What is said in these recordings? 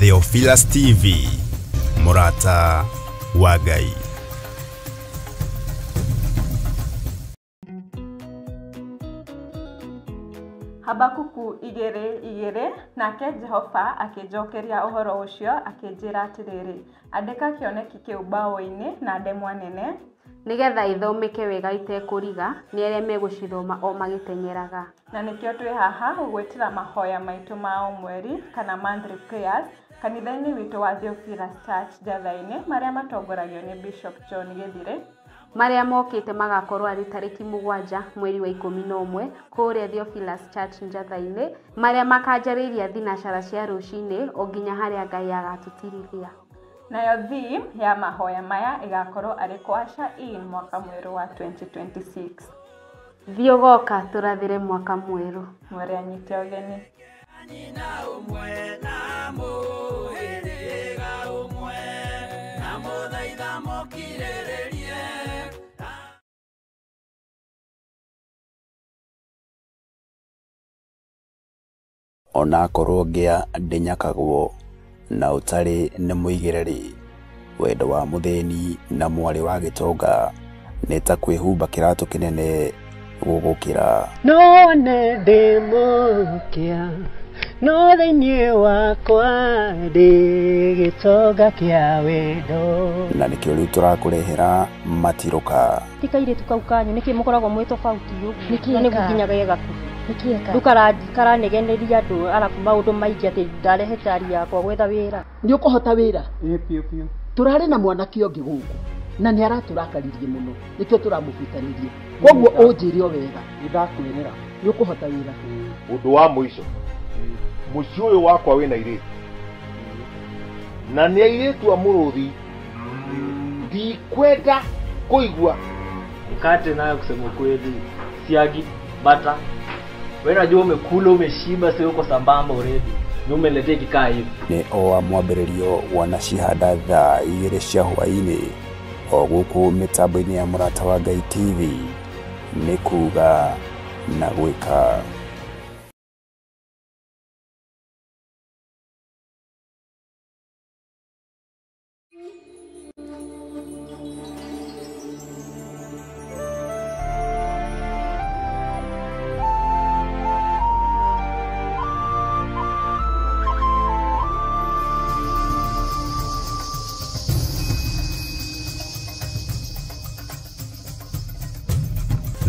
Theophilus TV, Murata wa Ngai. Habakuku igere nake Jehova akijokeria uhoro ucio akinjira atiriri andika kioneki kiu bao-ini na ndemwa nene nigetha ithomeke wega itekuriga ni aria megucithoma o magitenyeraga na nikio twi haha gugwitira mahoya maitu ma mweri kana monthly prayers kanitha-ini witu wa Theophilus Church Njatha-ini maria matongoragio ni Bishop John Githire maria mokite magakorwo ari tariki 7 mweri wa 11 kuria Theophilus Church Njatha-ini maria makanjariria thinacara cia rucini o nginya haria Ngai agatutirithia. Nayo theme ya mahoya maya igakorwo ari kwasha in mwaka mweru wa 2026. Thiogoka turathire mwaka mweru. Mwari anyite ogeni. Ona korwo ngia ndinyakagwo na utari ni muigireri wendo wa mutheni na mwari wa gitonga neta kwihumba kiratu kinene gugukira none ndimukia no thini wakwa ndi gitonga kia wendo na nikio riu turakurehera matiruka tikaire tukaukanyu niki mukoragwo mwe tofauti niki ni gukinyaga yegaku nikieka dukara negeneria andu araku maundu maingi ati ndarehe tari yakwa gwetha wira ni ukuhota wira pio turari na mwanaki ongi guku na ni araturakaririe muno nikio turamufitanirie koguo unjirio wega ndakwirira ni ukuhota wira undu wa muico muci uyu wakwa wina iritu na ni iritu amuruthi ndikwenda kuigua mkate nayo kusema kweli siagi bata wewe unajua umekula umeshiba sio uko sambamba already ni umeletea kikaa hivi ni o mwambiririo wana cihanda thaa 2 cia hwaini o guku mitambo-ini ya Murata wa Ngai TV ni kuga na gwika.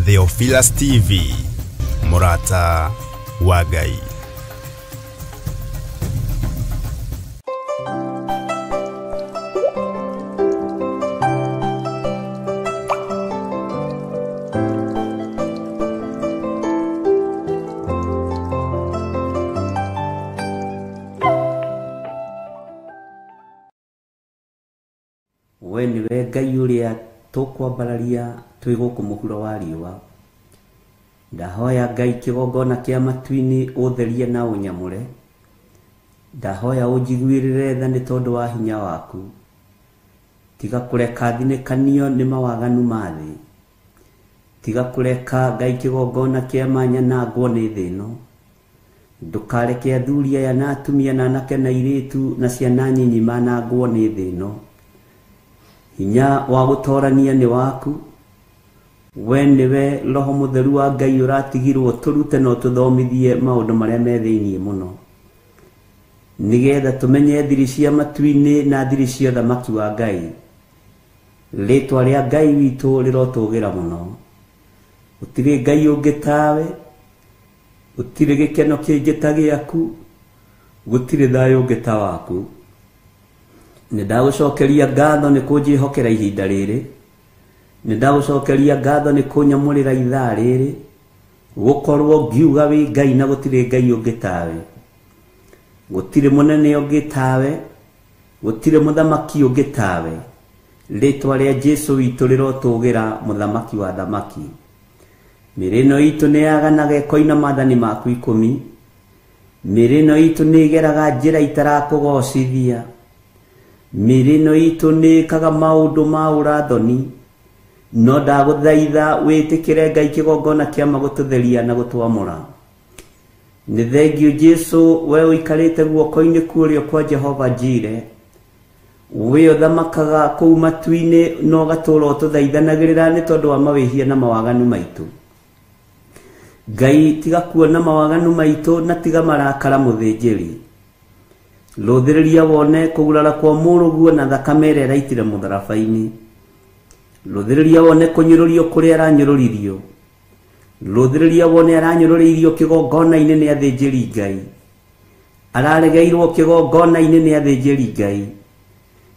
Theophilus TV, Murata wa Ngai. We niwe Ngai uria tukwambararia twi guku muhuro wa riua ndahoya Ngai kigongona kia matu-ini utherie na unyamure ndahoya unjiguirire tha ni tondu wa hinya waku tiga kureka thinikanio ni mawaganu mathi tiga kureka Ngai kigongona kia manya na ngwo ni thino ndukareke athuri aya na atumia na anake na iritu na ciana nyinyi manangwo ni thino hinya wa gutorania ni waku we niwe Roho Mutheru wa Ngai uratigirwo turute no tuthomithie maundu maria me thiini muno nigetha tumenye thiri cia matu-ini na thiri cia thamaki wa Ngai ritwa ria Ngai witu rirotugira muno utire Ngai ungi tawe utire gikeno kingi ta giaku gutire thayu ungi ta waku Nidagucokeria ngatho ni kunjihokera ihinda riri nidagucokeria ngatho ni kunyamurira ithaa riri gukorwo ngiuga wi Ngai na gutire Ngai ungi tawe gutire munene ungi tawe gutire muthamaki ungi tawe ritwa ria Jesu witu rirotugira muthamaki wa thamaki mirino itu ni aganaga koina mathani maku 10 mirino itu ni geraga njira itarakugocithia mirino itu ni kaga maundu ma urathoni no ndaguthaitha witikire Ngai kigongona kia magututheria na gutwamura nĩ thengio Jesu we ũikarĩte guoko-inĩ kuorio kwa Jehova Jire, we ũthamakaga kũu matu-inĩ no gatũũra ũtũthaithanagĩrĩra nĩ tondũ wa mawĩhia na mawaganu maitũ. Ngai tiga kuona mawaganu maitũ na tiga marakara mũthĩnjĩri, rũthĩrĩria wone kũgurara kwa mũrũguo na thakame ĩrĩa ĩraitire mũtharaba-inĩ, rũthĩrĩria wone kũnyũrũrio kũrĩa aranyũrũririo, rũthĩrĩria wone aranyũrũrĩirio kĩgongona-inĩ nĩ athĩnjĩri Ngai, araregeirwo kĩgongona-inĩ nĩ athĩnjĩri Ngai,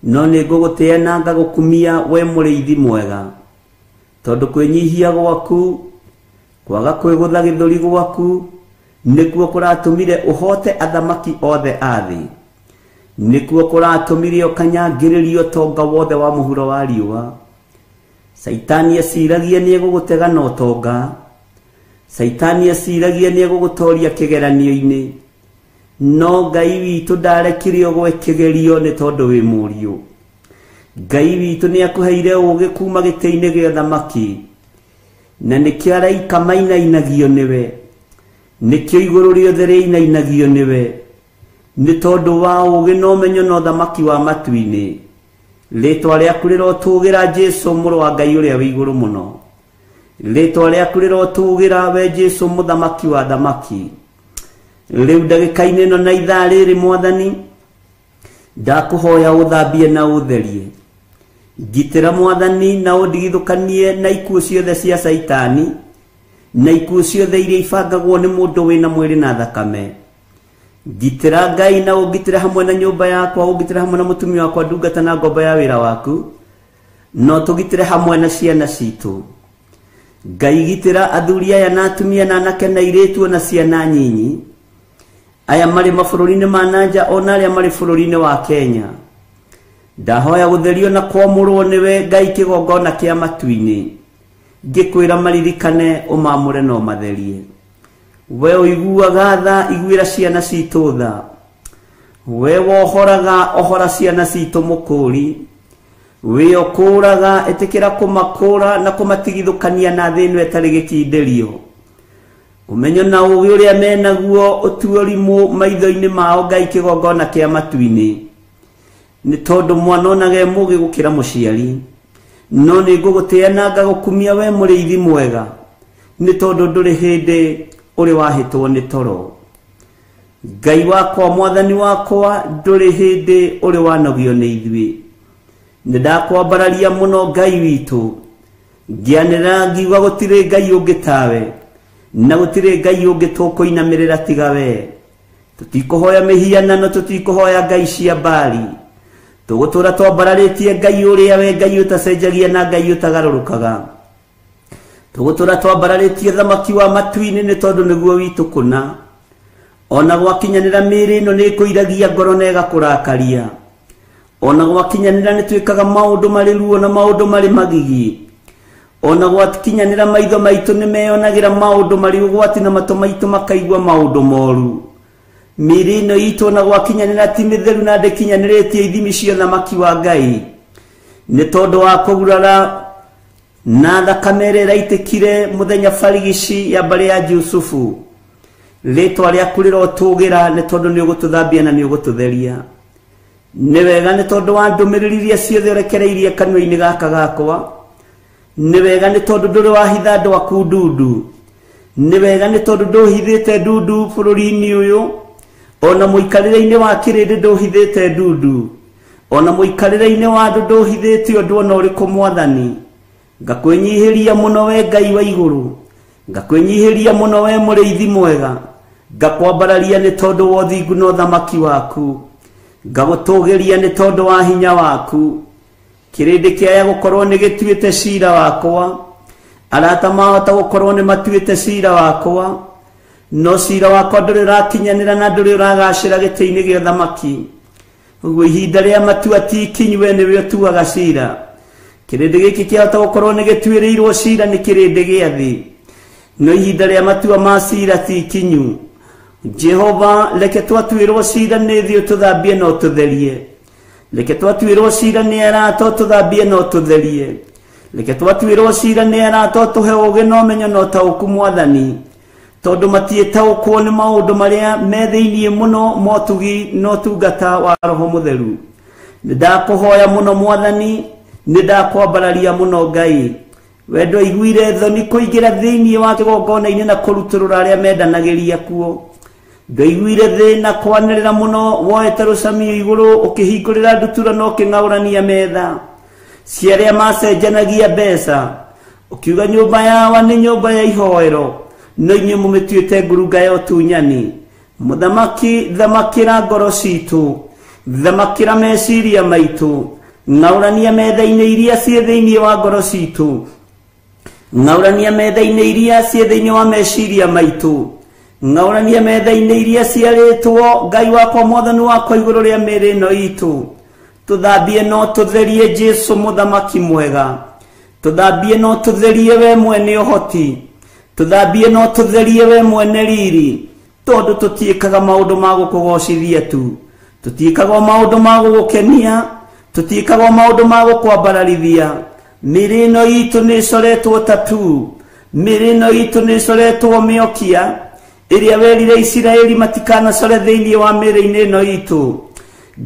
no nĩ ngũgũtĩĩa na ngagũkumia we mũrĩithi mwega, tondũ kwĩnyihia gwaku, kwaga kwĩgũtha gĩthũri gwaku nĩkuo kũratũmire ũhote athamaki othe a thĩ, nĩkuo kũratũmire ũkanyangĩrĩrio tonga wothe wa mũhuro wa riũa. Saitani aciragia nĩ egũgũtega na ũtonga, Saitani aciragia nĩ egũgũtoria kĩgeranio-inĩ, no Ngai witũ ndarekire ũgwe kĩgerio nĩ tondũ wĩ mũriũ. Ngai witũ nĩ akũheire ũũgĩ kuma gĩtĩ-inĩ gĩa ũthamaki, na nĩkĩo araika mainainagio nĩwe, nĩkĩo igũrũ rĩothe rĩinainagio nĩwe, nĩ tondũ wa ũũgĩ na ũmenyo na ũthamaki wa matu-inĩ. Rĩtwa rĩaku rĩrotũũgĩra Jesu mũrũ wa Ngai ũrĩa wĩ igũrũ mũno, rĩtwa rĩaku rĩrotũũgĩra we Jesu mũthamaki wa thamaki. Rĩu ndagĩka-inĩ ĩno na ithaa rĩrĩ Mwathani, ndakũhoya ũthambie na ũtherie, ngitĩra Mwathani na ũndigithũkanie na ikuũ ciothe cia Saitani na ikuũ ciothe iria ibangagwo nĩ mũndũ wĩna mwĩrĩ na thakame. Ngitĩra Ngai na ũngitĩre hamwe na nyũmba yakwa, ũngitĩre hamwe na mũtumia wakwa ndungata na ngombo ya wĩra waku, no tũgitĩre hamwe na ciana citũ. Ngai gitĩra athuri aya na atumia na anake na airĩtu na ciana nyinyi, aya marĩ mabũrũri-inĩ ma nanja ona arĩa marĩ bũrũri-inĩ wa Kenya. Ndahoya gũtherio na kwamũrwo nĩwe Ngai kĩgongona kĩa matu-inĩ, ngĩkwĩra maririkane ũmamũre na ũmatherie. We ũiguaga tha, iguĩra ciana citũ tha, we wohoraga ohora ciana citũ mũkũri, we ũkũraga ĩtĩkĩra kũmakũra na kũmatigithũkania na thĩ ĩno ĩtarĩ gĩkindĩrio. Ũmenyo na ũũgĩ ũrĩa menaguo ũtuorimũ maitho-inĩ mao Ngai kĩgongona kĩa matu-inĩ, nĩ tondũ mwana onaga mũũgĩ gũkĩra mũciari, no nĩ ngũgũtĩĩa na ngagũkumia we mũrĩithi mwega, nĩ tondũ ndũrĩ hĩndĩ ũrĩ wahĩtwo nĩ toro. Ngai wakwa, Mwathani wakwa, ndũrĩ hĩndĩ ũrĩ wanogio nĩ ithuĩ. Nĩ ndakwambararia mũno Ngai witũ, ngĩanĩrĩra ngiuga gũtirĩ Ngai ũngĩ tawe, na gũtirĩ Ngai ũngĩ tũkũinamĩrĩra tiga we. Tũtikũhoya mĩhianano, tũtikũhoya ngai cia Baali, tũgũtũra twambararĩtie Ngai ũrĩa we Ngai ũtacenjagia na Ngai ũtagarũrũkaga. Tũgũtũra twambararĩtie thamaki wa matu-inĩ nĩ tondũ nĩguo witũ kũna, ona gwakinyanĩra mĩĩrĩ ĩno nĩ ĩkũiragia ngoro na ĩgakũrakaria, ona gwakinyanĩra nĩ twĩkaga maũndũ marĩ ruo na maũndũ marĩ magigi, ona gwakinyanĩra maitho maitũ nĩ meyonagĩra maũndũ marĩ ũgwati na matũ maitũ makaigua maũndũ moru. Mĩĩrĩ ĩno itũ ona gwakinyanĩra ti mĩtheru na ndĩkinyanĩrĩtie ithimi cia thamaki wa Ngai, nĩ tondũ wa kũgurara na thakame ĩrĩa ĩraitĩkire mũthenya barigici ya mbarĩ ya Jusufu. Rĩtwa rĩaku rĩrotũũgĩra nĩ tondũ nĩ ũgũtũthambia na nĩ ũgũtũtheria. Nĩ wega nĩ tondũ wa ndũmĩrĩri iria ciothe ũrekereirie kanua-inĩ gaka gakwa. Nĩ wega nĩ tondũ ndũrĩ wahitha andũ aku ndundu. Nĩ wega nĩ tondũ ndũhithĩte ndundu bũrũri-inĩ ũyũ, ona mũikarĩre-inĩ wa kĩrĩndĩ ndũhithĩte ndundu, ona mũikarĩre-inĩ wa andũ ndũhithĩte ũndũ ona ũrĩkũ Mwathani. Ngakwĩnyihĩria mũno we Ngai wa igũrũ, ngakwĩnyihĩria mũno we mũrĩithi mwega, ngakwambararia nĩ tondũ wa ũthingu na ũthamaki waku, ngagũtũũgĩria nĩ tondũ wa hinya waku. Kĩrĩndĩ kĩaya gũkorwo nĩ gĩtuĩte ciira wakwa, arata mahota gũkorwo nĩ matuĩte ciira wakwa, no ciira wakwa ndũrĩ ũrakinyanĩra na ndũrĩ ũragacĩra gĩtĩ-inĩ gĩa ũthamaki. Ũguo ihinda rĩa matua ti ikinyu, we nĩwe ũtuaga ciira. Kĩrĩndĩ gĩkĩ kĩahota gũkorwo nĩ gĩtuĩrĩirwo ciira nĩ kĩrĩndĩ gĩa thĩ, no ihinda rĩa matua ma ciira ti ikinyu. Jehova, reke twatuĩrwo ciira nĩ thĩ ũtũthambie na ũtũtherie, reke twatuĩrwo ciira nĩ arata ũtũthambie na ũtũtherie, reke twatuĩrwo ciira nĩ arata ũtũhe ũũgĩ na ũmenyo na ũtaũku Mwathani, tondu matietaukwo ni maundu maria me thiini muno motugi no tungata wa roho mutheru. Ndakuhoya muno Mwathani, ndakwambararia muno Ngai, wendo iguire thoni kuingira thiini wa kigongona-ini na kuruturura aria mendanagiria kuo. Ndaiguire thina kwanirira muno woete rucamio iguru ukihingurira ndutura no king'aurania metha cia aria macenjanagia mbeca, ukiuga nyumba yawa ni nyumba ya ihoero, no inyuĩ mũmĩtuĩte ngurunga ya ũtunyani. Mũthamaki, thamakĩra ngoro ciitũ, thamakĩra meciria maitũ, ng'aũrania metha-inĩ iria ciĩ thĩinĩ wa ngoro ciitũ, ng'aũrania metha-inĩ iria ciĩ thĩinĩ wa meciria maitũ, ng'aũrania metha-inĩ iria ciarĩtwo Ngai wakwa Mwathani wakwa igũrũ rĩa mĩĩrĩ ĩno itũ. Tũthambie no tũtherie Jesu mũthamaki mwega, tũthambie no tũtherie we mwene ũhoti, tũthambie no tũtherie we mwene riri, tondũ tũtiĩkaga maũndũ ma gũkũgocithia tu, tũtiĩkaga maũndũ ma gũgũkenia, tũtiĩkaga maũndũ ma gũkwambararithia. Mĩĩrĩ ĩno itũ nĩ ĩcoretwo tatu, mĩĩrĩ ĩno itũ nĩ ĩcoretwo mĩokia ĩrĩa werire Isiraeli matikanacore thĩinĩ wa mĩĩrĩ-inĩ ĩno itũ.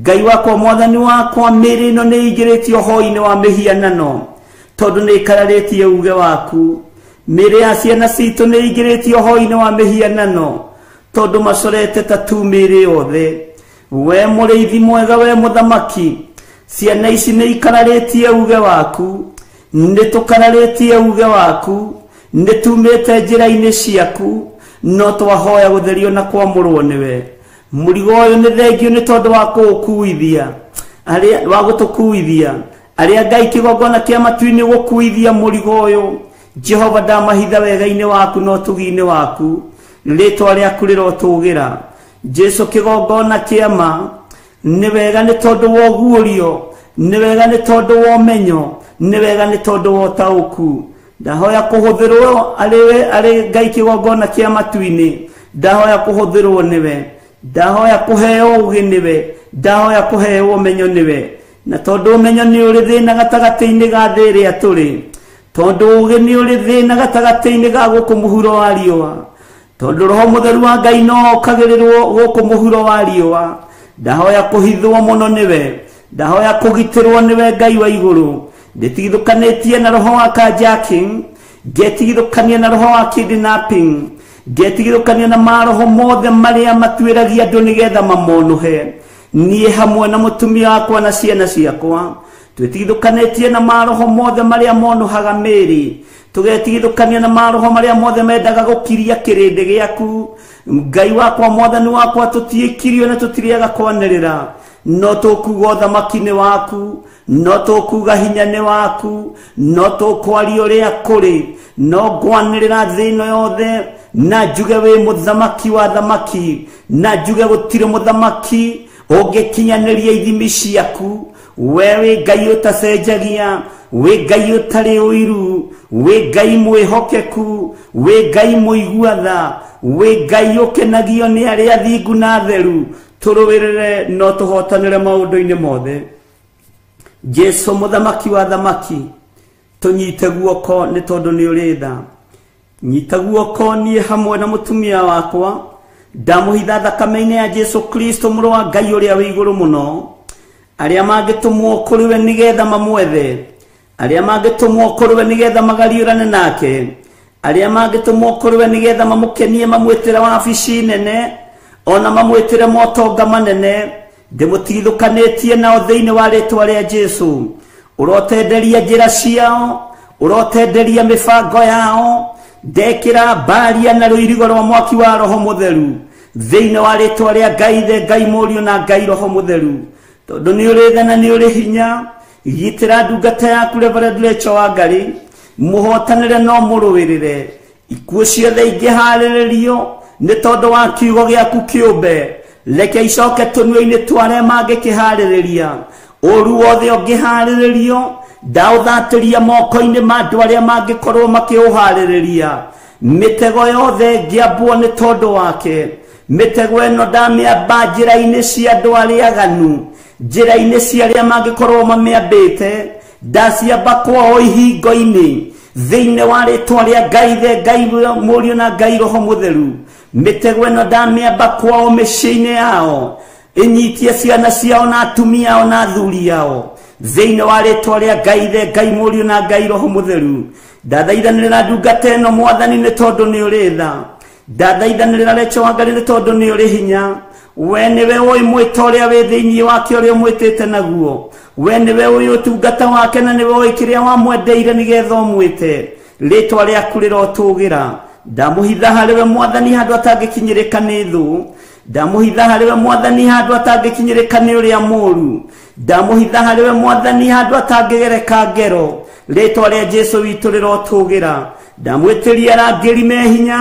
Ngai wakwa Mwathani wakwa, mĩĩrĩ ĩno nĩ ĩingĩrĩtio ũhoro-inĩ wa mĩhianano, tondũ nĩ ĩkararĩtie uge waku. Mĩĩrĩ ya ciana citũ nĩ ĩingĩrĩtio ũhoro-inĩ wa mĩhianano, tondũ macorete tatu mĩĩrĩ yothe. We mũrĩithi mwega, we mũthamaki, ciana ici nĩ ikararĩtie uge waku, nĩ tũkararĩtie uge waku, nĩ tumĩte njĩra-inĩ ciaku, no twahoya gũtherio na kwamũrwo nĩwe. Mũrigo ũyũ nĩ thengio nĩ tondũ wa gũkuithia, wa gũtũkuithia arĩa Ngai kĩgongona kĩa matu-inĩ gũkuithia mũrigo ũyũ. Jehova, ndamahitha wega-inĩ waku no tugi-inĩ waku, rĩtwa rĩaku rĩrotũgĩra. Jesu kĩgongona kĩama, nĩ wega nĩ tondũ wa ũguũrio, nĩ wega nĩ tondũ wa ũmenyo, nĩ wega nĩ tondũ wa ũtaũku. Ndahoya kũhũthĩrwo arĩ Ngai kĩgongona kĩa matu-inĩ, ndahoya kũhũthĩrwo nĩwe, ndahoya kũheo ũgĩ nĩwe, ndahoya kũheo ũmenyo nĩwe. Na tondũ ũmenyo nĩ ũrĩ thĩna gatagatĩ-inĩ ga thĩ ĩrĩa tũrĩ, tondũ ũgĩ nĩ ũrĩ thĩna gatagatĩ-inĩ ga gũkũ mũhuro wa riũa, tondũ Roho Mũtheru wa Ngai no okagĩrĩrwo gũkũ mũhuro wa riũa. Ndahoya kũhithwo mũno nĩwe, ndahoya kũgitĩrwo nĩwe Ngai wa igũrũ. Ndetigithũkanĩtie na roho wa carjacking, ngetigithũkania na roho wa kidnapping, ngetigithũkania na maroho mothe marĩa matuĩragia andũ nĩgetha mamonuhe. Niĩ hamwe na mũtumia wakwa na ciana ciakwa twĩtigithũkanĩtie na maroho mothe marĩa monuhaga mĩĩrĩ, tũgetigithũkania na maroho marĩa mothe mendaga gũkiria kĩrĩndĩ gĩaku. Ngai wakwa Mwathani wakwa, tũtiĩkirio na tũtirĩaga kwanĩrĩra, no tũkuga ũthamaki-inĩ waku, no tũkuga hinya nĩ waku, no tũkwaria ũrĩa kũrĩ, no ngwanĩrĩra thĩ ĩno yothe, na njuge wĩ mũthamaki wa thamaki, na njuge gũtirĩ mũthamaki ũngĩkinyanĩria ithimi ciaku. We wĩ Ngai ũtacenjagia, wĩ Ngai ũtarĩ ũiru, wĩ Ngai mwĩhokeku, wĩ Ngai mũigua tha, wĩ Ngai ũkenagio nĩ arĩa athingu na theru. Tũrũĩrĩre no tũhotanĩre maũndũ-inĩ mothe. Jesu mũthamaki wa thamaki, tũnyite guoko nĩ tondũ nĩ ũrĩ tha. Nyita guoko niĩ hamwe na mũtumia wakwa, ndamũhitha thakame-inĩ ya Jesu Kristo mũrũ wa Ngai ũrĩa wĩ igũrũ mũno. Arĩa mangĩtũmwo kũrĩ we nĩgetha mamwethe, arĩa mangĩtũmwo kũrĩ we nĩgetha magariũrane nake, arĩa mangĩtũmwo kũrĩ we nĩgetha mamũkenie, mamwĩtĩre wabici nene, ona mamwĩtĩre motonga manene, ndĩmũtigithũkanĩtie nao thĩinĩ wa rĩtwa rĩa Jesu. Ũrotenderia njĩra ciao, ũrotenderia mĩbango yao, ndekĩra mbaria na rũirigo rwa mwaki wa Roho Mũtheru thĩinĩ wa rĩtwa rĩa Ngai Ithe, Ngai Mũriũ na Ngai Roho Mũtheru. Tondũ nĩ ũrĩ tha na nĩ ũrĩ hinya, gitĩra ndungata yaku Reverend Rachel Wangarĩ, mũhotanĩre no mũrũĩrĩre. Ikuũ ciothe ingĩharĩrĩrio nĩ tondũ wa kiugo gĩaku kĩũmbe, reke icoke tũnua-inĩ twa arĩa mangĩkĩharĩrĩria. Ũru wothe ũngĩharĩrĩrio, ndaũthatĩria moko-inĩ ma andũ arĩa mangĩkorwo makĩũharĩrĩria. Mĩtego yothe ngĩambwo nĩ tondũ wake, mĩtego ĩno ndamĩamba njĩra-inĩ cia andũ arĩa aganu, njĩra-inĩ cia arĩa mangĩkorwo mamĩambĩte, ndaciamba kwao ihingo-inĩ, thiine wa ritwa ria Ngai the Ngai Mũriũ na Ngai Roho Mũtheru mitego ĩno ndamĩamba kwao mĩciĩ-inĩ yao inyitie ciana ciao na atumia ao na athuri ao thiine wa ritwa ria Ngai the Ngai Mũriũ na Ngai Roho Mũtheru ndathaithanĩrĩra ndungata ĩno Mwathani nĩ tondũ nĩ ũrĩ tha ndathaithanĩrĩra Lecho wa Ngai nĩ tondũ nĩ ũrĩ hinya we niwe ũĩ mwĩto ũrĩa wĩ thĩinĩ wake ũrĩa ũmwĩtĩte naguo we niwe ũĩ ũtungata wake na niwe ũĩ kĩrĩa wamwendeire nĩgetha ũmwĩte rĩtwa rĩaku rĩrotũgĩra ndamũhitha harĩwe Mwathani handũ atangĩkinyĩrĩka nĩ thũ ndamũhitha harĩwe Mwathani handũ atangĩkinyĩrĩka nĩ ũrĩa mũũru ndamũhitha harĩwe Mwathani handũ atangĩgereka ngero rĩtwa rĩa Jesũ witũ rĩrotũgĩra ndamwĩtĩria arangĩri me hinya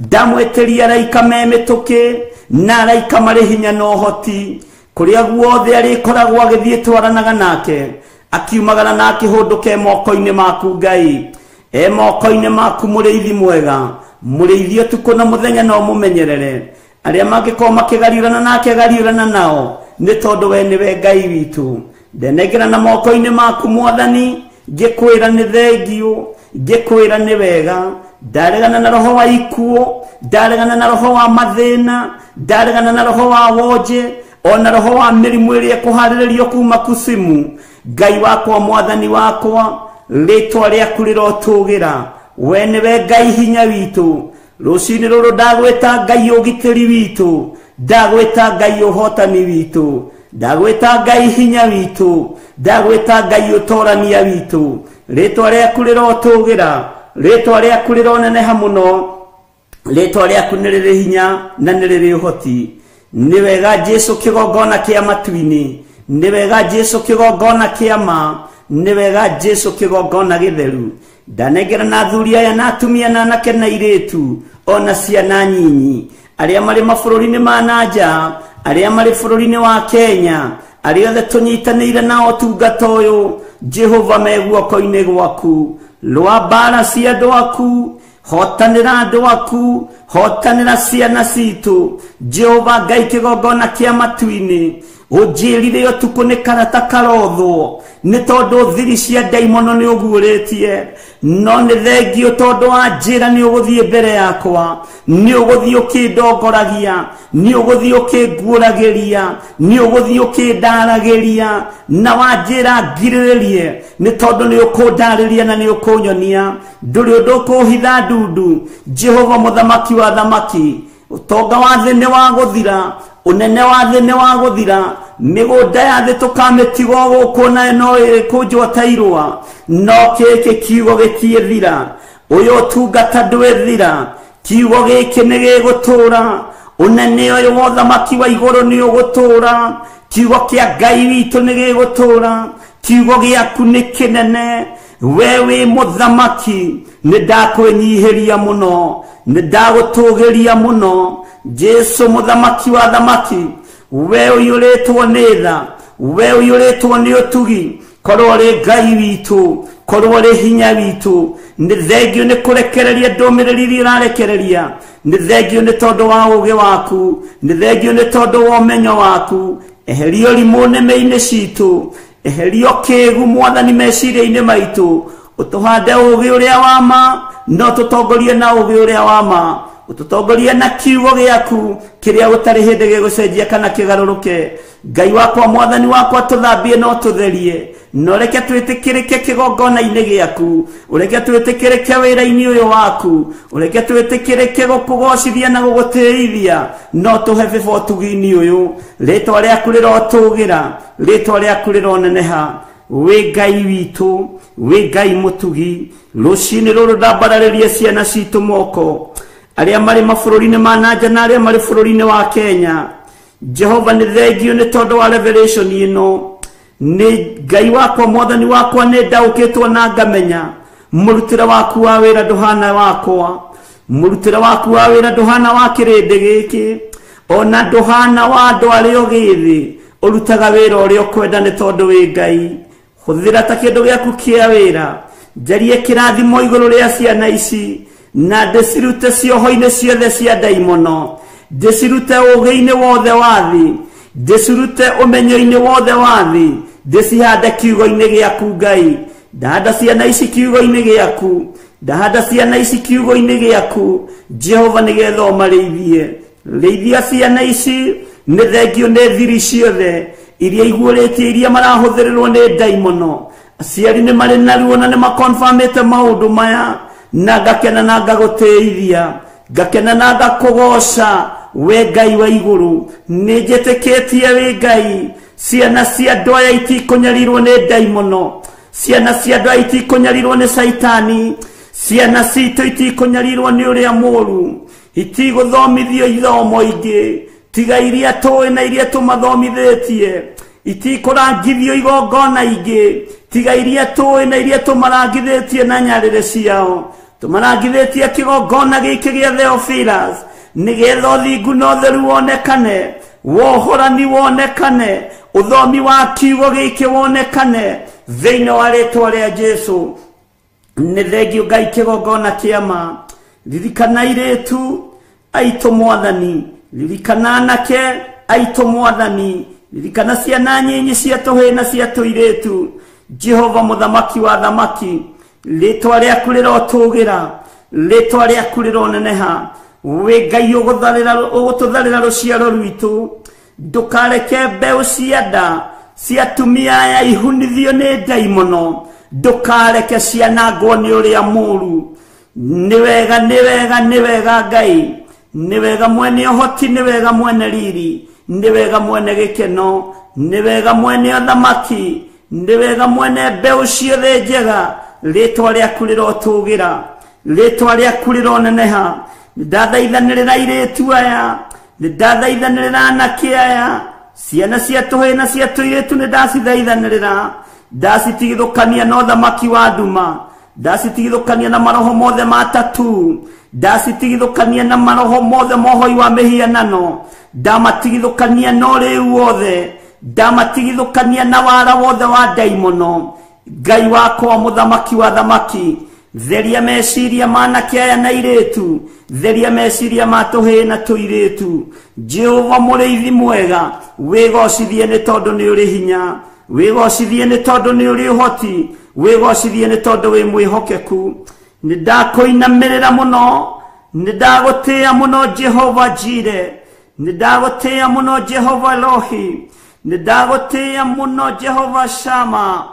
ndamwĩtĩria araika me mĩtũkĩ na araika marĩ hinya na ũhoti kũrĩa guothe arĩkoragwo agĩthiĩ twaranaga nake akiumagara na akĩhũndũke moko-inĩ maku Ngai moko-inĩ maku mũrĩithi mwega mũrĩithi ũtukũ na mũthenya no mũmenyerere arĩa mangĩkorwo makĩgariũrana nake gariũrana nao nĩ tondũ we nĩwe Ngai witũ ndenengera na moko-inĩ maku Mwathani ngĩkwĩra nĩ thengiũ ngĩkwĩra nĩ wega ndaregana na roho wa ikuũ ndaregana na roho wa mathĩna ndaregana na roho wa wonje ona roho wa mĩrimũ ĩrĩa kũharĩrĩrio kuma kusimu Ngai wakwa Mwathani wakwa rĩtwa rĩaku rĩrotũgĩra we nĩwe Ngai hinya witũ rũcinĩ rũrũ ndagwĩta Ngai ũgitĩri witũ ndagwĩta Ngai ũhotani witũ ndagwĩta Ngai hinya witũ ndagwĩta Ngai ũtorania witũ rĩtwa rĩaku rĩrotũgĩra rĩtwa rĩaku rĩroneneha mũno rĩtwa rĩaku nĩ rĩrĩ hinya na nĩ rĩrĩ ũhoti nĩ wega Jesũ kĩgongona kĩa matu-inĩ nĩ wega Jesũ kĩgongona kĩa ma nĩ wega Jesũ kĩgongona gĩtheru ndanengera na athuri aya na atumia na anake na airĩtu ona ciana nyinyi arĩa marĩ mabũrũri-inĩ ma nanja arĩa marĩ bũrũri-inĩ wa Kenya arĩa othe tũnyitanĩire na ũtungata ũyũ Jehova me guoko-inĩ gwaku rwa mbara cia andũ aku hotanĩra andũ aku hotanĩra ciana citũ Jehova Ngai kĩgongona kĩa matu-inĩ ũnjĩrire ũtukũ nĩ karata karothwo nĩ tondũ thiri cia ndaimono nĩ ũguũrĩtie no nĩ thengio tondũ wa njĩra nĩ ũgũthiĩ mbere yakwa nĩ ũgũthiĩ ũkĩndongoragia nĩ ũgũthiĩ ũkĩnguũragĩria nĩ ũgũthiĩ ũkĩndaragĩria na wa njĩra ngirĩrĩrie nĩ tondũ nĩ ũkũndarĩria na nĩ ũkũnyonia ndũrĩ ũndũ ũkũhitha ndundu Jehova mũthamaki wa thamaki ũtonga wa thĩ nĩ wa gũthira unene wa thĩ nĩ wa gũthira mĩgũnda ya thĩ tũkamĩtigwo gũkũ na no ĩkũnjota no gĩkĩ kiugo gĩtiĩthira ũyũ ũtungata ndwĩthira kiugo gĩkĩ nĩ gĩgũtũra unene ũyũ wa ũthamaki wa igũrũ nĩ ũgũtũra kiugo kĩa Ngai witũ nĩ gĩgũtũra kiugo gĩaku nĩ kĩnene we wĩ mũthamaki nĩ ndakwĩnyihĩria mũno nĩ ndagũtũgĩria mũno Jesũ mũthamaki wa thamaki we ũiyũrĩtwo nĩ tha we ũiyũrĩtwo nĩ ũtugi korwo rĩ Ngai witũ korwo rĩ hinya witũ nĩ thengio nĩ kũrekereria ndũmĩrĩri iria ũrarekereria nĩ thengio nĩ tondũ wa ũũgĩ waku nĩ thengio nĩ tondũ wa ũmenyo waku eheria ũrimũ nĩmĩ-inĩ citũ eheria kĩĩgu Mwathani meciria-inĩ maitũ ũtũhande ũũgĩ ũrĩa wa ma no tũtongorie na ũũgĩ ũrĩa wa ma ũtũtongorie na kiugo gĩaku kĩrĩa gũtarĩ hĩndĩ gĩgũcenjia kana kĩgarũrũke Ngai wakwa Mwathani wakwa tũthambie no tũtherie no reke twĩtĩkĩrĩke kĩgongona-inĩ gĩaku ũreke twĩtĩkĩrĩke wĩra-inĩ ũyũ waku ũreke twĩtĩkĩrĩke gũkũgocithia na gũgũtĩithia no tũhe bĩba ũtugi-inĩ ũyũ rĩtwa rĩaku rĩrotũgĩra rĩtwa rĩaku rĩroneneha wĩ Ngai witũ wĩ Ngai mũtugi rũcinĩ rũrũ ndambararĩria ciana citũ moko arĩa marĩ mabũrũri-inĩ ma nanja na arĩa marĩ bũrũri-inĩ wa Kenya Jehova nĩ thengio nĩ tondũ wa revelation ĩno nĩ Ngai wakwa Mwathani wakwa nĩ ndaũkĩtwo na ngamenya mũrutĩre waku wa wĩra ndũhana wakwa mũrutĩre waku wa wĩra ndũhana wa kĩrĩndĩ gĩkĩ ona ndũhana wa andũ arĩa ũgĩthĩ ũrutaga wĩra ũrĩa ũkwenda nĩ tondũ wĩ Ngai hũthĩra ta kĩndũ gĩaku kĩa wĩra njarie kĩrathimo igũrũ rĩa ciana ici na ndĩcirute cioho-inĩ ciothe cia ndaimono ndĩcirute ũũgĩ-inĩ wothe wa thĩ ndĩcirute ũmenyo-inĩ wothe wa thĩ ndĩcihande kiugo-inĩ gĩaku Ngai ndahanda ciana ici kiugo-inĩ gĩaku, ndahanda ciana ici kiugo-inĩ gĩaku Jehova nĩgetha ũmarĩithie. Rĩithia ciana ici nĩ thengio nĩ thiri ciothe iria iguũrĩtie iria marahũthĩrĩrwo nĩ ndaimono. Aciari nĩ marĩ naruo na nĩ makonfirmĩte maũndũ maya, na ngakena na ngagũtĩithia, ngakena na ngakũgoca we Ngai wa igũrũ. Nĩ njĩtĩkĩtie wĩ Ngai, ciana cia andũ aya itikũnyarirwo nĩ ndaimono, ciana cia andũ aya itikũnyarirwo nĩ Saitani, ciana citũ itikũnyarirwo nĩ ũrĩa mũũru, itigũthomithio ithomo ingĩ tiga iria tũĩ na iria tũmathomithĩtie, itikũrangithio igongona ingĩ tiga iria tũĩ na iria tũmarangithĩtie na nyarĩrĩ ciao. Tũmarangithĩtie kĩgongona gĩkĩ gĩa Theophilus nĩgetha ũthingu na ũtheru wonekane, wohorani wonekane, ũthomi wa kiugo gĩkĩ wonekane thĩinĩ wa rĩĩtwa rĩa Jesũ. Nĩ thengio Ngai kĩgongona kĩama. Ririkana airĩtu aitũ Mwathani, ririkana anake aitũ Mwathani, ririkana ciana nyinyi cia tũhĩĩ na cia tũirĩtu. Jehova mũthamaki wa thamaki, rĩĩtwa rĩaku rĩrotũgĩra, rĩĩtwa rĩaku rĩroneneha. We Ngai ũgũtũtharĩra rũciaro rwitũ, ndũkareke mbeũ cia nda cia atumia aya ihunithio nĩ ndaimono, ndũkareke cianangwo nĩ ũrĩa mũũru. Nĩ wega, nĩ wega, nĩ wega Ngai, nĩ wega mwene ũhoti, nĩ wega mwene riri, nĩ wega mwene gĩkeno, nĩ wega mwene ũthamaki, nĩ wega mwene mbeũ ciothe njega. Rĩĩtwa rĩaku rĩrotũgĩra, rĩĩtwa rĩaku rĩroneneha. Nĩndathaithanĩrĩra airĩtu aya, nĩndathaithanĩrĩra anake aya, ciana cia tũhĩĩ na cia tũirĩtu nĩndacithaithanĩrĩra, ndacitigithũkania na ũthamaki wa nduma, ndacitigithũkania na maroho mothe matatu, ndacitigithũkania na maroho mothe mohoi wa mĩhianano, ndamatigithũkania na ũrĩu wothe, ndamatigithũkania na wara wothe wa ndaimono. Ngai wakwa mũthamaki wa thamaki, theria meciria ma anake aya na airĩtu, theria meciria ma tũhĩĩ na tũirĩtu. Jehova mũrĩithi mwega, wĩgocithie nĩ tondũ nĩ ũrĩ hinya, wĩgocithie nĩ tondũ nĩ ũrĩ ũhoti, wĩgocithie nĩ tondũ wĩ mwĩhokeku. Nĩndakũinamĩrĩra mũno, nĩndagũtĩĩa mũno Jehova Jire, nĩndagũtĩĩa mũno Jehova Elohi, nĩndagũtĩĩa mũno Jehova Shama,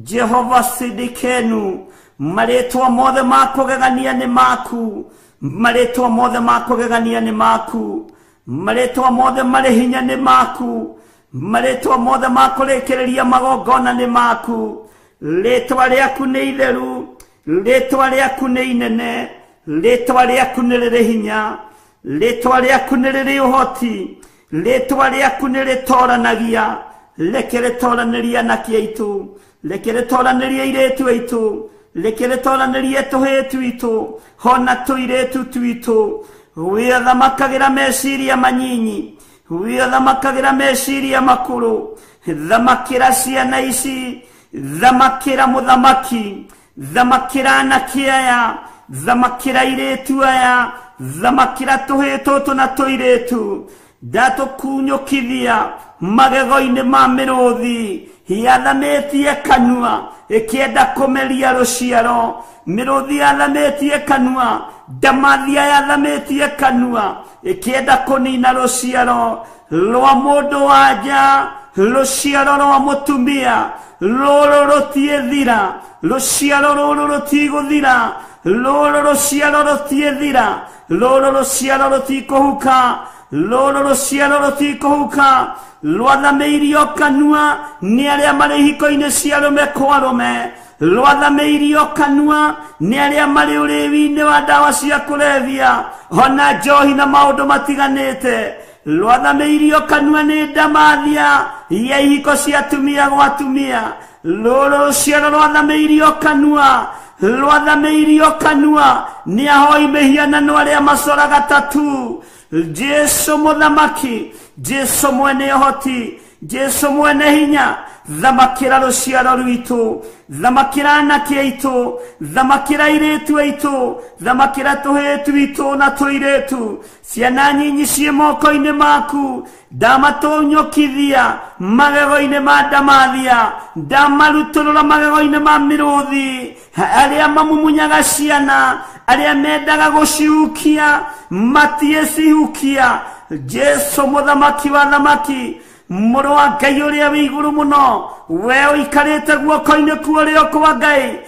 Jehova Sidikenu. Marĩtwa mothe ma kũgegania nĩ maku, marĩtwa mothe ma kũgegania nĩ maku, marĩtwa mothe marĩ hinya nĩ maku, marĩtwa mothe ma kũrĩkĩrĩria magongona nĩ maku. Rĩĩtwa rĩaku nĩ itheru, rĩĩtwa rĩaku nĩ inene, rĩĩtwa rĩaku nĩ rĩrĩ hinya, rĩĩtwa rĩaku nĩ rĩrĩ ũhoti, rĩĩtwa rĩaku nĩ rĩtoranagia. Reke rĩtoranĩrie anake aitũ, reke rĩtoranĩrie airĩtu aitũ, reke rĩtoranĩrie tũhĩĩ twitũ, hona tũirĩtu twitũ. Wĩ ũthamakagĩra meciria manyinyi, wĩ ũthamakagĩra meciria makũrũ. Thamakĩra ciana ici, thamakĩra mũthamaki, thamakĩra anake aya, thamakĩra airĩtu aya, thamakĩra tũhĩĩ tũtũ na tũirĩtu. Ndatũkunyũkithia magego-inĩ ma mĩrũthi yathamĩtie kanua ĩkĩenda kũmeria rũciaro. Mĩrũthi yathamĩtie kanua, ndamathia yathamĩtie kanua ĩkĩenda kũnina rũciaro rwa mũndũ wa nja, rũciaro rwa mũtumia. Rũrũ rũtiĩthira, rũciaro rũrũ rũtigũthira, rũrũ rũciaro rũtiĩthira, rũrũ rũciaro rũtikũhuka, rũrũ rũciaro rũtikũhuka. Rwathamĩirio kanua nĩ arĩa marĩ ihiko-inĩ cia rũme kwa rũme, rwathamĩirio kanua nĩ arĩa marĩ ũrĩwi-inĩ wa ndawa cia kũrebia, ona njohi na maũndũ matiganĩte. Rwathamĩirio kanua nĩ ndamathia ya ihiko cia tumia gwa tumia. Rũrũ rũciaro rwathamĩirio kanua, rwathamĩirio kanua nĩ ahoi mĩhianano arĩa macoraga tatu. Jesu mũthamaki, Jesu mwene ũhoti, Jesu mwene hinya thamakira ruciaro rwitu thamakira anake aitu thamakira airetu aitu thamakira tuhe twitu na tuiretu ciana nyinyi cie moko-inĩ maku ndamatonyokithia magego-inĩ ma ndamathia ndamarutũrũra magego-inĩ ma mĩrũthi arĩa mamumunyaga ciana arĩa mendaga gũcihukia matiecihukia Jesu mũthamaki wa thamaki mũrũ wa Ngai ũrĩa wĩ igũrũ mũno we ũikarĩte guoko-inĩ ku ũrĩa kwa Ngai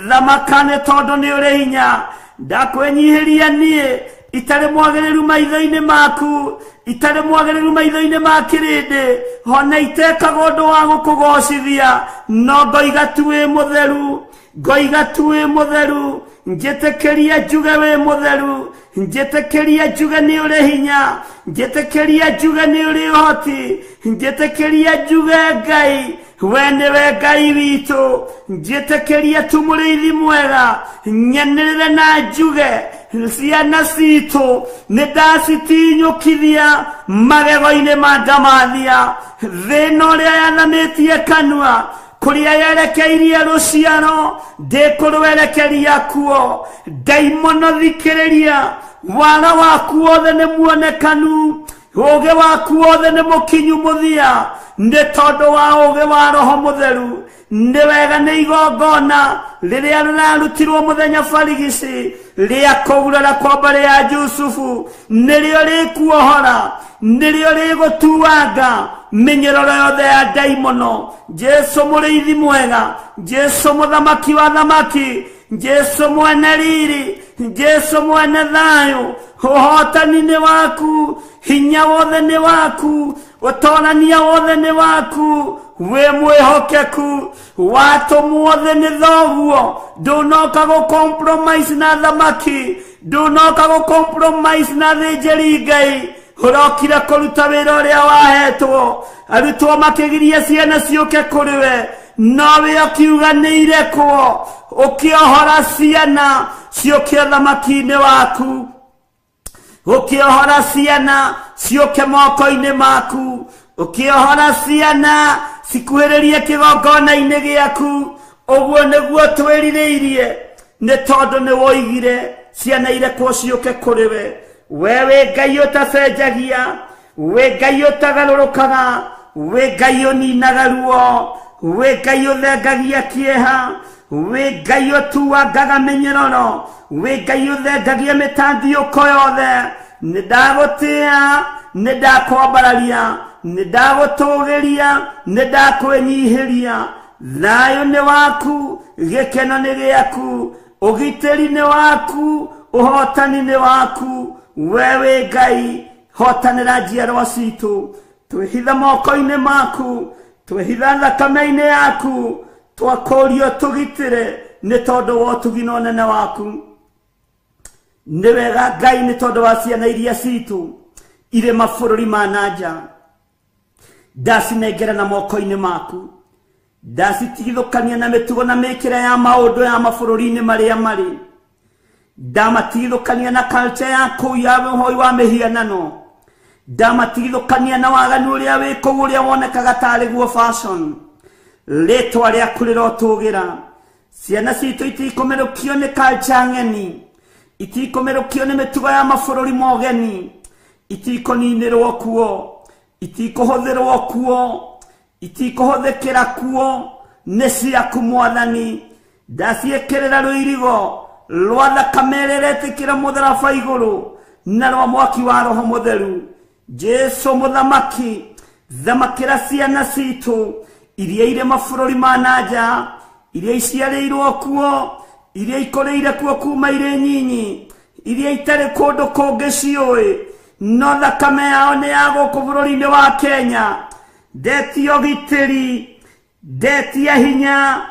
thamaka nĩ tondũ nĩ ũrĩ hinya ndakwĩnyihĩria niĩ itarĩ mwagĩrĩru maitho-inĩ maku itarĩ mwagĩrĩru maitho-inĩ ma kĩrĩndĩ ona itekaga ũndũ wa gũkũgocithia no ngoiga tu wĩ mũtheru ngoiga tu wĩ mũtheru njĩtĩkĩria njuge wĩ mũtheru njĩtĩkĩria njuge nĩ ũrĩ hinya njĩtĩkĩria njuge nĩ ũrĩ ũhoti njĩtĩkĩria njuge Ngai we nĩwe Ngai witũ njĩtĩkĩria tu mũrĩithi mwega nyanĩrĩre na njuge ciana citũ nĩ ndacitinyũkithia magego-inĩ ma ndamathia thĩna ũrĩa yathamĩtie kanua kuria yerekeirie ruciaro ndikũrwerekeria kuo daimono thikĩrĩria wara waku wothe nĩ muonekanu ũũgĩ waku wothe nĩ mũkinyu mũthia nĩ tondũ wa ũũgĩ wa Roho Mũtheru nĩ wega nĩ igongona rĩrĩa rĩrarutirwo mũthenya barigici rĩa kũgurara kwa mbarĩ ya Jusufu nĩrĩo rĩkuohora nĩrĩo rĩgũtuanga mĩnyerero yothe ya daimono Jesu mũrĩithi mwega Jesu mũthamaki wa thamaki Jesu mwene riri Jesu mwene thayũ ũhotani nĩ waku hinya wothe nĩ waku ũtonania wothe nĩ waku we mwĩhokeku watũmwo thĩ nĩ thoguo ndũnoka gũcompromise na thamaki ndũnoka gũcompromise na thĩnjĩri Ngai ũrokire kũruta wĩra ũrĩa wahetwo arutwo makĩgiria ciana ciũke kũrĩ we nowe ũkiuga nĩ irekwo ũkĩohora ciana ciũke thamaki-inĩ waku ũkĩohora ciana ciũke moko-inĩ maku ũkĩohora ciana cikuhĩrĩrie kĩgongona-inĩ gĩaku ũguo nĩguo twĩrirĩirie nĩ tondũ nĩ woigire ciana irekwo ciũke kũrĩ we we wĩ Ngai ũtacenjagia wĩ Ngai ũtagarũrũkaga wĩ Ngai ũninaga ruo wĩ Ngai ũthengagia kĩeha wĩ Ngai ũtuangaga mĩnyororo wĩ Ngai ũthengagia mĩtangĩũko yothe nĩ ndagũtĩĩa nĩ ndakwambararia nĩ ndagũtũgĩria nĩ ndakwĩnyihĩria thayũ nĩ waku gĩkeno nĩ gĩaku ũgitĩri nĩ waku ũhotani nĩ waku we wĩ Ngai hotanĩra njiarwa citũ twĩhitha moko-inĩ maku twĩhitha thakame-inĩ yaku twakũrio tũgitĩre nĩ tondũ wa ũtugi na ũnene waku nĩ wega Ngai nĩ tondũ wa ciana iria citũ irĩ mabũrũri ma nanja ndacinengera na moko-inĩ maku ndacitigithũkania na mĩtugo na mĩkĩre ya maũndũ ya mabũrũri-inĩ marĩa marĩ ndamatigithũkania na culture ya kũu ya ũhoi wa mĩhianano ndamatigithũkania na waganu ũrĩa wĩ kũu ũrĩa wonekaga tarĩ guo fashion rĩtwa rĩaku rĩrotũgĩra ciana citũ itikũmerũkio nĩ culture ng'eni itikũmerũkio nĩ mĩtugo ya mabũrũri mogeni itikũninĩrwo kuo itikũhũthĩrwo kuo itikũhũthĩkĩra kuo nĩ ciaku Mwathani ndaciĩkĩrĩra rũirigo rwa thakame ĩrĩa ĩretĩkĩra mũtharaba igũrũ na rwa mwaki wa Roho Mũtheru Jesu mũthamaki thamakĩra ciana citũ iria irĩ mabũrũri ma nanja iria iciarĩirwo kuo iria ikũrĩire kuo kuma irĩ nyinyi iria itarĩ kũndũ kũngĩ ciũĩ no thakame yao nĩ ya gũkũ bũrũri-inĩ wa Kenya ndetia ũgitĩri ndetia hinya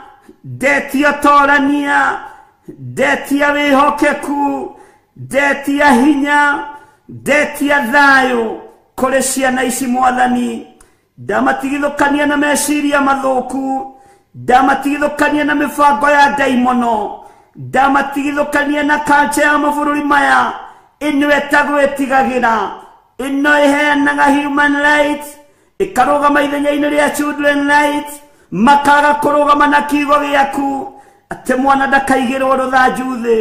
ndetia ũtorania ndetia wĩhokeku ndetia hinya ndetia thayũ kũrĩ ciana ici Mwathani ndamatigithũkania na meciria mathũku ndamatigithũkania na mĩbango ya daimono ndamatigithũkania na culture ya mabũrũri maya ĩno ĩtagwĩtigagĩra ĩno ĩheanaga human rights ikarugama ithenya-inĩ rĩa children night, makaga kũrũgama na kiugo gĩaku, atĩ mwana ndakaigĩrwo rũthanju thĩ.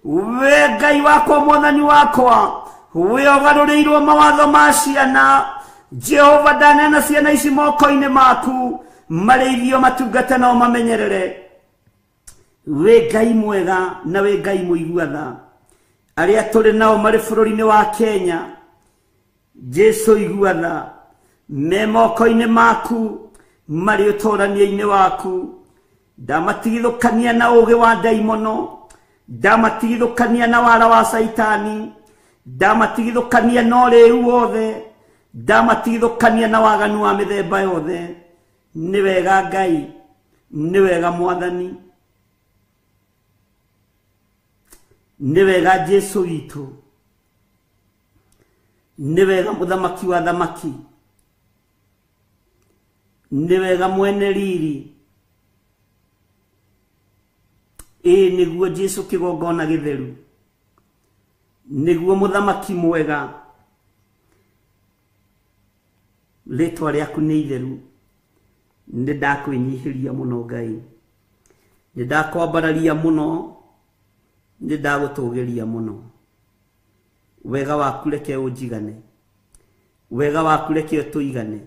We Ngai wakwa, Mwathani wakwa, we ũgarũrĩirwo mawatho ma ciana. Jehova, ndanena ciana ici moko-inĩ maku, marĩithio matungate na ũmamenyerere. We Ngai mwega na we Ngai mũigua tha, arĩa tũrĩ nao marĩ bũrũri-inĩ wa Kenya, Jesu igua tha, me moko-inĩ maku, marĩ ũtũũrania-inĩ waku. Ndamatigithũkania na ũũgĩ wa ndaimono, ndamatigithũkania na wara wa Saitani, ndamatigithũkania na ũrĩu wothe, ndamatigithũkania na waganu wa mĩthemba yothe. Nĩ wega Ngai, nĩ wega Mwathani, nĩ wega Jesu witũ, nĩ wega mũthamaki wa thamaki, nĩ wega mwene riri. Nĩguo Jesu kĩgongona gĩtheru, nĩguo mũthamaki mwega. Rĩtwa rĩaku nĩ itheru. Nĩ ndakwĩnyihĩria mũno Ngai, nĩ ndakwambararia mũno, nĩ ndagũtũgĩria mũno. Wega waku reke ũnjigane, wega waku reke ũtũigane,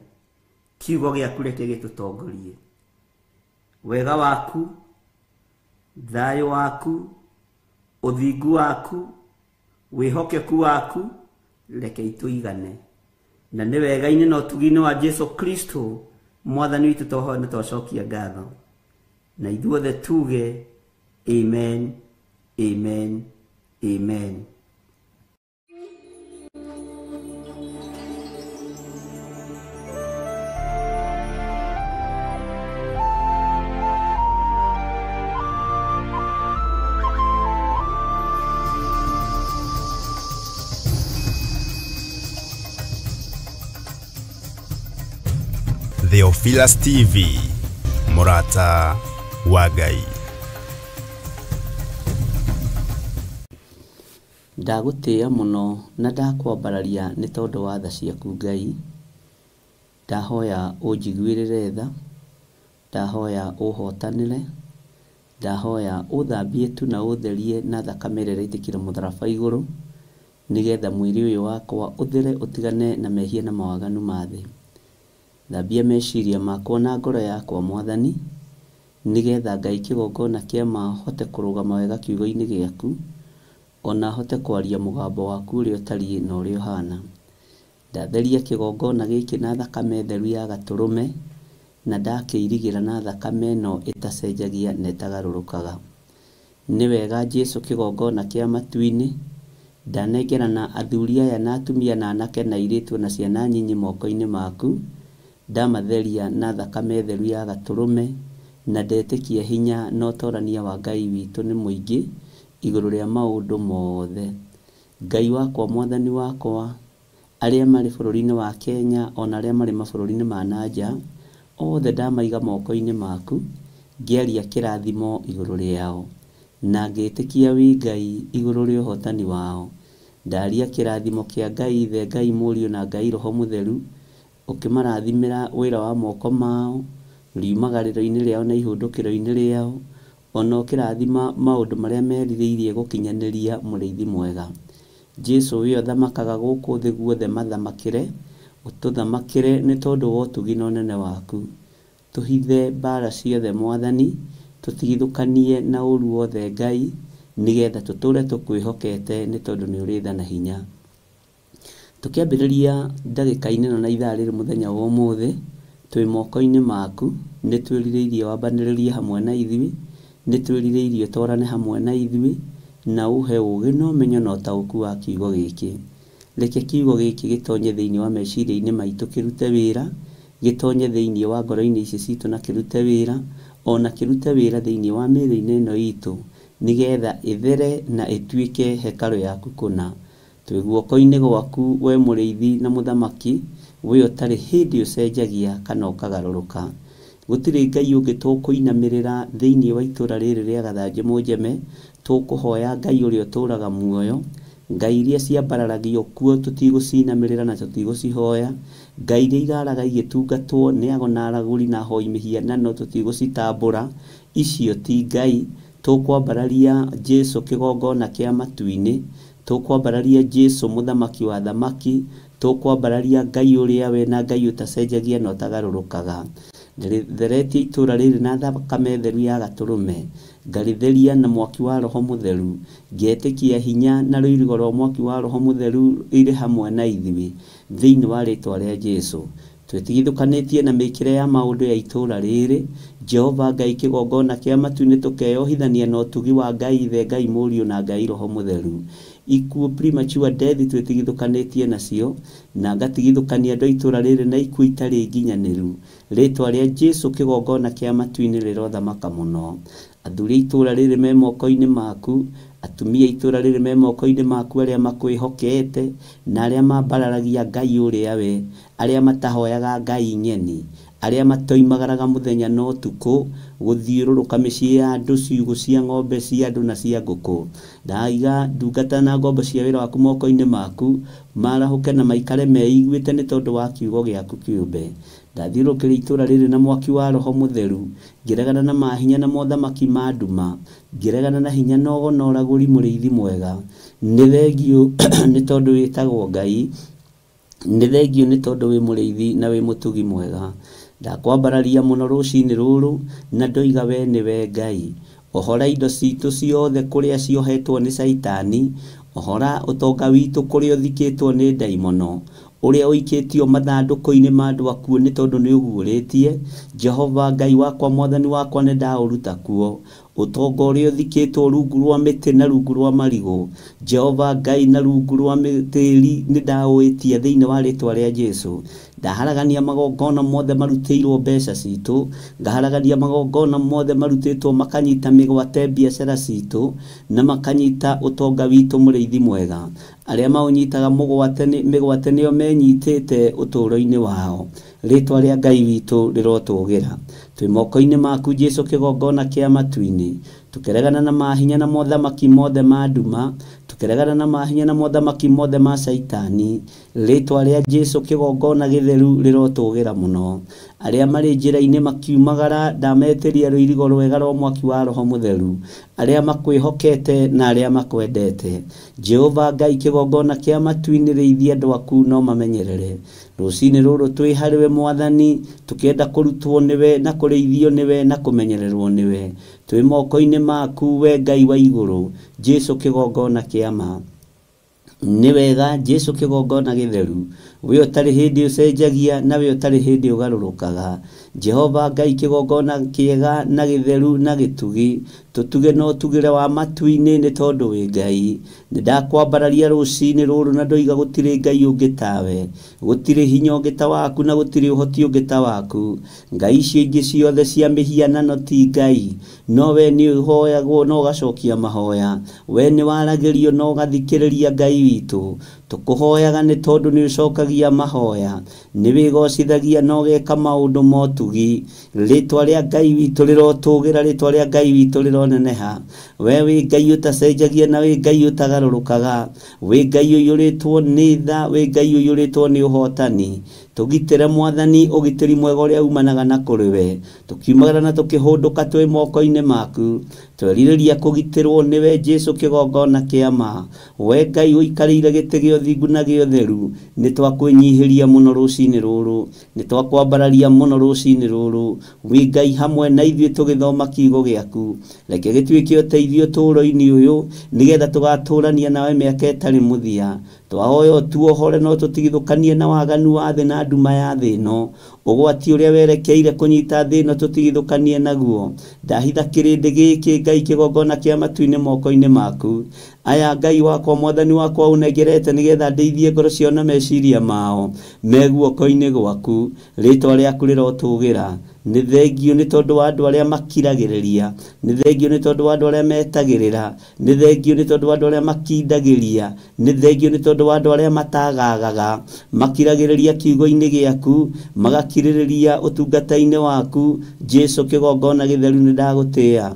kiugo gĩaku reke gĩtũtongorie. Wega waku, thayũ waku, ũthingu waku, wĩhokeku waku reke itũigane. Na nĩ wega-inĩ na ũtugi-inĩ wa Jesu Kristo Mwathani witũ tũhoya na twacokia ngatho. Na ithuothe tuge amen, amen, amen. Theophilus TV, Murata wa Ngai. Ndagũtĩĩa mũno na ndakwambararia nĩ tondũ wa tha ciaku Ngai. Ndahoya ũnjiguĩrĩre tha, ndahoya ũhotanĩre, ndahoya ũthambie tu na ũtherie na thakame ĩrĩa ĩraitĩkire mũtharaba igũrũ, nĩgetha mwĩrĩ ũyũ wakwa ũthere ũtigane na mehia na mawaganu ma thĩ. Thambia meciria makwa na ngoro yakwa Mwathani, nĩgetha Ngai kĩgongona kĩa ma hote kũrũgama wega kiugo-inĩ gĩaku, ona hote kwaria mũgambo waku ũrĩa ũtariĩ na ũrĩa ũhana. Ndatheria kĩgongona gĩkĩ na thakame theru ya gatũrũme, na ndakĩirigĩra na thakame ĩno ĩtacenjagia na ĩtagarũrũkaga. Nĩ wega Jesu kĩgongona kĩa matu-inĩ, ndanengerana athuri aya na atumia na anake na airĩtu na ciana nyinyi moko-inĩ maku, ndamatheria na thakame theru ya gatũrũme, na ndetĩkia hinya na ũtorania wa Ngai witũ nĩ mũingĩ igũrũ rĩa maũndũ mothe. Ngai wakwa, Mwathani wakwa, arĩa marĩ bũrũri-inĩ wa Kenya ona arĩa marĩ mabũrũri-inĩ ma nanja, othe ndamaiga moko-inĩ maku, ngĩaria kĩrathimo igũrũ rĩao, na ngĩtĩkia wĩ Ngai igũrũ rĩa ũhotani wao. Ndaria kĩrathimo kĩa Ngai Ithe, Ngai Mũriũ na Ngai Roho Mũtheru, ũkĩmarathimĩra wĩra wa moko mao, riumagarĩro-inĩ rĩao na ihũndũkĩro-inĩ rĩao, ona ũkĩrathima maũndũ marĩa merirĩirie gũkinyanĩria mũrĩithi mwega. Jesu we ũthamakaga gũkũ thĩ guothe mathamakĩre, ũtũthamakĩre nĩ tondũ wa ũtugi na ũnene waku. Tũhithe mbara ciothe Mwathani, tũtigithũkanie na ũru wothe Ngai, nĩgetha tũtũre tũkwĩhokete nĩ tondũ nĩ ũrĩ tha na hinya. Tũkĩambĩrĩria ndagĩka-inĩ na ithaa rĩrĩ mũthenya wa ũmũthĩ, twĩ moko-inĩ maku, nĩ twĩrirĩirie wambanĩrĩrie hamwe na ithuĩ, nĩ twĩrirĩirie twarane hamwe na ithuĩ, na ũhe ũũgĩ na ũmenyo na ũtaũku wa kiugo gĩkĩ. Reke kiugo gĩkĩ gĩtonye thĩinĩ wa meciria-inĩ maitũ kĩrute wĩra, gĩtonye thĩinĩ wa ngoro-inĩ ici citũ na kĩrute wĩra, ona kĩrute wĩra thĩinĩ wa mĩĩrĩ-inĩ ĩno itũ, nĩgetha ĩthere na ĩtuĩke hekarũ yaku kũna. Twĩ guoko-inĩ gwaku we mũrĩithi na mũthamaki, we ũtarĩ hĩndĩ ũcenjagia kana ũkagarũrũka. Gũtirĩ Ngai ũngĩ tũkũinamĩrĩra thĩinĩ wa itũra rĩrĩ rĩa Gathanjĩ Mũnjeme, tũkũhoya Ngai ũrĩa ũtũũraga muoyo, Ngai iria ciambararagio kuo tũtigũcinamĩrĩra na tũtigũcihoya, ngai iria iraraga igĩtungatwo nĩ ago na aragũri na hoi mĩhianano tũtigũcitambũra, icio ti ngai. Tũkwambararia Jesu kĩgongona kĩa matu-inĩ, tũkwambararia Jesu mũthamaki wa thamaki, tũkwambararia Ngai ũrĩa we na Ngai ũtacenjagia na ũtagarũrũkaga. Theretie itũra rĩrĩ na thakame theru ya gatũrũme, ngarĩtheria na mwaki wa Roho Mũtheru, ngetĩkia hinya na rũirigo rwa mwaki wa Roho Mũtheru irĩ hamwe na ithuĩ thĩinĩ wa rĩtwa rĩa Jesu. Twĩtigithũkanĩtie na mĩkĩre ya maũndũ ya itũra rĩrĩ, Jehova Ngai kĩgongona kĩa matu-inĩ tũkeyohithania na ũtugi wa Ngai Ithe, Ngai Mũriũ na Ngai Roho Mũtheru. Ikuũ premature death twĩtigithũkanĩtie nacio, na ngatigithũkania andũ a itũra rĩrĩ na ikuũ itarĩ nginyanĩru. Rĩtwa rĩa Jesu kĩgongona kĩa matu-inĩ rĩrothamaka mũno. Athuri a itũra rĩrĩ me moko-inĩ maku, atumia a itũra rĩrĩ me moko-inĩ maku, arĩa makwĩhokete na arĩa mambararagia Ngai ũrĩa we, arĩa matahoyaga Ngai nyeni, arĩa matoimagaraga mũthenya na ũtukũ gũthiũrũrũka mĩciĩ ya andũ, ciugũ cia ng'ombe cia andũ na cia ngũkũ. Ndaiga ndungata na ngombo cia wĩra waku moko-inĩ maku, marahũke na maikare meiguĩte nĩ tondũ wa kiugo gĩaku kĩũmbe. Ndathiũrũrũkĩria itũra rĩrĩ na mwaki wa Roho Mũtheru, ngĩregana na mahinya na mothamaki ma nduma, ngĩregana na hinya na ũgo na ũragũri mũrĩithi mwega. Nĩ thengio nĩ tondũ wĩtagwo Ngai, nĩ thengio nĩ tondũ wĩ mũrĩithi na wĩ mũtugi mwega. Ndakwambararia mũno rũcinĩ rũrũ na ndoiga we nĩwe Ngai. Ohora indo citũ ciothe kũrĩa ciohetwo nĩ Saitani, ohora ũtonga witũ kũrĩa ũthikĩtwo nĩ ndaimono, ũrĩa ũikĩtio mathandũkũ-inĩ ma andũ akuũ nĩ tondũ nĩ ũguũrĩtie. Jehova Ngai wakwa, mwathani wakwa, nĩ ndaũruta kuo. Ũtonga ũrĩa ũthikĩtwo rungu rwa mĩtĩ na rungu rwa marigũ, Jehova Ngai, na rungu rwa tĩĩri nĩ ndaũĩtia thĩinĩ wa rĩtwa rĩa Jesu. Ndaharagania magongona mothe marutĩirwo mbeca citũ, ngaharagania magongona mothe marutĩtwo makanyita mĩgwate biacara citũ na makanyita ũtonga witũ mũrĩithi mwega. Arĩa maũnyitaga mĩgwate nĩo menyitĩte ũtũũro-inĩ wao. Rĩtwa rĩa Ngai witũ rĩrotũgĩra. Twĩ moko-inĩ maku Jesu kĩgongona kĩa matu-inĩ, tũkĩregana na mahinya na mothamaki mothe ma nduma, tũkĩregana na mahinya na mothamaki mothe ma Saitani. Rĩtwa rĩa Jesu kĩgongona gĩtheru rĩrotũgĩra mũno. Arĩa marĩ njĩra-inĩ makiumagara, ndametĩria rũirigo rwega rwa mwaki wa Roho Mũtheru. Arĩa makwĩhokete na arĩa makwendete, Jehova Ngai kĩgongona kĩa matu-inĩ rĩithia andũ aku no mamenyerere. Rũcinĩ rũrũ twĩ harĩwe Mwathani, tũkĩenda kũrutwo nĩwe na kũrĩithio nĩwe na kũmenyererwo nĩwe. Twĩ moko-inĩ maku we Ngai wa igũrũ, Jesu kĩgongona kĩa ma. Nĩ wega Jesu kĩgongona gĩtheru, we ũtarĩ hĩndĩ ũcenjagia na we ũtarĩ hĩndĩ ũgarũrũkaga. Jehova Ngai kĩgongona kĩega na gĩtheru na gĩtugi, tũtuge no tugĩre wa matu-inĩ nĩ tondũ wĩ Ngai. Nĩ ndakwambararia rũcinĩ rũrũ na ndoiga gũtirĩ Ngai ũngĩ tawe, gũtirĩ hinya ũngĩ ta waku na gũtirĩ ũhoti ũngĩ ta waku. Ngai icio ingĩ ciothe cia mĩhianano ti Ngai, no we nĩ ũhoyagwo na ũgacokia mahoya. We nĩ waragĩrio na ũgathikĩrĩria Ngai witũ. Tũkũhoyaga nĩ tondũ nĩ ũcokagia mahoya, nĩ wĩgocithagia na ũgeka maũndũ ma ũtugi. Rĩtwa rĩa Ngai witũ rĩrotũgĩra, rĩtwa rĩa Ngai witũ rĩroneneha. We wĩ Ngai ũtacenjagia na wĩ Ngai ũtagarũrũkaga, wĩ Ngai ũiyũrĩtwo nĩ tha, wĩ Ngai ũiyũrĩtwo nĩ ũhotani. Tũgitĩre Mwathani ũgitĩri mwega ũrĩa umanaga na kũrĩ we. Tũkiumagara na tũkĩhũndũka twĩ moko-inĩ maku, twerirĩria kũgitĩrwo nĩwe Jesu kĩgongona kĩa ma. We Ngai ũikarĩire gĩtĩ gĩa ũthingu na gĩa ũtheru, nĩ twakwĩnyihĩria mũno rũcinĩ rũrũ, nĩ twakwambararia mũno rũcinĩ rũrũ. Wĩ Ngai hamwe na ithuĩ tũgĩthoma kiugo gĩaku, reke gĩtuĩke ũteithio ũtũũro-inĩ ũyũ, nĩgetha tũgatũũrania nawe mĩaka ĩtarĩ mũthia. Twahoya ũtuohore no tũtigithũkanie na waganu wa thĩ na nduma ya thĩ ĩno. Ũgwati ũrĩa werekeire kũnyita thĩ ĩno tũtigithũkanie naguo. Ndahitha kĩrĩndĩ gĩkĩ Ngai kĩgongona kĩa matu-inĩ moko-inĩ maku. Aya Ngai wakwa, mwathani wakwa, ũnengerete nĩgetha ndeithie ngoro ciao na meciria mao me guoko-inĩ gwaku. Rĩtwa rĩaku rĩrotũgĩra. Nĩ thengio nĩ tondũ wa andũ arĩa makiragĩrĩria, nĩ thengio nĩ tondũ wa andũ arĩa metagĩrĩra, nĩ thengio nĩ tondũ wa andũ arĩa makindagĩria, nĩ thengio nĩ tondũ wa andũ arĩa matagagaga, makiragĩrĩria kiugo-inĩ gĩaku, magakirĩrĩria ũtungata-inĩ waku. Jesu kĩgongona gĩtheru nĩ ndagũtĩĩa,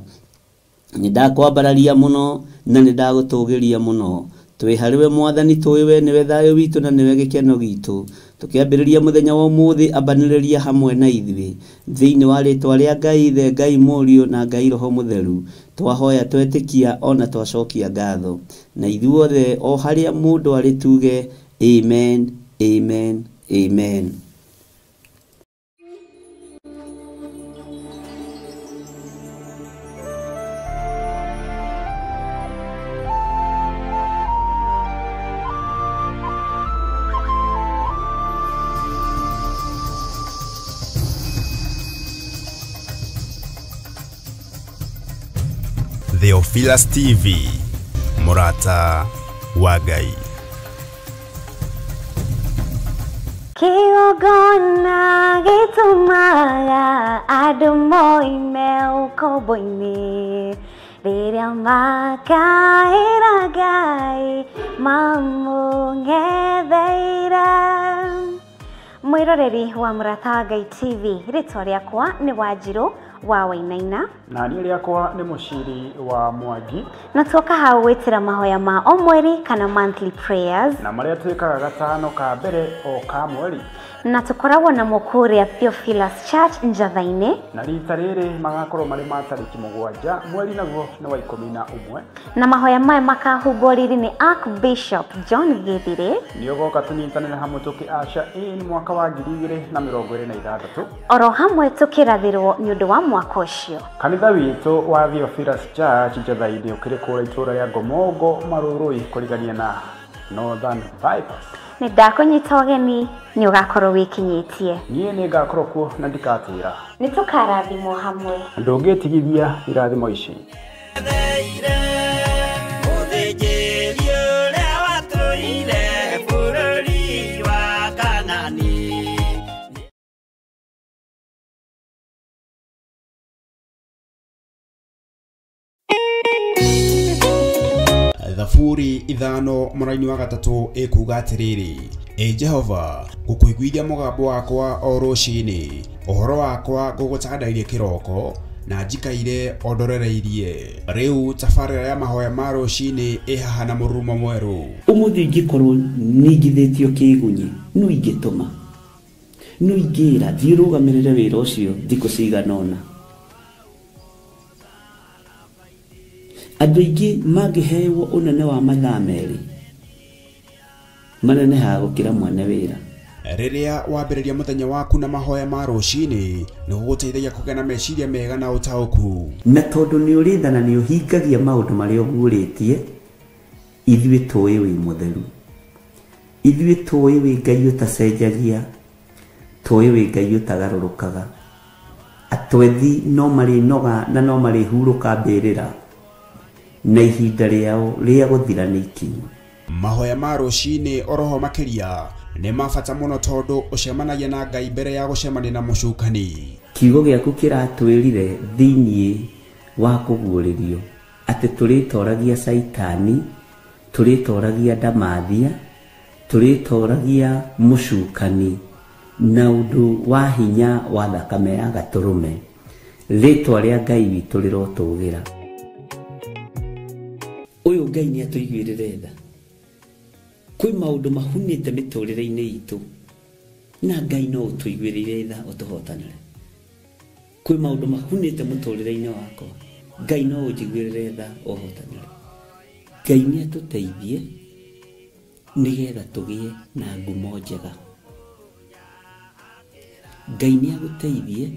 nĩ ndakwambararia mũno na nĩ ndagũtũgĩria mũno. Twĩ harĩwe Mwathani, tũĩ we nĩwe thayũ witũ na nĩwe gĩkeno gitũ. tukiambiriria muthenya wa umuthi abaniriria hamwe na ithuĩ thĩinĩ wa rĩtwa rĩa Ngai Ithe, Ngai Mũriũ na Ngai Roho Mũtheru, twahoya twetĩkia ona twacokia ngatho, na ithuothe o harĩa mũndũ arĩ tuge amen, amen, amen. Theophilus TV, Murata wa Ngai. Kĩgongona gĩtũmaga andũ moime ũkombo-inĩ rĩrĩa makaĩra Ngai mamũng'etheire. Mwĩroreri wa Murata wa Ngai TV, rĩtwa rĩakwa nĩ Wanjirũ wa Wainaina, na niĩ rĩakwa nĩ Mũciri wa Mwangi, na tuoka hau gwĩtĩra mahoya ma o mweri kana monthly prayers, na marĩa twĩkaga gatano ka mbere o ka mweri, na tukoragwo na mũkũrĩa Theophilus Church Njatha-inĩ, na rita rĩrĩ magakorwo marĩ ma tarĩki 7 mweri naguo nĩ wa 11, na mahoya maya makahumbwo riri nĩ Archbishop John Gĩthirĩ. Nĩ ũgoka tũnyitanĩre hamwe tũkĩaca in mwaka wa 2026, oro hamwe tũkĩrathĩrwo nĩ ũndũ wa mwaka ũcio. Kanitha witũ wa Theophilus Church Njatha-inĩ ũkĩrĩ kũrĩa itũũra rĩa Ngomongo Marũrũi kũrigania na Northern Bypass. Nĩ ndakũnyita ũgeni, nĩ ũgakorwo wĩkinyĩtie. Niĩ nĩ ngakorwo kuo na ndikatĩra. Nĩ tũkarathimwo hamwe. Ndũngĩtigithia irathimo ici. Thaburi 5 mũraini wa 3 ĩkuuga atĩrĩrĩ: Jehova, ngũkũiguithia mũgambo wakwa o rũciinĩ, ũhoro wakwa ngũgũcandairie kĩroko, na njikaire ondorereirie. Rĩu tabarĩra ya mahoya ma rũciinĩ ĩhaha na mũrurumo mwerũ. Ũmũthĩ ingĩkorwo nĩingithĩtio kĩgunyi, no ingĩtũma, no ingĩra thiĩ rũgamĩrĩre wĩra ũcio thikũ cigana ũna. Andũ aingĩ mangĩheyo ũnene wa mathaa merĩ, manenehaga gũkĩra mwene wĩra. Rĩrĩa wambĩrĩria mũthenya waku na mahoya ma rũciinĩ, nĩ gũgũteithagia kũgĩa na meciria mega na ũtaũku. Na tondũ nĩ ũrĩtha na nĩ ũhingagia maũndũ marĩa ũguũrĩtie, ithuĩ tũĩ wĩ mũtheru, ithuĩ tũĩ wĩ Ngai ũtacenjagia, tũĩ wĩ Ngai ũtagarũrũkaga. Atwethi no marĩnoga na no marĩhurũka mbĩrĩra, na ihinda rĩao rĩa gũthira nĩ ikinyu. Mahoya ma rũciinĩ oroho makĩria nĩ mabata mũno tondũ ũcemanagia na Ngai mbere ya gũcemania na mũcukani. Kiugo gĩaku kĩratwĩrire thĩinĩ wa kũguũrĩrio atĩ tũrĩtoragia Saitani, tũrĩtoragia Ndamathia, tũrĩtoragia mũcukani na ũndũ wa hinya wa thakame ya Gatũrũme. Rĩtwa rĩa Ngai witũ rĩrotũgĩra. Ũyũ Ngai nĩ atũiguĩrĩre tha. Kwĩ maũndũ mahunĩte mĩtũrĩre-inĩ itũ, na Ngai no ũtũiguĩrĩre tha ũtũhotanĩre. Kwĩ maũndũ mahunĩte mũtũrĩre-inĩ wakwa, Ngai no ũnjiguĩrĩre tha ũhotanĩre. Ngai nĩ atũteithie nĩgetha tũgĩe na ngumo njega. Ngai nĩ agũteithie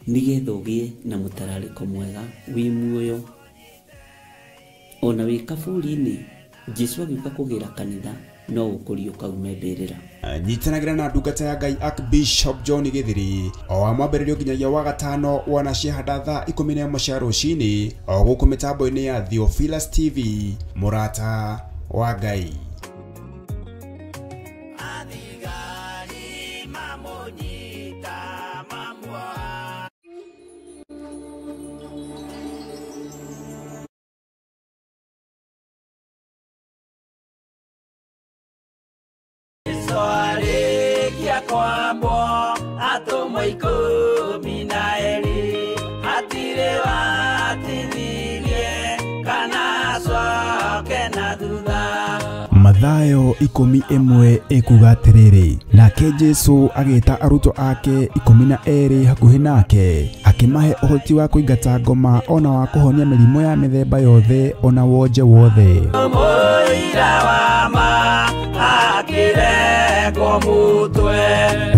nĩgetha ũgĩe na mũtararĩko mwega wĩ muoyo. Ona wĩ kaburi-inĩ, Jesũ agĩũka kũgĩra kanitha no ũkũrio kaume mbĩrĩra. Nyitanagĩra na ndungata ya Ngai Archbishop John Gĩthirĩ o wa mwambĩrĩrio nginyagia wa gatano wana ciahanda thaa 11 cia rũciinĩ o gũkũ mĩtambo-inĩ ya Theophilus TV, Murata wa Ngai. Mathayo 11 ekuga atiriri, nake Jesu agita aruto ake 12 hakuhi nake, akimahe uhoti wa kuingata ngoma ona wa kuhonia mirimo ya mithemba yothe ona wonje wothe.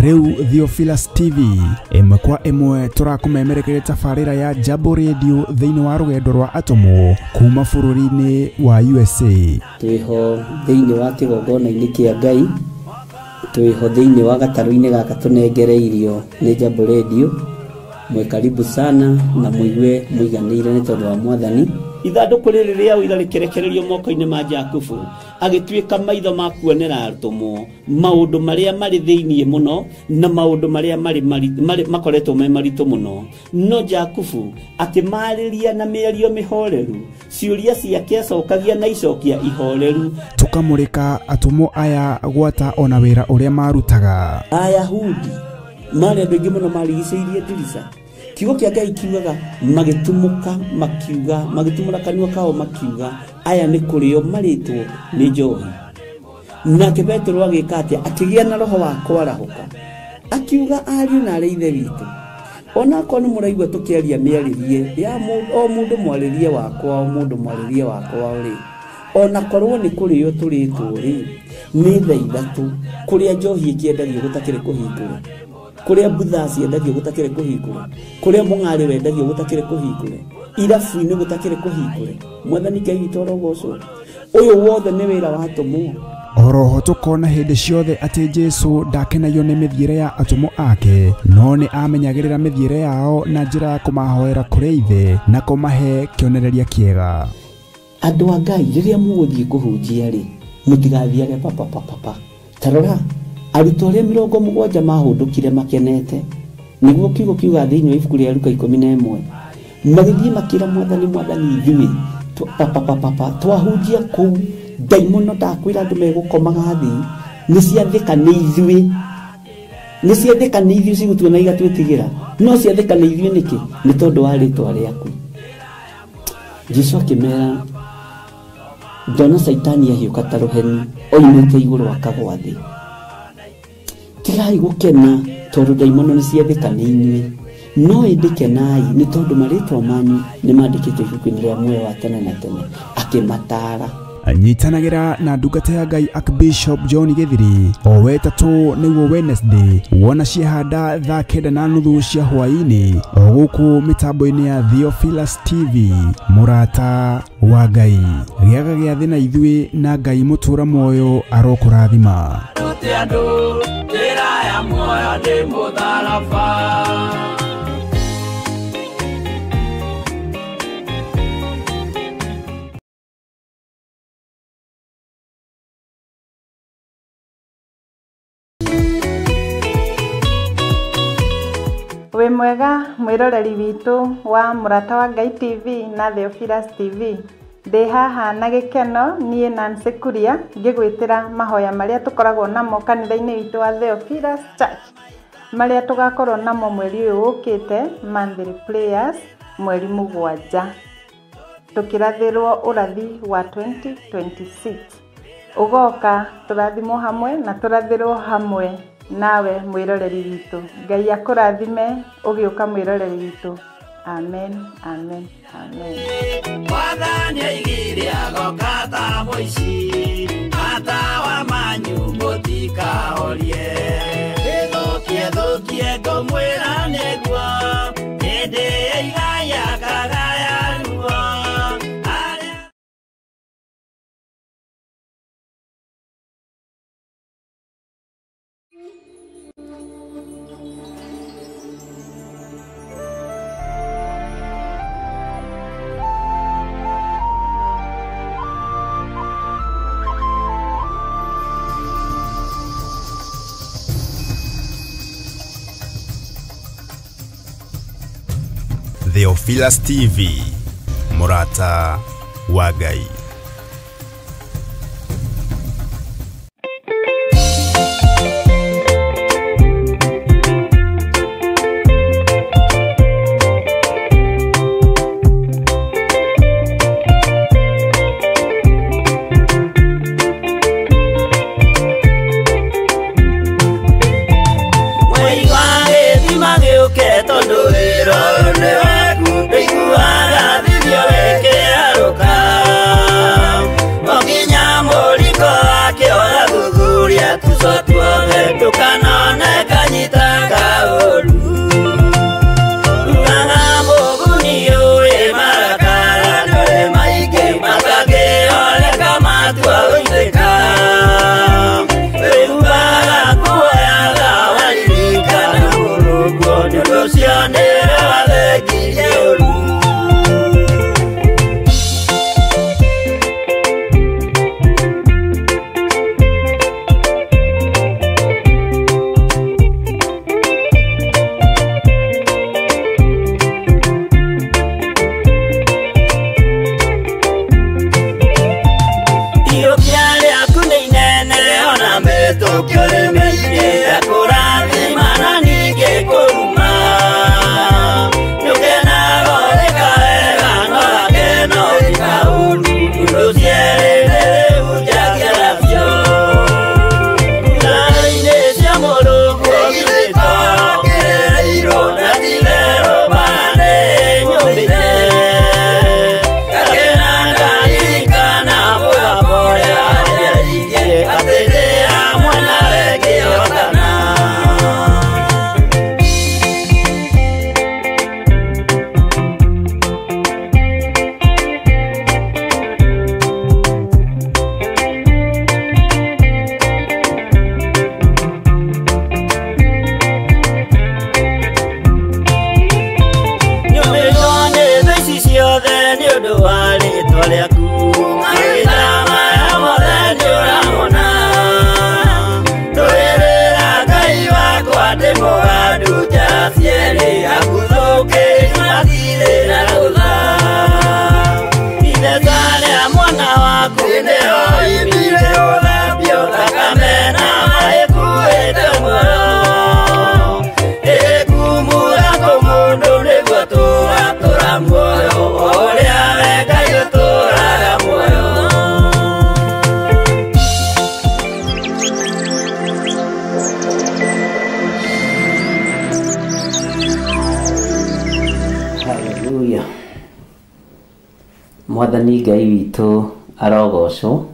Riu Theophilus TV emwe kwa emwe turakumemerekere tafarira ya Jambo Radio thiini wa rugendo rwa atomo kuma bururi-ini wa USA. Twiho thiini wa kigongona-ini kia Ngai, twiho thiini wa gataru-ini gaka tunengereirio ni Jambo Radio. Mwe karibu sana na muigue muiganire ni tondu wa Mwathani. Ithanduku riri ria uira rikerekererio moko-ini ma Jakubu, agituika maitho ma kuonera arutumo maundu maria mari thiini muno na maundu maria mari makoretwo me maritu muno. No Jakubu akimariria na mĩario mĩhoreru, ciuria ciake acokagia na icokia ihoreru. Tukamurika atumo aya gwata ona wira uria marutaga. Ayahudi mari andu aingi muno marigicĩirie ndirica. Kiugo kia Ngai kiugaga magitumuka makiuga, magitumura kanua kao makiuga aya ni kurio maritwo ni njohi. Nake Petro agika atia akigia na roho wa kwarahuka, akiuga ariu na ari ithe witu, ona ko ni muraigua tukiaria miaririe ya o mundu mwaririe wakwa, o mundu mwaririe wakwa uri ona korwo ni kurio turitwo ri ni thaa ithatu kuria njohi ikiendagio gutakire kuhingura, kuria butha ciendagio gutakire kuhingura, kuria mung'ari wendagio gutakire kuhingura, irabu-ini gutakire kuhingura. Mwathani Ngai witũ arogocwo. Uyu wothe ni wira wa atomo. Oroho tukona hindi ciothe ati Jesu ndakenagio ni mithiire ya atomo ake, no ni amenyagirira mithiire yao na njira ya kumahoera kuri ithe na kumahe kionereria kiega. Andu a Ngai riria muguthie kuhunjia ri mutigathiage papa. Tarora arutwo aria 70 mahundukire makenete, niguo kiugo kiuga thiini wa ibuku ria Luka 11, magithie makira Mwathani ithuĩ papa twahunjia kuu daimono ndakwira andu megukomaga thi ni ciathika ni ithuĩ cigutuona igatwĩtigĩra, no ciathika ni ithuĩ niki? Ni tondu wa rĩtwa rĩaku. Jesu akimera ndona Saitani ahiũka ta rũheni oimĩte igũrũ akagwa thĩ. Tigai gukena tondu daimono ni ciathika ni inyuĩ, no indikenai ni tondu maritwa manyu ni mandikitwo ibuku-ini ria muoyo wa tene na tene. Akimatara anyitanagira na ndungata ya Ngai Archbishop John Githiri o wetatu niguo Wednesday wona ciahanda thaa 9:30 cia hwaini o guku mitambo-ini ya Theophilus TV. Murata wa Ngai giaga gia thina ithuĩ na Ngai mutura muoyo arokurathima. Wĩ mwega mwĩroreri witũ wa Murata wa Ngai TV na Theophilus TV. Ndĩ haha na gĩkeno niĩ Nancy Kuria ngĩgwĩtĩra mahoya marĩa tũkoragwo namo kanitha-inĩ witũ wa Theophilus Church, marĩa tũgakorwo namo mweri ũyũ ũkĩte, monthly prayers mweri 7, tũkĩrathĩrwo ũrathi wa 2026. Ugoka tũrathimwo hamwe na tũrathĩrwo hamwe nawe mwĩroreri witũ. Ngai akũrathime ũgĩũka mwĩroreri witũ. Amen, amen, amen. Mwathani aigire agoka ta mũici, ata wa manyu mũtikahorie. Gĩthũkie ngũmwĩra nĩguo, hĩndĩ ĩigaya kagaya ruo. Theophilus TV, Murata wa Ngai. nĩũndũ wa rĩtwa rĩaku magĩtara maya mothe nĩũramona ndũĩrĩra Ngai wakwa ndĩ mũgandu njara cierĩ agũthũkĩria mathirĩ na rũtha ithetha rĩa mwana waku nĩyo imire ũthambio thakame na maĩkuĩte muoyo ĩkumura kũmũndũ nĩguo tũratũra muoyo ũrĩa we Ngai ũtũraga muoyo. Haleluya. Mwathani Ngai witũ arogocwo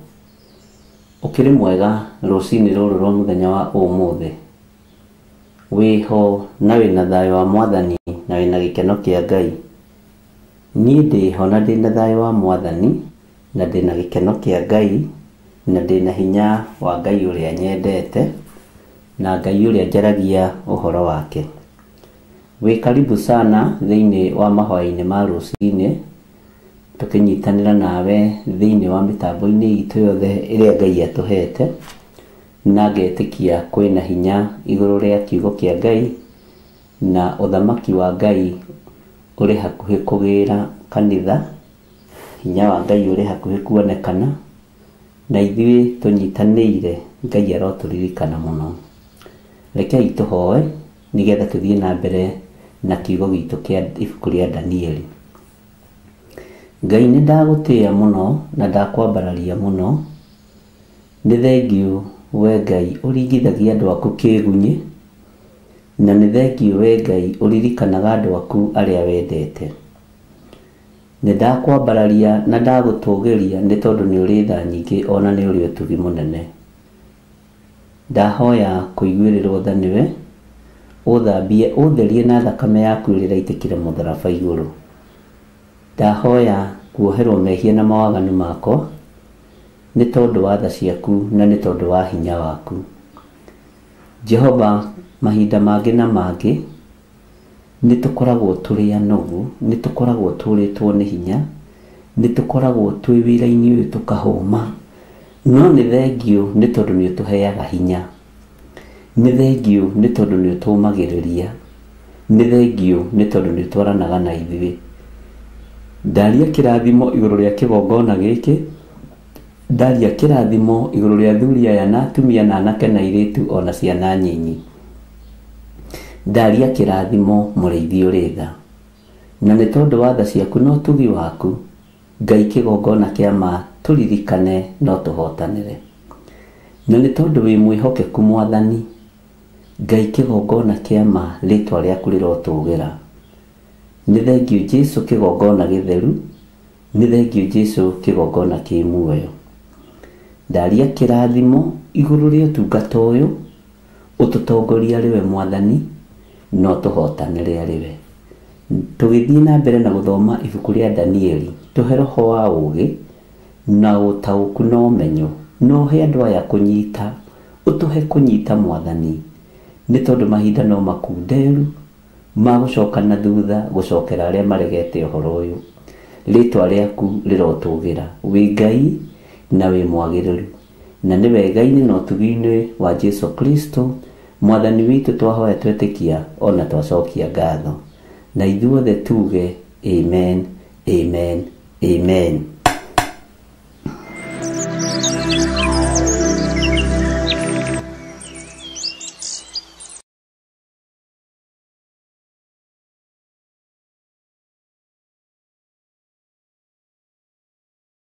ũkĩrĩ mwega rũcinĩ rũrũ rwa mũthenya wa ũmũthĩ wĩho na wĩna thayũ wa Mwathani na wĩna gĩkeno kĩa Ngai. Niĩ ndĩho na ndĩna thayũ wa Mwathani na ndĩna gĩkeno kĩa Ngai na ndĩna hinya wa Ngai ũrĩa nyendete na Ngai ũrĩa njaragia ũhoro wake. Wĩ karibu sana thĩinĩ wa mahoya-inĩ ma rũcinĩ tũkĩnyitanĩra nawe thĩinĩ wa mĩtambo-inĩ itũ yothe ĩrĩa Ngai atũhete na ngetĩkia kwĩna hinya igũrũ rĩa kiugo kĩa Ngai na ũthamaki wa Ngai ũrĩ hakuhĩ kũgĩra kanitha, hinya wa Ngai ũrĩ hakuhĩ kuonekana na ithuĩ tũnyitanĩire Ngai arotũririkana mũno. Rekei tũhoe nĩgetha tũthiĩ na mbere na kiugo gitũ kĩa ibuku rĩa Danieli. Ngai nĩ ndagũtĩĩa mũno na ndakwambararia mũno. Nĩ thengiũ we Ngai ũringithagia andũ aku kĩgunyi na nĩ thengiũ we Ngai ũririkanaga andũ aku arĩa wendete. Nĩ ndakwambararia na ndagũtũgĩria nĩ tondũ nĩ ũrĩ tha nyingĩ ona nĩ ũrĩ ũtugi mũnene. Ndahoya kũiguĩrĩrwo tha nĩwe ũthambie ũtherie na thakame yaku ĩrĩa ĩraitĩkire mũtharaba igũrũ. Ndahoya kuoherwo mehia na mawaganu makwa nĩ tondũ wa tha ciaku na nĩ tondũ wa hinya waku. Jehova, mahinda mangĩ na mangĩ nĩ tũkoragwo tũrĩ anogu, nĩ tũkoragwo tũrĩtwo nĩ hinya, nĩ tũkoragwo twĩ wĩra-inĩ ũyũ tũkahũma, no nĩ thengiũ nĩ tondũ nĩ ũtũheaga hinya. Nĩ thengiũ nĩ tondũ nĩ ũtũmagĩrĩria, nĩ thengiũ nĩ tondũ nĩ ũtwaranaga na ithuĩ. Ndaria kĩrathimo igũrũ rĩa kĩgongona gĩkĩ, ndaria kĩrathimo igũrũ rĩa athuri aya na atumia na anake na airĩtu ona ciana nyinyi. Ndaria kĩrathimo mũrĩithi ũrĩ tha, na nĩ tondũ wa tha ciaku na ũtugi waku Ngai kĩgongona kĩa ma tũririkane no tũhotanĩre. Na nĩ tondũ wĩ mwĩhokeku Mwathani Ngai kĩgongona kĩa ma rĩtwa rĩaku rĩrotũgĩra. Nĩ thengiũ Jesũ kĩgongona gĩtheru, nĩ thengiũ Jesũ kĩgongona kĩ muoyo. Ndaria kĩrathimo igũrũ rĩa ũtungata ũyũ, ũtũtongoria arĩwe Mwathani no tũhotanĩre arĩwe. Tũgĩthiĩ na mbere na gũthoma ibuku rĩa Danieli, tũhe roho wa ũũgĩ na ũtaũku na ũmenyo, no he andũ aya kũnyita, ũtũhe kũnyita Mwathani, nĩ tondũ mahinda no makunderu ma gũcoka na thutha gũcokera arĩa maregete ũhoro ũyũ. Rĩtwa rĩaku rĩrotũgĩra, wĩ Ngai na wĩ mwagĩrĩru, na nĩ wega-inĩ na ũtugi-inĩ wa Jesũ Kristo Mwathani witũ twahoya twetĩkia ona twacokia ngatho, na ithuothe tuge amen, amen, amen.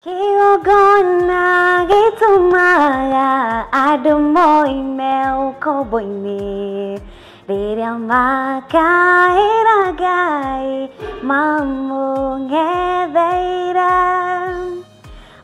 Kĩgongona gĩtũmaga andũ moime ũkombo-inĩ rĩrĩa makaĩra Ngai mamũng'etheire.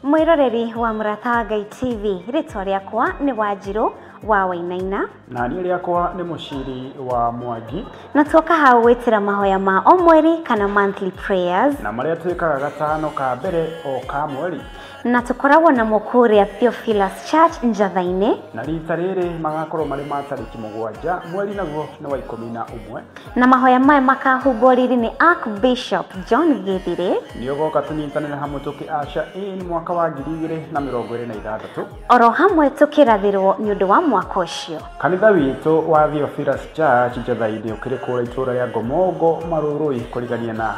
Mwĩroreri wa Mũrata wa Ngai TV, rĩtwa rĩakwa nĩ Wanjirũ wa Wainaina na niĩ rĩakwa nĩ mũciri wa Mwangi na tuoka hau gwĩtĩra mahoya ma o mweri kana monthly prayers na marĩa twĩkaga gatano ka mbere o ka mweri na tukoragwo na mũkũrĩa Theophilus Church Njatha-inĩ na rita rĩrĩ magakorwo marĩ ma tarĩki 7 mweri naguo nĩ wa 11 na mahoya maya makahumbwo rĩrĩ nĩ Archbishop John Gĩthirĩ nĩ ũgoka tũnyitanĩre hamwe tũkĩaca in mwaka wa 2026 oro hamwe tũkĩrathĩrwo nĩ ũndũ wa mwaka ũcio. Kanitha witũ wa Theophilus Church Njatha-inĩ ũkĩrĩ kũrĩa itũũra rĩa Ngomongo Marũrũi kũrigania na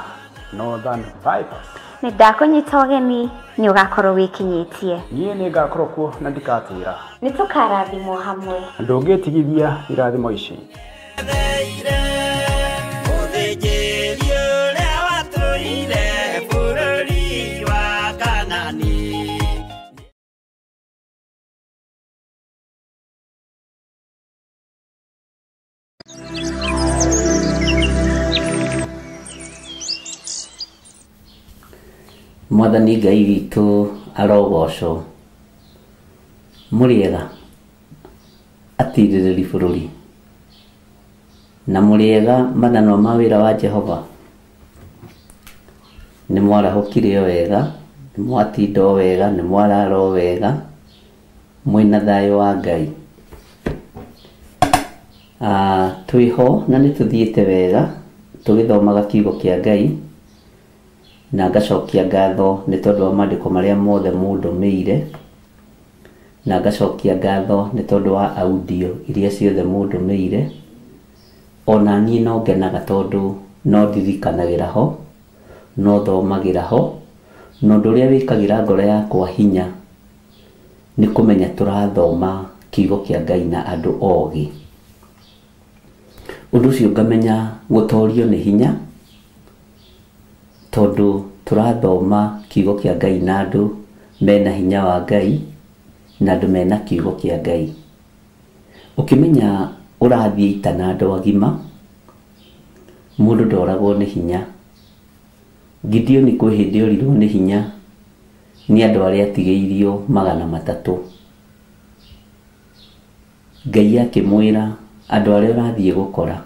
Northern Bypass. Nĩ ndakũnyita ũgeni nĩ ũgakorwo wĩkinyĩtie. Niĩ nĩ ngakorwo kuo na ndikatĩra. Nĩ tũkarathimwo hamwe. Ndũngĩtigithia irathimo ici. Mwathani Ngai witũ arogocwo mũrĩega atirĩrĩri bũrũri na mũrĩega mathanwa ma wĩra wa Jehova nĩ mwarahũkire o wega nĩ mwatinda o wega nĩ mwarara o wega mwĩna thayũ wa Ngai. Twĩho na nĩ tũthiĩte wega tũgĩthomaga kiugo kĩa Ngai na ngacokia ngatho nĩ tondũ wa maandĩko marĩa mothe mũndũmĩire na ngacokia ngatho nĩ tondũ wa audio iria ciothe mũndũmĩire ona niĩ no ngenaga tondũ no ndirikanagĩra ho no thomagĩra ho na ũndũ ũrĩa wĩkagĩra ngoro yakwa hinya nĩ kũmenya tũrathoma kiugo kĩa Ngai na andũ ogĩ. Ũndũ ũcio ngamenya gũtorio nĩ hinya tondũ tũrathoma kiugo kĩa Ngai na andũ mena hinya wa Ngai na andũ mena kiugo kĩa Ngai. Ũkĩmenya ũrathiĩ ita na andũ agima mũndũ ndoragwo nĩ hinya. Gideon kwĩ hĩndĩ orirwo nĩ hinya nĩ andũ arĩa atigĩirio 300. Ngai akĩmwĩra andũ arĩa ũrathiĩ gũkora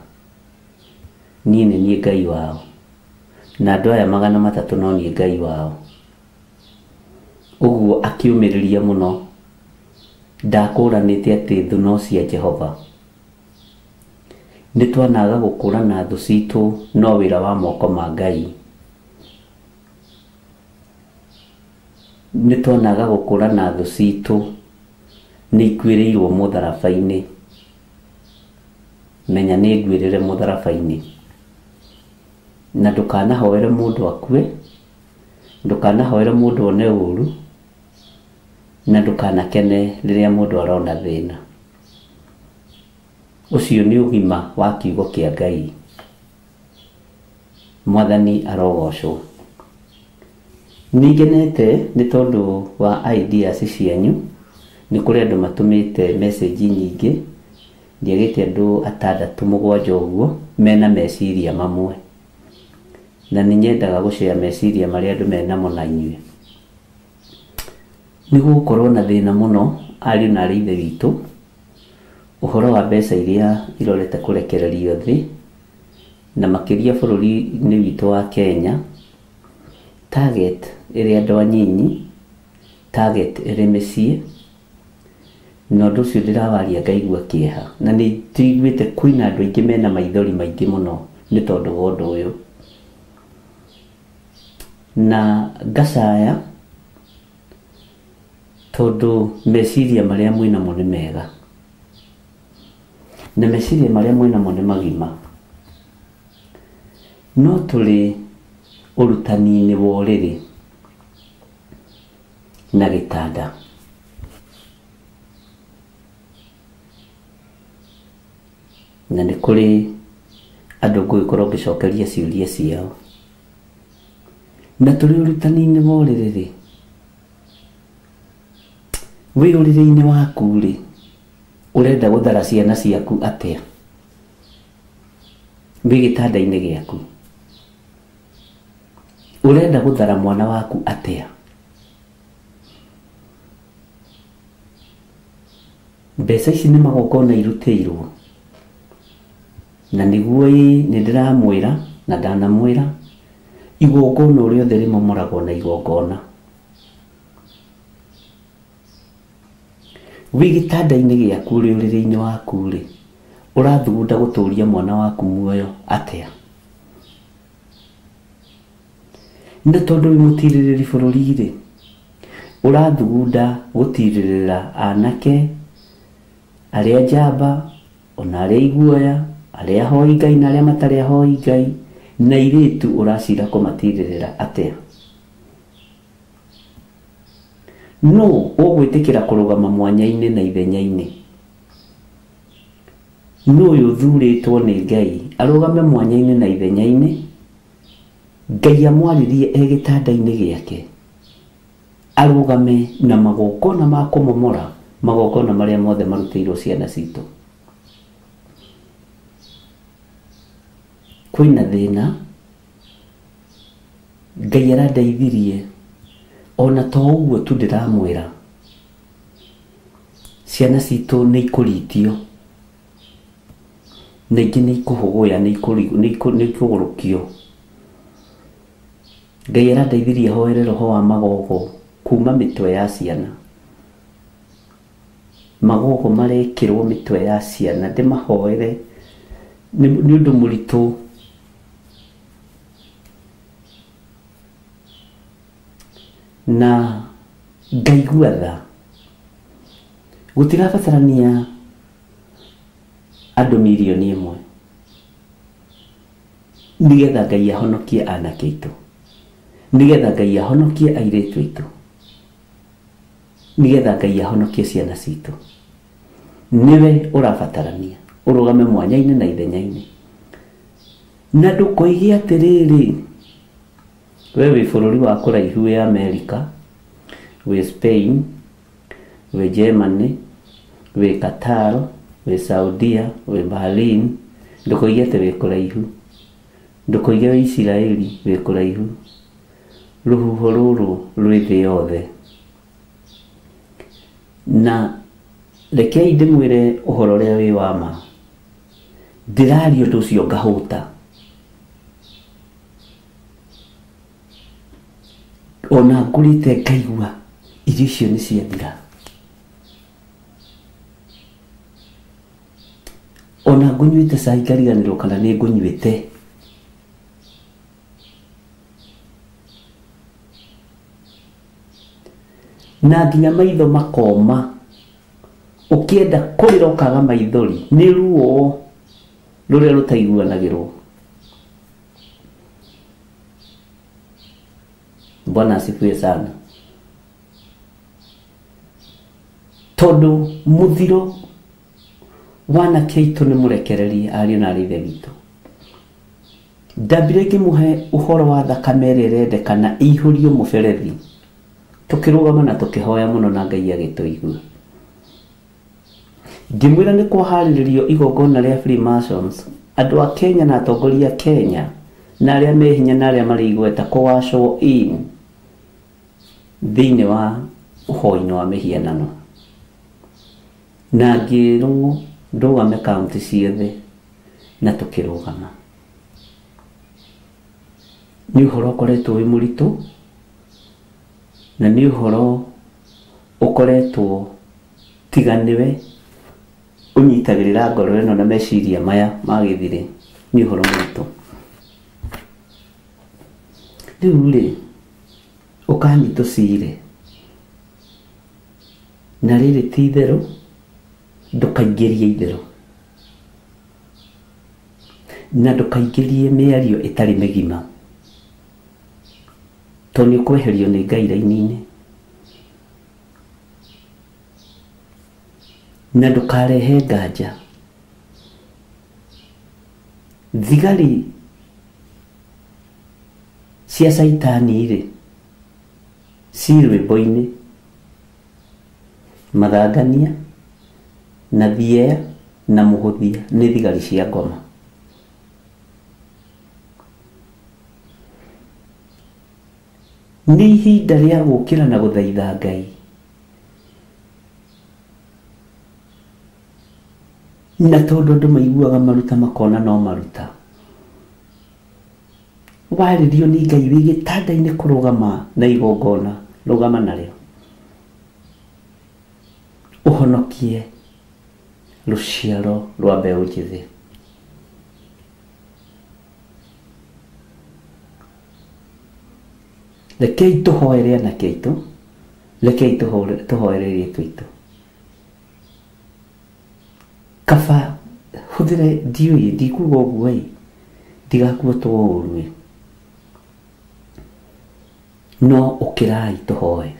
niĩ nĩ niĩ Ngai wao na andũ aya 300 no niĩ Ngai wao. Ũguo akĩũmĩrĩria mũno ndakũranĩte atĩ thũ no cia Jehova. Nĩ twanaga gũkũrana thũ citũ no wĩra wa moko ma Ngai. Nĩ twanaga gũkũrana thũ citũ nĩ ikuĩrĩirwo mũtharaba-inĩ. Menya nĩ nguĩrĩre mũtharaba-inĩ na ndũkanahoere mũndũ akue, ndũkanahoere mũndũ one ũũru na ndũkanakene rĩrĩa mũndũ arona thĩna. Ũcio nĩ ũgima wa kiugo kĩa Ngai. Mwathani arogocwo. Nĩngenete nĩ tondũ wa ideas cianyu. Nĩ kũrĩ andũ matũmĩte message nyingĩ ndiagĩte andũ 6-7 ũguo mena meciria mamwe na nĩ nyendaga gũshare meciria marĩa andũ menamo na inyuĩ. Nĩ gũkorwo na thĩna mũno ariũ na aarĩ ithe witũ ũhoro wa mbeca iria irorete kũrekererio thĩ na makĩria bũrũri-inĩ witũ wa Kenya. Target ĩrĩ andũ anyinyi, target ĩrĩ mĩciĩ na ũndũ ũcio ndĩrawaria ngaigua kĩeha na nĩ njiguĩte kwĩna andũ aingĩ mena maithori maingĩ mũno nĩ tondũ wa ũndũ ũyũ na ngacaya tondũ meciria marĩa mwĩnamo nĩ mega na meciria marĩa mwĩnamo nĩ magima no tũrĩ ũrutani-inĩ wa ũrĩrĩ na gĩtanda. Na nĩ kũrĩ andũ ngũgĩkorwo ngĩcokeria ciũria ciao na tũrĩ ũrutani-inĩ wa ũrĩrĩ. Wĩ ũrĩrĩ-inĩ waku rĩ ũrenda gũthara ciana ciaku atĩa? Wĩ gĩtanda-inĩ gĩaku urenda guthara mwana waku atia? mbeca ici nĩ magongona irutĩirwo na nĩguo nĩ ndĩramwĩra na ndanamwĩra igongona ũrĩa othe rĩmomoragwo na igongona. Wĩ gĩtanda-inĩ gĩaku ũrĩ ũrĩrĩ-inĩ waku rĩ, ũrathugunda gũtũũria mwana waku muoyo atĩa? Na tondũ wĩ mũtirĩrĩri bũrũri rĩ, ũrathugunda gũtirĩrĩra anake arĩa njamba ona arĩa iguoya, arĩa ahoi Ngai na arĩa matarĩ ahoi Ngai, na airĩtu ũracira kũmatirĩrĩra atĩa? No ũgwĩtĩkĩra kũrũgama mwanya-inĩ na ithenya-inĩ? No ũyũ ũthurĩtwo nĩ Ngai arũgame mwanya-inĩ na ithenya-inĩ, Ngai amwarĩrie gĩtanda-inĩ gĩake, arũgame na magongona ma kũmomora magongona marĩa mothe marutĩirwo ciana citũ? Kwĩna thĩna, Ngai arandeithirie, ona to ũguo tu ndĩramwĩra, ciana citũ nĩ ikũritio, na ingĩ nĩ ikũhũgũya, nĩ ikũgũrũkio. Ngai arandeithirie hoere roho wa magogo kuma mĩtwe ya ciana. Magogo marekĩrwo mĩtwe ya ciana, ndĩmahoere nĩ ũndũ mũritũ. Na ngaigua tha, gũtirabatarania andũ mirioni ĩmwe nĩgetha Ngai ahonokie anake aitũ, nĩgetha Ngai ahonokie airĩtu aitũ, nĩgetha Ngai ahonokie ciana citũ. Nĩwe ũrabatarania ũrũgame mwanya-inĩ na ithenya-inĩ, na ndũkoige atĩrĩrĩ, we wĩ bũrũri wa kũraihu wĩ Amerika, wĩ Spain, wĩ Germany, wĩ Qatar, wĩ Saudia, wĩ Bahrain, ndũkoige atĩ wĩ kũraihu, ndũkoige wĩ Isiraeli wĩ kũraihu. Rũhuho rũrũ rwĩ thĩ yothe, na rekei ndĩmwĩre ũhoro ũrĩa wĩ wa ma, ndĩraria ũndũ ũcio ngahũta, ona ngũrĩte ngaigua irio icio nĩ ciathira, ona ngũnyuĩte cai ngariganĩrwo kana nĩ ngũnyuĩte. Na nginya maitho makoma, ũkĩenda kũrĩra ũkaga maithori, nĩ ruo rũrĩa rũtaiguanagĩrwo. Bwana asifiwe sana. Tondũ mũthiro wanake aitũ nĩ mũrekererie, ariũ na aarĩ a Ithe witũ. Ndambire ngĩmũhe ũhoro wa thakame ĩrĩa ĩrendekana ĩihũrio mũberethi, tukĩrũgama na tukĩhoya mũno na Ngai agĩtũigua. Ngĩmwĩra nĩ kwaharĩrĩrio igongona rĩa Freemasons, andũ a Kenya na atongoria a Kenya na arĩa me hinya na arĩa marĩ igweta kũwacwo thĩinĩ wa ũhoi-inĩ wa mĩhianano, na ngĩrwo ndũgame kaunti ciothe na tukĩrũgama. Nĩ ũhoro ũkoretwo wĩ mũritũ, na nĩ ũhoro ũkoretwo tiganiwe ũnyitagĩrĩra ngoro ĩno na meciria maya magĩthire, nĩ ũhoro mũritũ. Rĩu rĩ, ũkanyitwo cire, na rĩrĩ ti itherũ, ndũkaingĩrie itherũ, na ndũkaingĩrie mĩario ĩtarĩ mĩgima, tondũ nĩ ũkweherio nĩ Ngai raini-inĩ. Na ndũkarehe nganja. Thigari cia caitani rĩ, ci rwĩmbo-inĩ, mathangania na thiea na mũhũthia nĩ thigari cia ngoma. Nĩ ihinda rĩa gũkĩra na gũthaitha Ngai na tondu andu maiguaga maruta makona no maruta waririo ni Ngai wi gitanda-ini kurugama na igongona rugama narĩo uhonokie ruciaro rwa mbeũ njĩthĩ rekei tuhoere anake aitũ rekei tuhoere airĩtu aitũ kaba huthire ndiũĩ ndikuga ũguo ĩ ndigakuotwo ũru ĩ no ũkĩrai tũhoe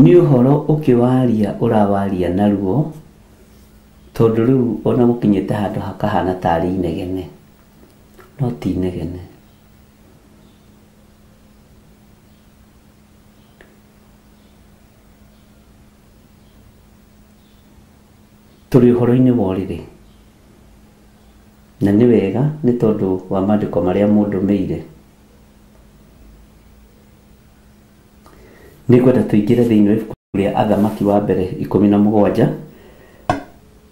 nĩ ũhoro ũkĩwaria ũrawaria naruo tondũ rĩu ona gũkinyĩte handũ hakahana tarĩ inegene no ti inegene tũrĩ ũhoro-inĩ wa ũrĩrĩ na nĩ wega nĩ tondũ wa maandĩko marĩa mũndũmĩire nĩ ngwenda tũingĩre thĩinĩ wa ibuku rĩa Athamaki wa mbere 17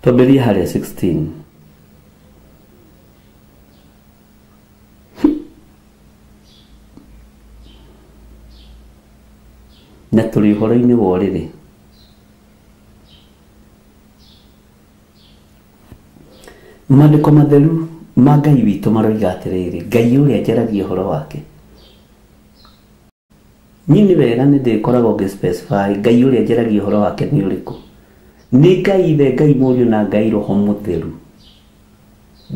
twambĩrĩrie harĩa 16 na tũrĩ ũhoro-inĩ wa ũrĩrĩ maandĩko matheru ma Ngai witũ maroiga atĩrĩrĩ Ngai ũrĩa njaragia ũhoro wake nĩ wega nĩ ndĩkoragwo ngĩspecify Ngai ũrĩa njaragia ũhoro wake nĩ ũrĩkũ nĩ Ngai Ithe Ngai Mũriũ na Ngai Roho Mũtheru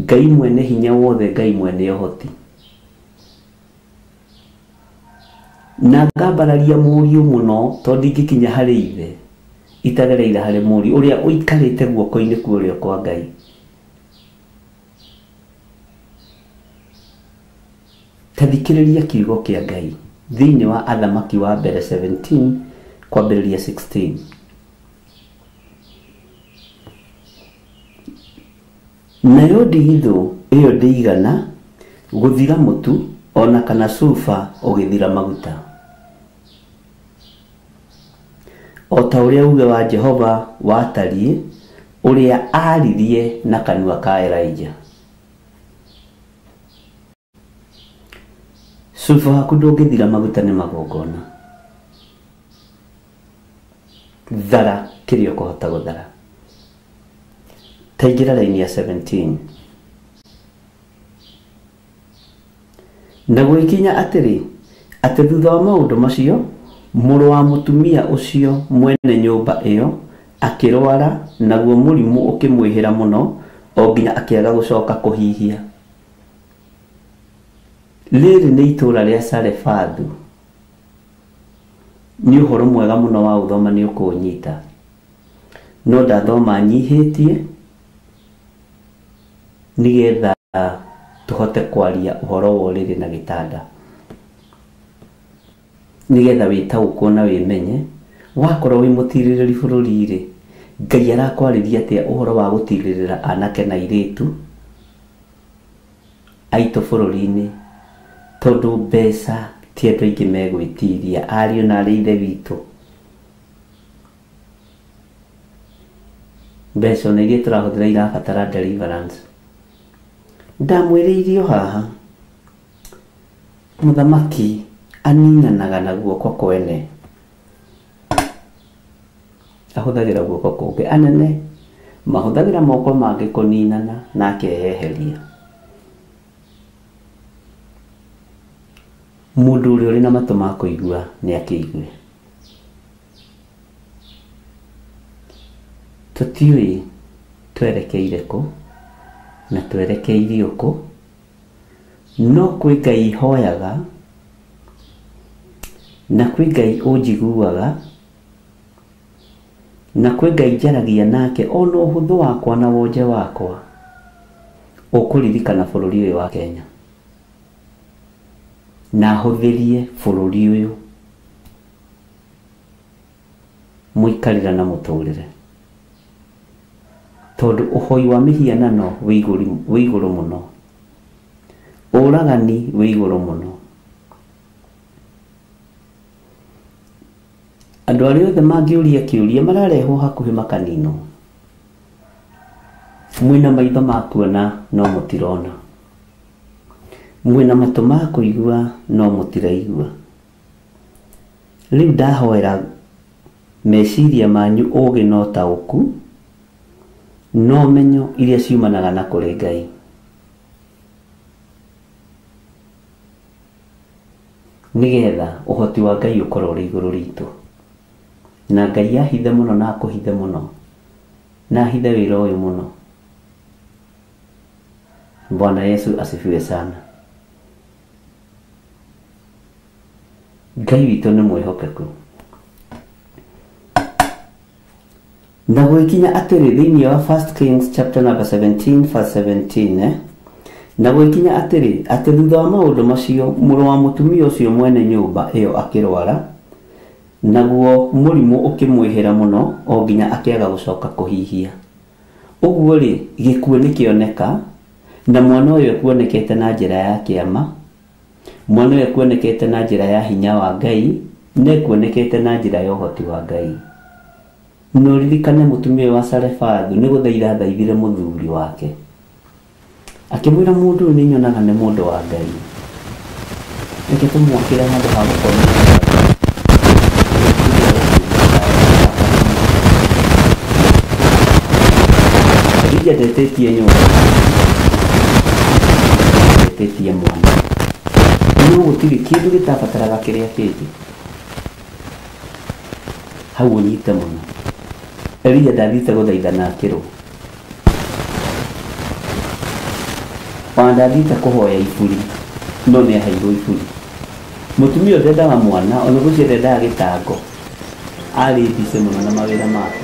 Ngai mwene hinya wothe Ngai mwene ũhoti na ngambararia Mũriũ mũno tondũ ingĩkinya harĩ Ithe itagereire harĩ Mũriũ ũrĩa ũikarĩte guoko-inĩ kwa ũrĩo kwa Ngai tathikĩrĩria kiugo kĩa Ngai thĩinĩ wa Athamaki wa mbere 17 kwambĩrĩria 16 nayo ndigithũ ĩyo ndĩigana gũthira mũtu ona kana cuba ũgĩthira maguta o ta ũrĩa uge wa Jehova watariĩ ũrĩa aririe na kanua ka Elijah cuba waku ndũngĩthira maguta nĩ magongona thara kĩrĩa ũkũhota gũthara taingĩra raini ya 17 na gwĩkinya atĩrĩ atĩ thutha wa maũndũ macio mũrũ wa mũtumia ũcio mwene nyũmba ĩyo akĩrwara naguo mũrimũ ũkĩmwĩhĩra mũno o nginya akĩaga gũcoka kũhihia rĩrĩ nĩ itũũra rĩa Sarefathu nĩ ũhoro mwega mũno wa ũthoma nĩ ũkũnyita no ndathoma nyihĩtie nĩgetha tũhote kwaria ũhoro wa ũrĩrĩ na gĩtanda nĩgetha wĩtaũkwo na wĩmenye wakorwo wĩ mũtirĩrĩri bũrũri-rĩ Ngai arakwarĩria atĩa ũhoro wa gũtirĩrĩra anake na airĩtu aitũ bũrũri-inĩ tondũ mbeca ti andũ aingĩ megwĩtiria ariũ na arĩ ithe witũ mbeca na iria tũrahũthĩra irabatara deliverance ndamwĩrĩirio haha mũthamaki aninanaga na guoko kwene ahũthagĩra guoko kũngĩ anene mahũthagĩra moko mangĩ kũninana na akeheheria mũndũ ũrĩa ũrĩ na matũ ma kũigua nĩ akĩigue tũtiũĩ twerekeire kũ na twerekeirio kũ no kwĩ Ngai hoyaga na kwĩ Ngai ũnjiguaga na kwĩ Ngai njaragia nake ona ũhũthũ wakwa na wonje wakwa ũkũririkana bũrũri ũyũ wa Kenya na hũthĩrie bũrũri ũyũ mũikarĩra na mũtũrĩre tondũ ũhoi wa mĩhianano wĩ igũrũ mũno ũragani wĩ igũrũ mũno Andũ arĩa othe mangĩũria kĩũria mararehwo hakuhĩ makanino. Mwĩna maitho ma kuona no mũtirona. Mwĩna matũ ma kũigua no mũtiraigua. Rĩu ndahoera meciria manyu ũgĩ no taũku no menyo iria ciumanaga na kũrĩ Ngai. Nĩgetha ũhoti wa Ngai ũkorwo ũrĩ igũrũ ritũ. Na Ngai ahithe mũno na akũhithe mũno. Na ahithe wĩra ũyũ mũno. Bwana Yesu asifiwe sana. Ngai witũ nĩ mwĩhokeku. Na gwĩkinya atĩrĩ thĩinĩ wa 1 Kings chapter number 17 verse 17 na gwĩkinya atĩrĩ atĩ thutha wa maũndũ macio mũrũ wa mũtumia ũcio mwene nyũmba ĩyo akĩrwara naguo mũrimũ ũkĩmwĩhĩra mũno o nginya akĩaga gũcoka kũhihia. Ũguo rĩ gĩkuũ nĩkĩoneka na mwana ũyũ kuonekete na njĩra ya kĩama. Mwana ũyũ kuonekete na njĩra ya hinya wa Ngai na kuonekete na njĩra ya ũhoti wa Ngai. No ririkane mũtumia wa Sarefathu nĩ gũthaitha thaithire mũthuri wake. Akĩmwĩra mũndũ ũyũ nĩnyonaga nĩ mũndũ wa Ngai. Reke tũmwakĩre handũ ha gũkorwo. Rĩrĩa ndetĩtie nyũmba ndetĩtie mwana. No gũtirĩ kĩndũ gĩtabataraga kĩrĩa kĩngĩ. Hau ũnyite mũno. Rĩrĩa ndathiĩte gũthaithana akĩrwo. Ndathiĩte kũhoya iburi no nĩaheirwo iburi. Mũtumia ũyũ ndendaga mwana ona gũcio ndendaga gĩtango. Arĩ mbice mũno na mawĩra make.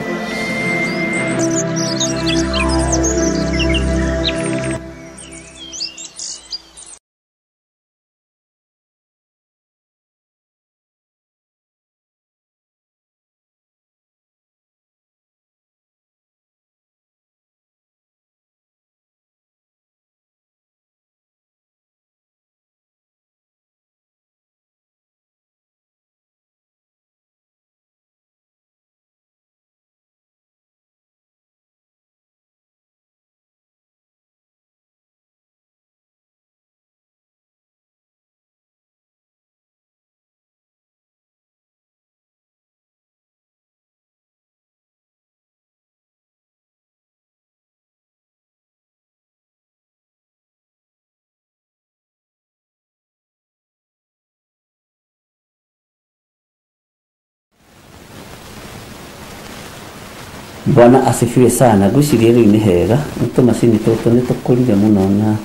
Bwana asifiwe sana. Gwĩciria rĩu nĩ hega nĩ tũmacini tũtũ nĩ tũkũrire mũno na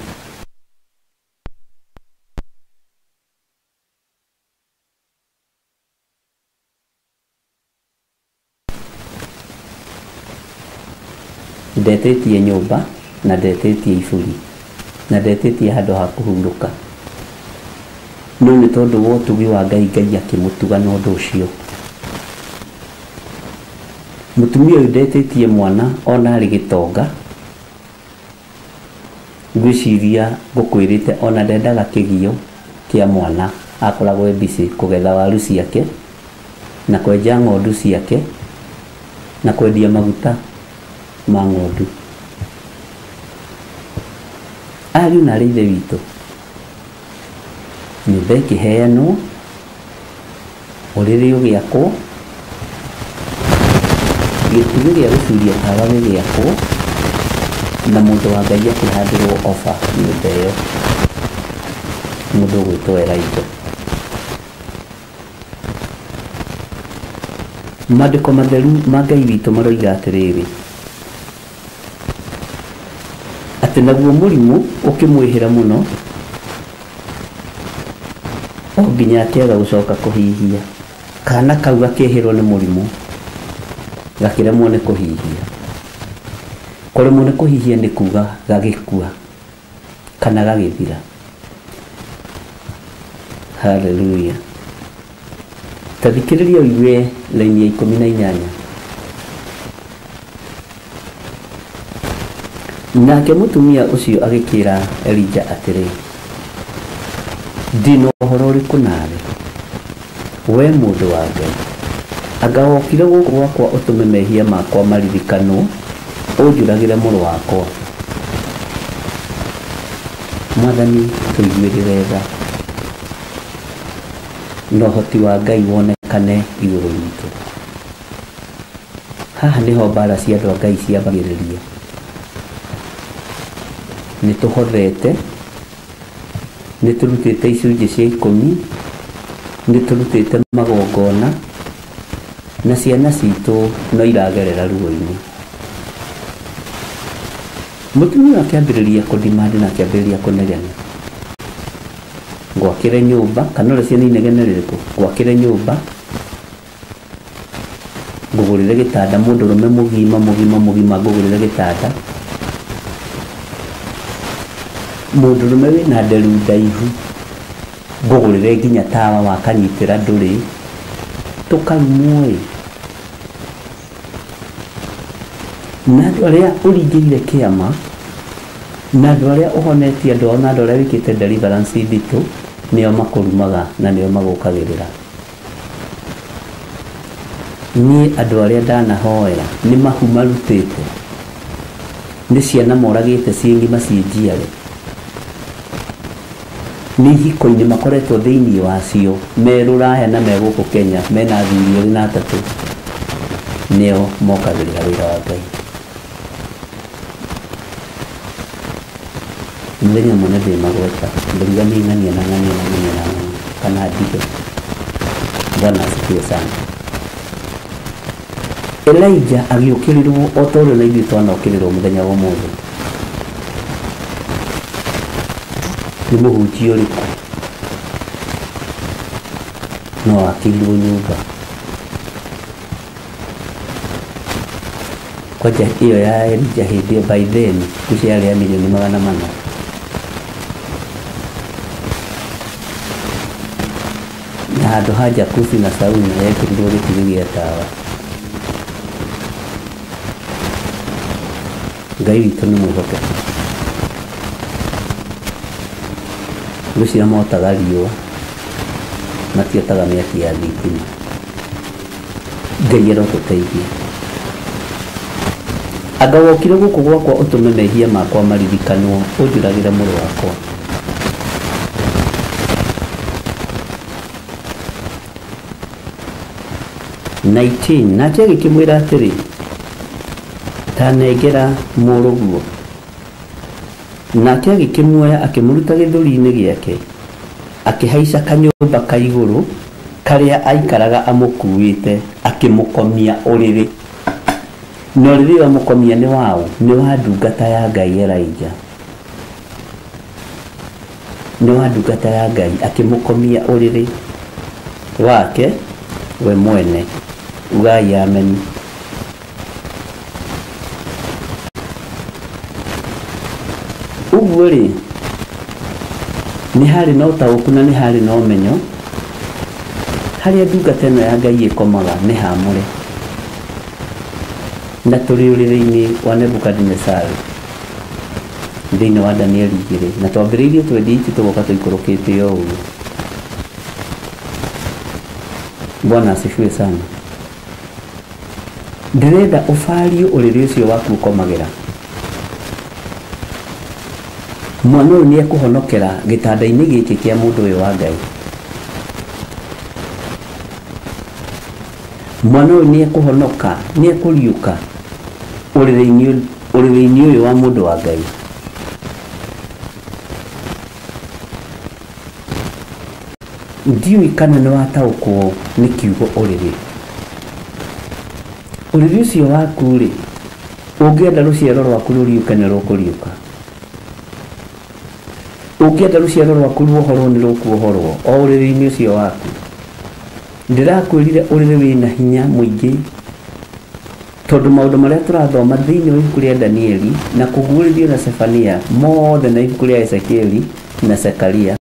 ndetĩtie nyũmba na ndetĩtie iburi na ndetĩtie handũ ha kũhurũka. No nĩ tondũ wa ũtugi wa Ngai, Ngai akĩmũtuga na ũndũ ũcio. Mũtumia ũyũ ndetĩtie mwana ona arĩ gĩtonga. Ngwĩciria ngũkwĩrĩte ona ndendaga kĩgio kĩa mwana. Akoragwo e busy kũgetha waru ciake na kwenja ng'ondu ciake na kwendia maguta ma ng'ondu. Ariũ na ithe witũ, nyũmba ĩkĩheanwo, ũrĩrĩ ũgĩakwo, gĩtugĩ gĩa gũcuria tawa gĩgĩakwo, na mũndũ wa Ngai akĩhandĩrwo ofa nyũmba ĩyo, mũndũ ũgwĩtwo Elijah. Maandĩko matheru ma Ngai witũ maroiga atĩrĩrĩ, atĩ naguo mũrimũ ũkĩmwĩhĩra mũno o nginya akĩaga gũcoka kũhihia. Kana kau gakĩhĩrwo nĩ mũrimũ gakĩremwo nĩ kũhihia. Kũremwo nĩ kũhihia nĩ kuga gagĩkua kana gagĩthira. Haleluya. Tathikĩrĩria ũigue laini ya 18. Nake mũtumia ũcio agĩkĩra Elijah atĩrĩ, ndĩ na ũhoro ũrĩkũ nawe, we mũndũ wa Ngai? anga wokire gũkũ gwakwa ũtũme mehia makwa maririkanwo, ũnjũragĩre mũrũ wakwa. Mwathani tũiguĩrĩre tha, na ũhoti wa Ngai wonekane igũrũ ritũ. Haha nĩho mbara cia andũ a Ngai ciambagĩrĩria. Nĩtũhothete, nĩtũrutĩte icunjĩ cia 10, nĩtũrutĩte magongona, na ciana citũ no iragerera ruo-inĩ. Mũtumia akĩambĩrĩria kũdimandi na akĩambĩrĩria kũnegena. Ngwakĩre nyũmba, kana ũrĩa ciana inegene rĩrĩkũ, ngwakĩre nyũmba, ngũgũrĩre gĩtanda, mũndũrũme mũgima ngũgũrĩre gĩtanda. Mũndũrũme wĩna nderu ndaihu, ngũgũrĩre nginya tawa wa kanyitĩra ndũrĩ, tũkarumwo. Na andũ arĩa ũringĩire kĩama, na andũ arĩa ũhonetie andũ ao, na andũ arĩa wĩkĩte deliverance nditũ, nĩo makũrumaga na nĩo magũkagĩrĩra. Niĩ andũ arĩa ndanahoera nĩ mahu marutĩte, nĩ ciana moragĩte ciĩ ng'ima ciĩ njiare, nĩ ihiko-inĩ makoretwo thĩinĩ wacio, me Rũraya na me gũkũ Kenya, mena athuri 2 na 3, nĩo mokagĩrĩra wĩra wa Ngai. Mũthenya mũne ndĩmagweta, ndĩruga nĩ ng'ania na kana ndige. Bwana asifiwe sana. Elijah agĩũkĩrĩrwo o ta ũrĩa na ithuĩ twanokĩrĩrwo mũthenya wa ũmũthĩ. Nĩ mũhunjia ũrĩkũ no akĩirwo nyũmba? Kwanja ĩyo ya Elijah hĩndĩ ĩyo by then yarĩ ya milioni 400. Na handũ ha Jakusi na Sauli na yekĩrirwo gĩtugĩ gĩa tawa. Ngai witũ nĩ mwĩhokeku. Gũcira motaga riũa, matiotaga mĩaki ya thitima. Ngai arotũteithia. Anga wokire gũkũ gwakwa ũtũme mehia makwa maririkanwo, ũnjũragĩre mũrũ wakwa. Nake agĩkĩmwĩra atĩrĩ, tanengera mũrũguo. Nake agĩkĩmuoya akĩmũruta gĩthũri-inĩ gĩake, akĩhaica kanyũmba ka igũrũ karĩa aikaraga amũkuĩte, akĩmũkomia ũrĩrĩ. Na ũrĩrĩ wa mũkomia nĩ waũ? Nĩ wa ndungata ya Ngai Elijah. Nĩ wa ndungata ya Ngai, akĩmũkomia ũrĩrĩ wake we mwene. Ugai amen. Ũguo rĩ, nĩ harĩ na ũtaũku na nĩ harĩ na ũmenyo, harĩa ndungata ĩno ya Ngai ĩkomaga nĩ haamũre. Na tũrĩ ũrĩrĩ-inĩ wa Nebukadnezari thĩinĩ wa Danieli 2, na twambĩrĩirie 28 tũgoka tũikũrũkĩte o ũguo. Bwana asifiwe sana. Ndĩrenda ũbarie ũrĩrĩ ũcio waku ũkomagĩra. Mwana ũyũ nĩ ekũhonokera gĩtanda-inĩ gĩkĩ kĩa mũndũ ũyũ wa Ngai. Mwana ũyũ nĩ ekũhonoka, nĩ ekũriũka ũrĩrĩ-inĩ ũyũ wa mũndũ wa Ngai. Ndiũĩ kana nĩ wataũkwo nĩ kiugo ũrĩrĩ. Ũrĩrĩ ũcio waku rĩ, ũngĩenda rũciaro rwaku rũriũke nĩ rũkũriũka. Ũngĩenda rũciaro rwaku ruohorwo nĩ rũkuohorwo o ũrĩrĩ-inĩ ũcio waku. Ndĩrakwĩrire ũrĩrĩ wĩna hinya mũingĩ, tondũ maũndũ marĩa tũrathoma thĩinĩ wa ibuku rĩa Danieli na kũguũrĩrio na Sefania mothe na ibuku rĩa Ezekieli na Zekaria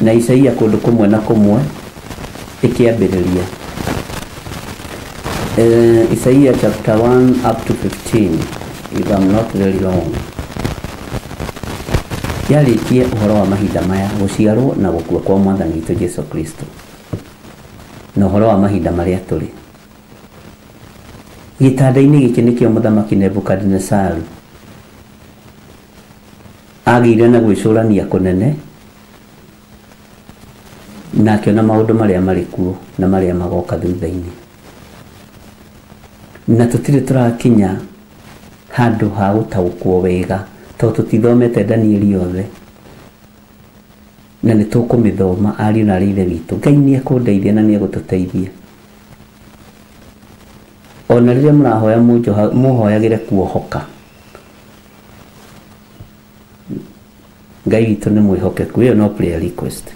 na Isaia kũndũ kũmwe na kũmwe ĩkĩambĩrĩria. Isaia chapter 1 up to 15, if I'm not very wrong. Yarĩtie ũhoro wa mahinda maya, gũciarwo na gũkua kwa Mwathani witũ Jesu Kristo. na horo wa mahinda maria turi gitanda-ini giki nikio muthamaki Nebukadnezaru agire na gwicurania kunene na akiona maundu maria mari kuo na maria magoka thutha-ini na tutire turakinya handu ha gutaukwo wega to tutithomete Danieli yothe na nĩ tũkũmĩthoma ariũ na aithe witũ. Ngai nĩ ekũndeithia na nĩ egũtũteithia. Ona rĩrĩa mũrahoya mũhoyagĩre kuohoka, Ngai witũ nĩ mwĩhokeku. Ĩyo no prayer request.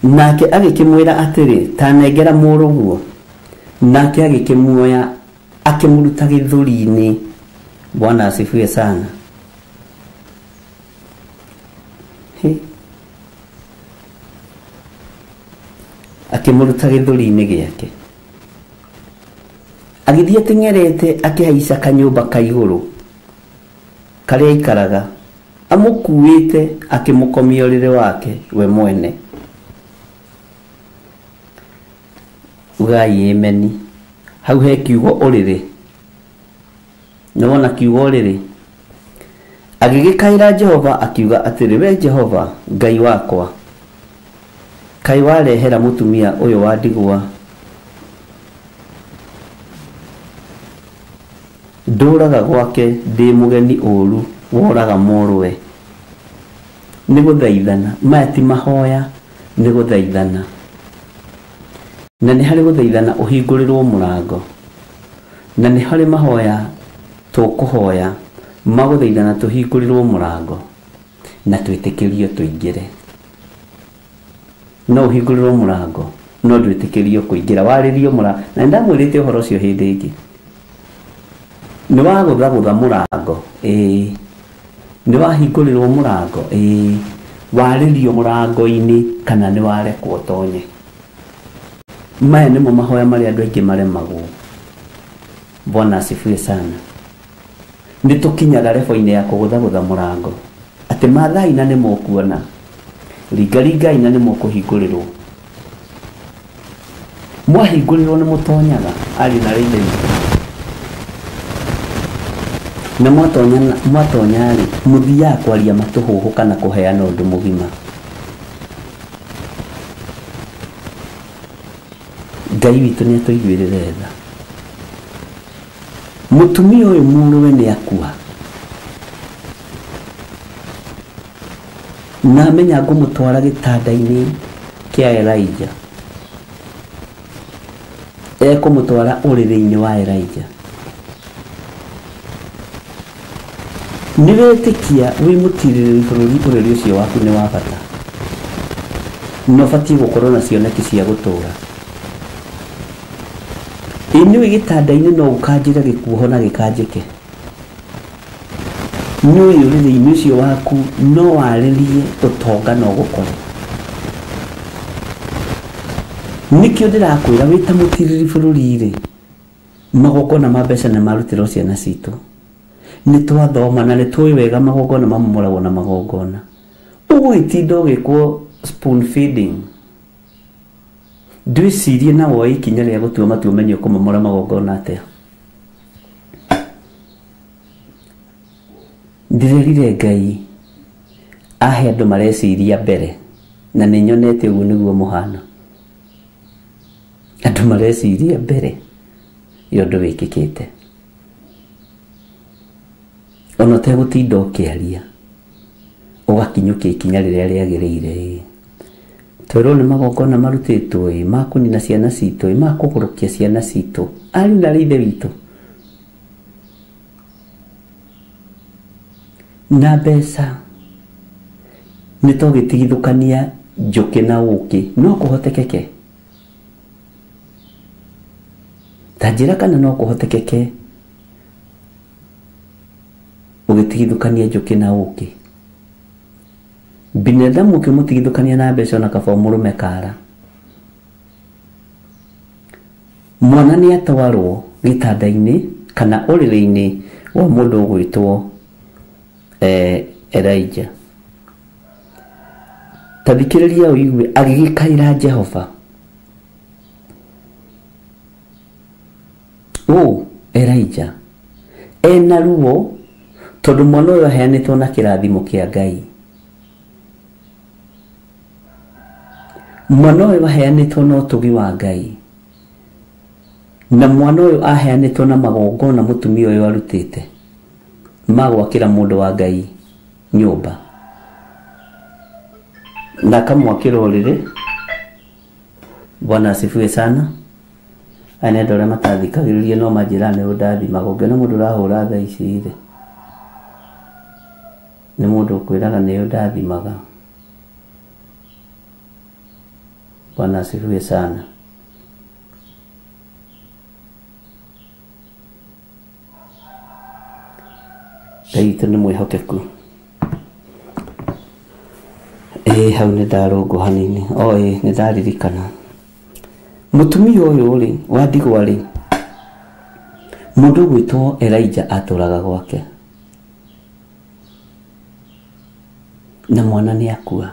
Nake agĩkĩmwĩra atĩrĩ, ta nengera mũrũguo. Nake agĩkĩmuoya akĩmũruta gĩthũri-inĩ. Bwana asifiwe sana. Akĩmũruta gĩthũri-inĩ gĩake, agĩthiĩ ateng'erete akĩhaica kanyũmba ka igũrũ karĩa aikaraga, amũkuĩte akĩmũkomia ũrĩrĩ wake we mwene. Ugai ameni. Hau he kiugo ũrĩrĩ. Nĩwona kiugo ũrĩrĩ. Agĩgĩkaĩra Jehova akiuga atĩrĩ, we Jehova Ngai wakwa, kai warehera mũtumia ũyũ wa ndigwa ndũraga gwake ndĩ mũgeni ũru woraga mũrũwe. Nĩ gũthaithana, maya ti mahoya, nĩ gũthaithana. Na nĩ harĩ gũthaithana ũhingũrĩrwo mũrango, na nĩ harĩ mahoya tũkũhoya magũthaithana tũhingũrĩrwo mũrango na twĩtĩkĩrio tũingĩre. No ũhingũrĩrwo mũrango no ndwĩtĩkĩrio kũingĩra. Warĩrio mũrango, na ndamwĩrĩte ũhoro ũcio hĩndĩ ĩngĩ, nĩ wagũthagũtha mũrango, nĩ wahingũrĩrwo mũrango, warĩrio mũrango-inĩ, kana nĩ warekwo tonye. Maya nĩmo mahoya marĩa andũ aingĩ maremagwo. Bwana asifiwe sana. Nĩ tũkinyaga level-inĩ ya kũgũthagũtha mũrango atĩ Maathai na nĩ mũkuona, ringaringai na nĩ mũkũhingũrĩrwo. Mwahingũrĩrwo nĩ mũtonyaga ari na rĩithe na mwatonya rĩ, mũthiaga kwaria matũhũhũ kana kũheana ũndũ mũgima. Ngai witũ nĩ atũiguĩrĩre tha. Mũtumia ũyũ mũrũwe nĩ akua, na amenya ngũmũtwara gĩtanda-inĩ kĩa Elijah, ekũmũtwara ũrĩrĩ-inĩ wa Elijah. Nĩ wetĩkia wĩ mũtirĩrĩri bũrũri, ũrĩrĩ ũcio waku nĩ wa bata, no batiĩ gũkorwo na cioneki cia gũtũra. Nĩũĩ gĩtanda-inĩ no ũkanjĩre gĩkuoho na gĩkanjĩke. Nĩũĩ ũrĩrĩ-inĩ ũcio waku no warĩrie ũtonga no gũkore. Nĩkĩo ndĩrakwĩra wĩ ta mũtirĩrĩri bũrũri-rĩ, magongona ma mbeca nĩ marutĩrwo ciana citũ. Nĩ twathoma na nĩ tũĩ wega magongona mamomoragwo na magongona. Ũgũgĩtinda ũgĩkwo spoon feeding. Ndwĩcirie na woe ikinya rĩa gũtua matua ũmenye kũmomora magongona atĩa. Ndĩrerire Ngai ahe andũ mareciria mbere, na nĩ nyonete ũguo nĩguo mũhano. Andũ mareciria mbere ya ũndũ wĩkĩkĩte, ona ũtegũtinda ũkĩaria ũgakinyũkia ikinya rĩrĩa rĩagĩrĩire. Twerwo nĩ magongona marutĩtwo makũnina ciana citũ, makũgũrũkia ciana citũ, ariũ na ithe witũ. Na mbeca nĩ tũgĩtigithũkania njũkĩ na ũkĩ, no kũhotekeke. Ta njĩra kana no kũhotekeke ũgĩtigithũkania njũkĩ na ũkĩ. Binadamu ũkĩmũtigithũkania na mbeca na kaba mũrũme kara. Mwana nĩ atwarwo gĩtanda-inĩ kana ũrĩrĩ-inĩ wa mũndũ ũgwĩtwo Elijah. tathikiriria uigwe agigikaira Jehova Elijah ena ruo tondu mwana uyu aheanitwo na kirathimo kia Ngai. Mwana uyu aheanitwo na utugi wa Ngai, na mwana uyu aheanitwo na magongona mutumia uyu arutite magwakira mundu wa Ngai nyumba na kamwakira uriri. Bwana asifiwe sana. Ane ndore matathikagiririe no majirani udathi magonge na mundu rahura tha ici ri ni mundu kwiraga ni udathi maga. Bwana asifiwe sana. Ngai ni mwihokeku. Hau ni ndarungu hanini ni ndaririkana mutumia uyu ri wa ndigwa ri mundu gwitwo Elijah aturaga gwake na mwana ni akua.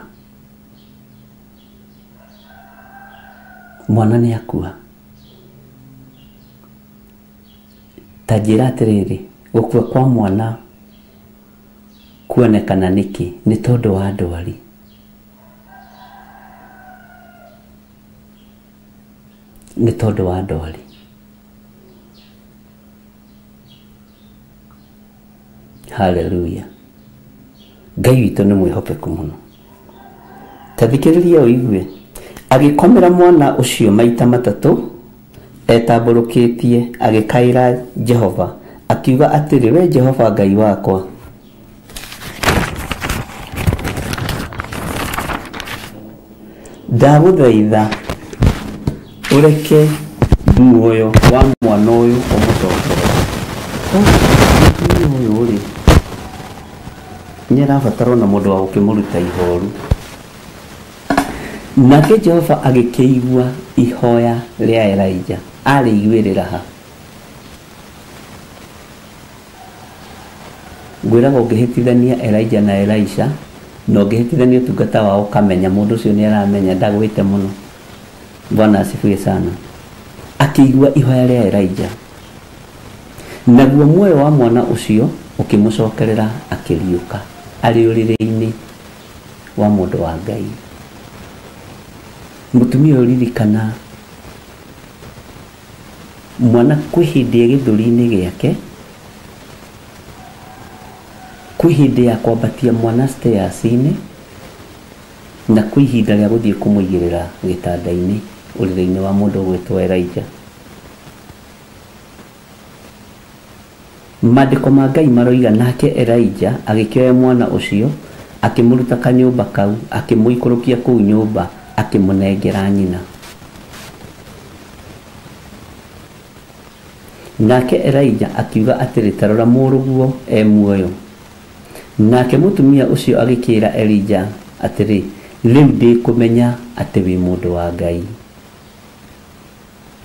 Mwana ni akua. Tajira atiriri gukua kwa mwana kuonekana niki ni tondu wa ndwari. Ni tondu wa ndwari. Hallelujah. Ngai witu ni mwihokeku muno. Tathikiriria uigwe agikomera mwana ucio maita matatu etamburukitie agikaira Jehova akiuga atiri we Jehova Ngai wakwa ndaguthaitha ureke muoyo wa mwana uyu umutokere. Uyu uri nyarabataro na mundu wa ukimuruta ihoru. Nake Jehova agikeigua ihoya ria Elijah arigwirira ha. Gwira ngihitithania Elijah na Elisha no ngihitithania tungata wao kamenya mundu ucio ni aramenya ndagwite muno. Bwana asifiwe sana. Akigua ihoya ria Elijah naguo muoyo wa mwana ucio ukimucokerera akiriuka ari uriri-ini wa mundu wa Ngai. Mutumia uririkana mwana kwihindi githuri-ini giake, kwihindi ya kwambatia mwana stairs-ini na kwihinda ria guthie kumuigirira gitanda-ini uriri-ini wa mundu gwitwo Elijah. Mandiko ma Ngai maroiga nake Elijah agikioya mwana ucio akimuruta kanyumba kau akimuikurukia kuu nyumba akimunengera nyina. Nake Elijah akiuga atiri tarora muruguo muoyo. Nake mutumia ucio agikira Elijah atiri riu ndikumenya ati wi mundu wa Ngai,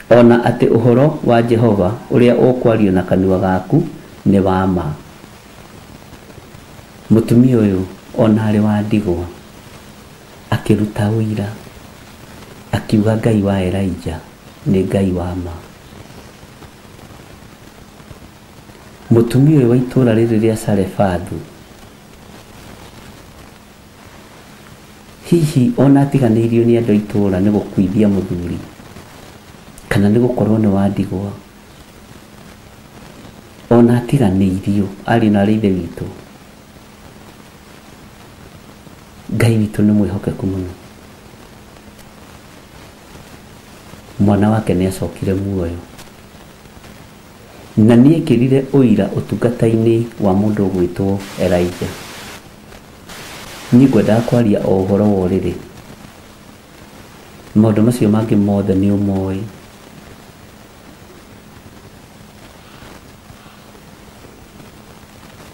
ona ati uhoro wa Jehova uria ukwario na kanua gaku ni wa ma. Mutumia uyu ona ari wa ndigwa akiruta wira akiuga Ngai wa Elijah ni Ngai wa ma. Mutumia uyu wa itura riri ria Sarefathu hihi ona atiganirio ni andu itura ni gukuithia muthuri kana ni gukorwo ni wa ndigwa, ona atiganirio ari na rithe witu. Ngai witu ni mwihokeku muno. Mwana wake ni acokire muoyo na ni ekirire uira utungata-ini wa mundu gwitwo Elijah. Ni ngwenda kwaria o uhoro wa uriri maundu macio mangi mothe ni umoi.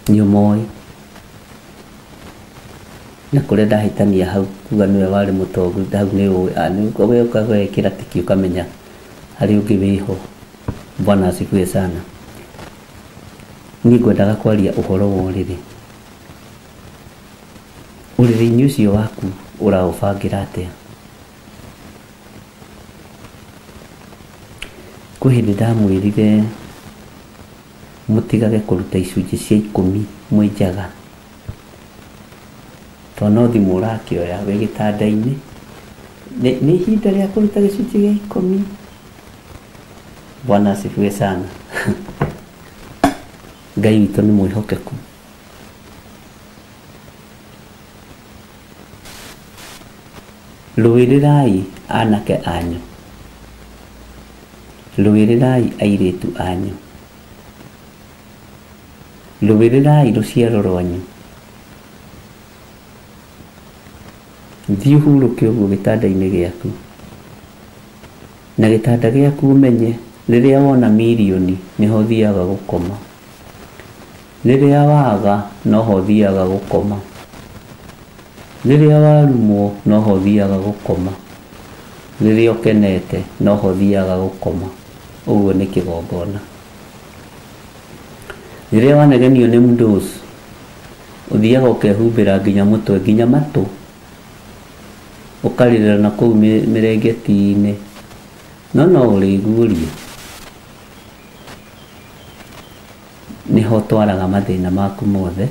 Ni umoi na kuria ndahitania hau kuga niwe wari mutongu hau ni we ukagwekira tiki ukamenya hari ungi wiho. Bwana asifiwe sana. Ni ngwendaga kwaria uhoro wa uriri. Uriri-ini ucio waku ũraũbangira atia? Kwĩ hĩndĩ ndamwĩrire mũtigage kũruta icunjĩ cia 10 mwĩ njaga, to no thimũ ũrakĩoya wĩ gĩtanda-inĩ, nĩ ihinda rĩa kũruta gĩcunjĩ gĩa 10. Bwana asifiwe sana. Ngai witũ nĩ mwĩhokeku. Rũĩrĩrai anake anyu, rũĩrĩrai airĩtu anyu, rũĩrĩrai rũciaro rwanyu. Thiĩ ũhurũke ũguo gĩtanda-inĩ gĩaku, na gĩtanda gĩaku ũmenye rĩrĩa wona mirioni nĩho thiaga gũkoma, rĩrĩa waga noho thiaga gũkoma, rĩrĩa warumwo noho thiaga gũkoma, rĩrĩa ũkenete noho thiaga gũkoma. Ũguo nĩ kĩgongona. Rĩrĩa wanegenio nĩ mdosi ũthiaga ũkehumbĩra nginya mũtwe nginya matũ, ũkarĩrĩra na kũu mĩrengeti-inĩ, no ũrĩiguũria. Nĩho twaraga mathĩna maku mothe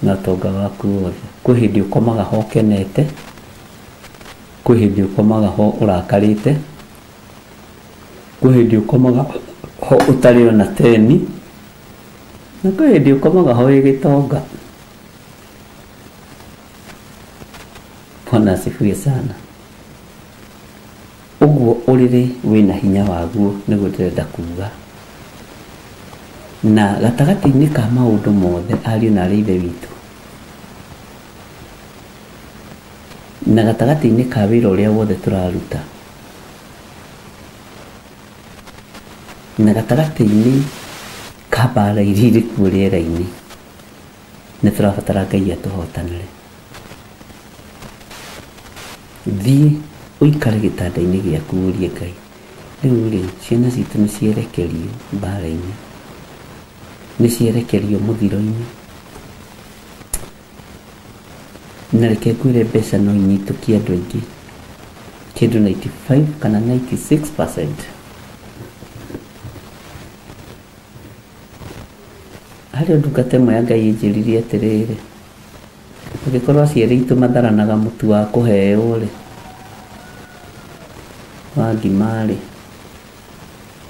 na ũtonga waku wothe. Kwĩ hĩndĩ ũkomaga ho ũkenete, kwĩ hĩndĩ ũkomaga ho ũrakarĩte, kwĩ hĩndĩ ũkomaga ho ũtarĩ ona teni, na kwĩ hĩndĩ ũkomaga ho wĩ gĩtonga. Bwana asifiwe sana. Ũguo ũrĩrĩ wĩna hinya waguo nĩguo ndĩrenda kuga. Na gatagatĩ-inĩ ka maũndũ mothe ariũ na arĩ ithe witũ, na gatagatĩ-inĩ ka wĩra ũrĩa wothe tũraruta, na gatagatĩ-inĩ ka mbara iria irĩ kuo rĩera-inĩ, nĩ tũrabatara Ngai atũhotanĩre. Thiĩ ũikare gĩtanda-inĩ gĩaku ũrie Ngai, rĩu rĩ ciana citũ nĩ cierekerio mbara-inĩ, nĩ cierekerio mũthiro-inĩ, na reke ngwĩre mbeca no inyitũkie andũ aingĩ, kĩndũ 95 kana 96%. Harĩ ndungata ĩmwe ya Ngai ĩnjĩrire atĩrĩrĩ, ũngĩkorwo aciari aitũ matharanaga mũtu wa kũheo rĩ, wa ngima rĩ,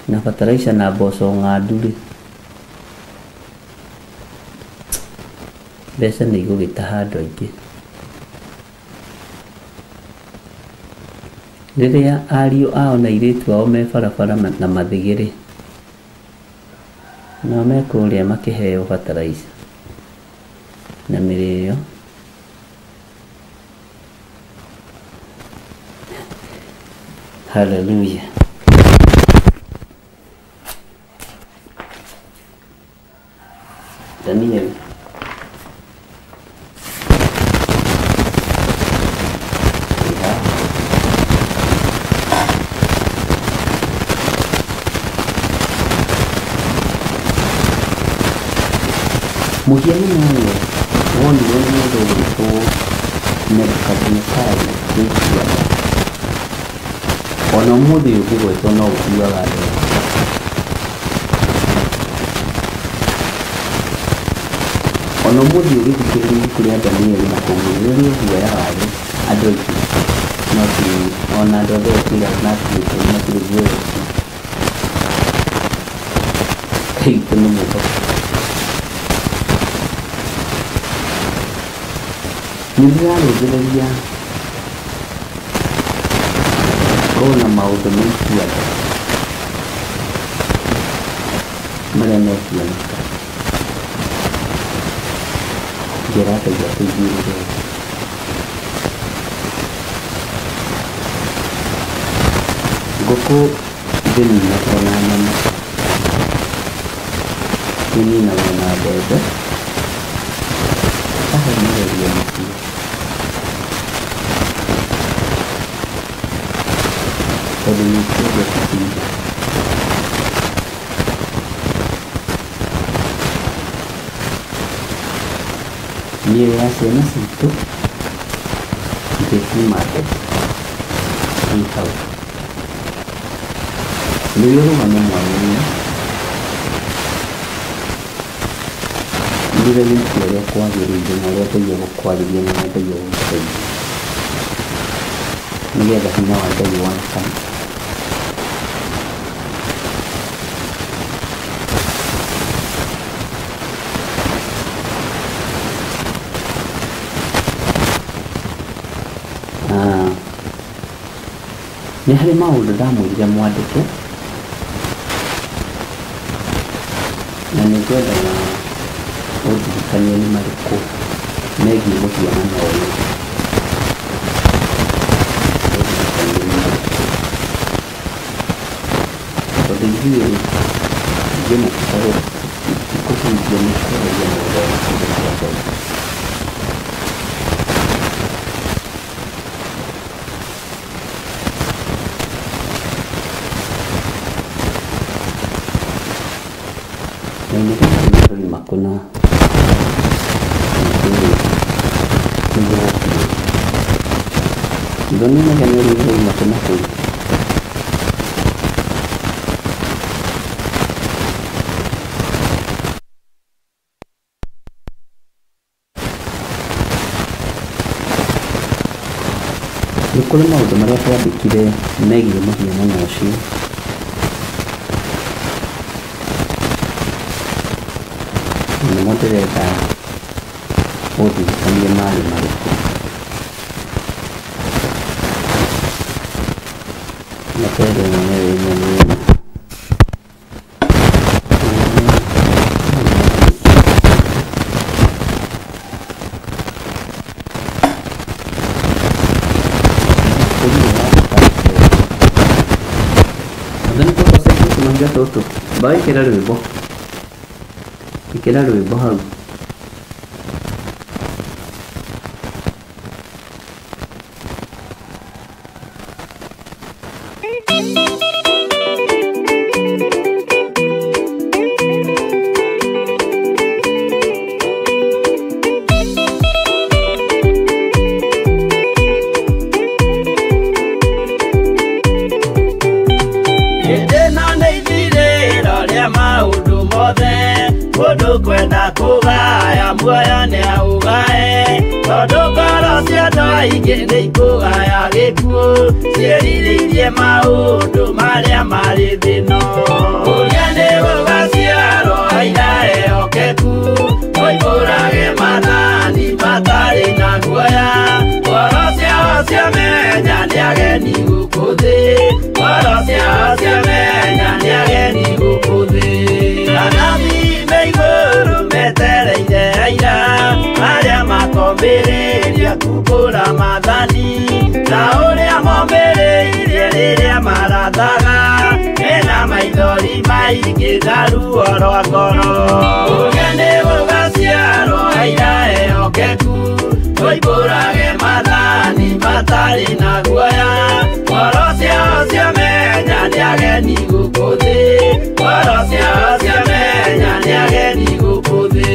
na bataraica na mboco ng'andu rĩ, mbeca nĩ igũgĩtaha andũ aingĩ. Rĩrĩa ariũ ao na airĩtu ao me barabara na mathigĩrĩ, nao mekũrĩa makĩheo bataraica na mĩrĩo, haleluya. Daniel muhiano nayo wonirwo nĩ mũndũ ũgwĩtwo Nebukadnezari gĩkiaga, ona ũmũthĩ ũngĩgwĩtwo no ũkuaga ndege. Ona ũmũthĩ ũgĩthikĩrĩria ibuku rĩa Danieli na kũguũrĩrĩria guoya warĩ, andũ aingĩ no ti ona andũ othe ũkĩra na kĩrĩkũ matirĩ guoya ũcio. Ngai witũ nĩ mwĩhokeku. Nĩndĩrarũngĩrĩria ona maũndũ maikuaga marĩa mekuoneka, njĩra Ngai atũiguĩrĩre. Ngũkũ ndĩninagwo na nyama, ndĩninagwo na mbembe, kahenererio mũciĩ. Tondũ nĩ kĩndũ gĩtinda. Mĩĩrĩ ya ciana citũ ingĩkumate hau nĩguo rũgano mwanya-inĩ ndiga wiki ũrĩa kwagĩrĩire na ũrĩa Ngai egũkwarĩria na Ngai egũgũteithia nĩgetha hinya wa Ngai wonekane. Nĩ harĩ maũndũ ndamwĩrire mwandĩke na nĩ ngwendaga ũndirikanie nĩ marĩkũ megiĩ mũhianano ũyũ. Tondũ ithuĩ ingĩmũkũtarwo kũhunjia nĩ kũhũthia maũndũ ma kũndũ kwa Ngai. Ini kan dari makuna Doni na ganyan dari makuna ko. Nikolo maũndũ marĩa twandĩkire megiĩ mũhianano ũcio nĩmo ndĩrenda ũndirikanie marĩ marĩkũ. Na kwenda mwenyewe mwenyewe Toto, baik kira rwĩmbo ikĩra rwĩmbo hau. Kwenda kugaya muoyo nĩ augae tondũ ngoro cia andũ aingĩ nĩ ikũgaya gĩkuũ ciĩrirĩirie maũndũ marĩa marĩ thĩno. Ũrĩa nĩ gũgaciarwo aira ehokeku moimbũrage mathani matarĩ na guoya. Ngoro ciao ciamenya nĩ ageni gũkũ thĩ, ngoro ciao ciamenya nĩ ageni gũkũ thĩ. Metereire aira arĩa makombĩrĩria kumbũra mathani na ũrĩa momĩrĩirie rĩrĩa marathaga mena maithori maingĩ na ruo rwa ngoro. Ũrĩa nĩ gũgaciarwo aira ehokeku moimbũrage mathani matarĩ na guoya. Ngoro ciao ciamenya nĩ ageni gũkũ thĩ, ngoro ciao ciamenya nĩ ageni gũkũ thĩ.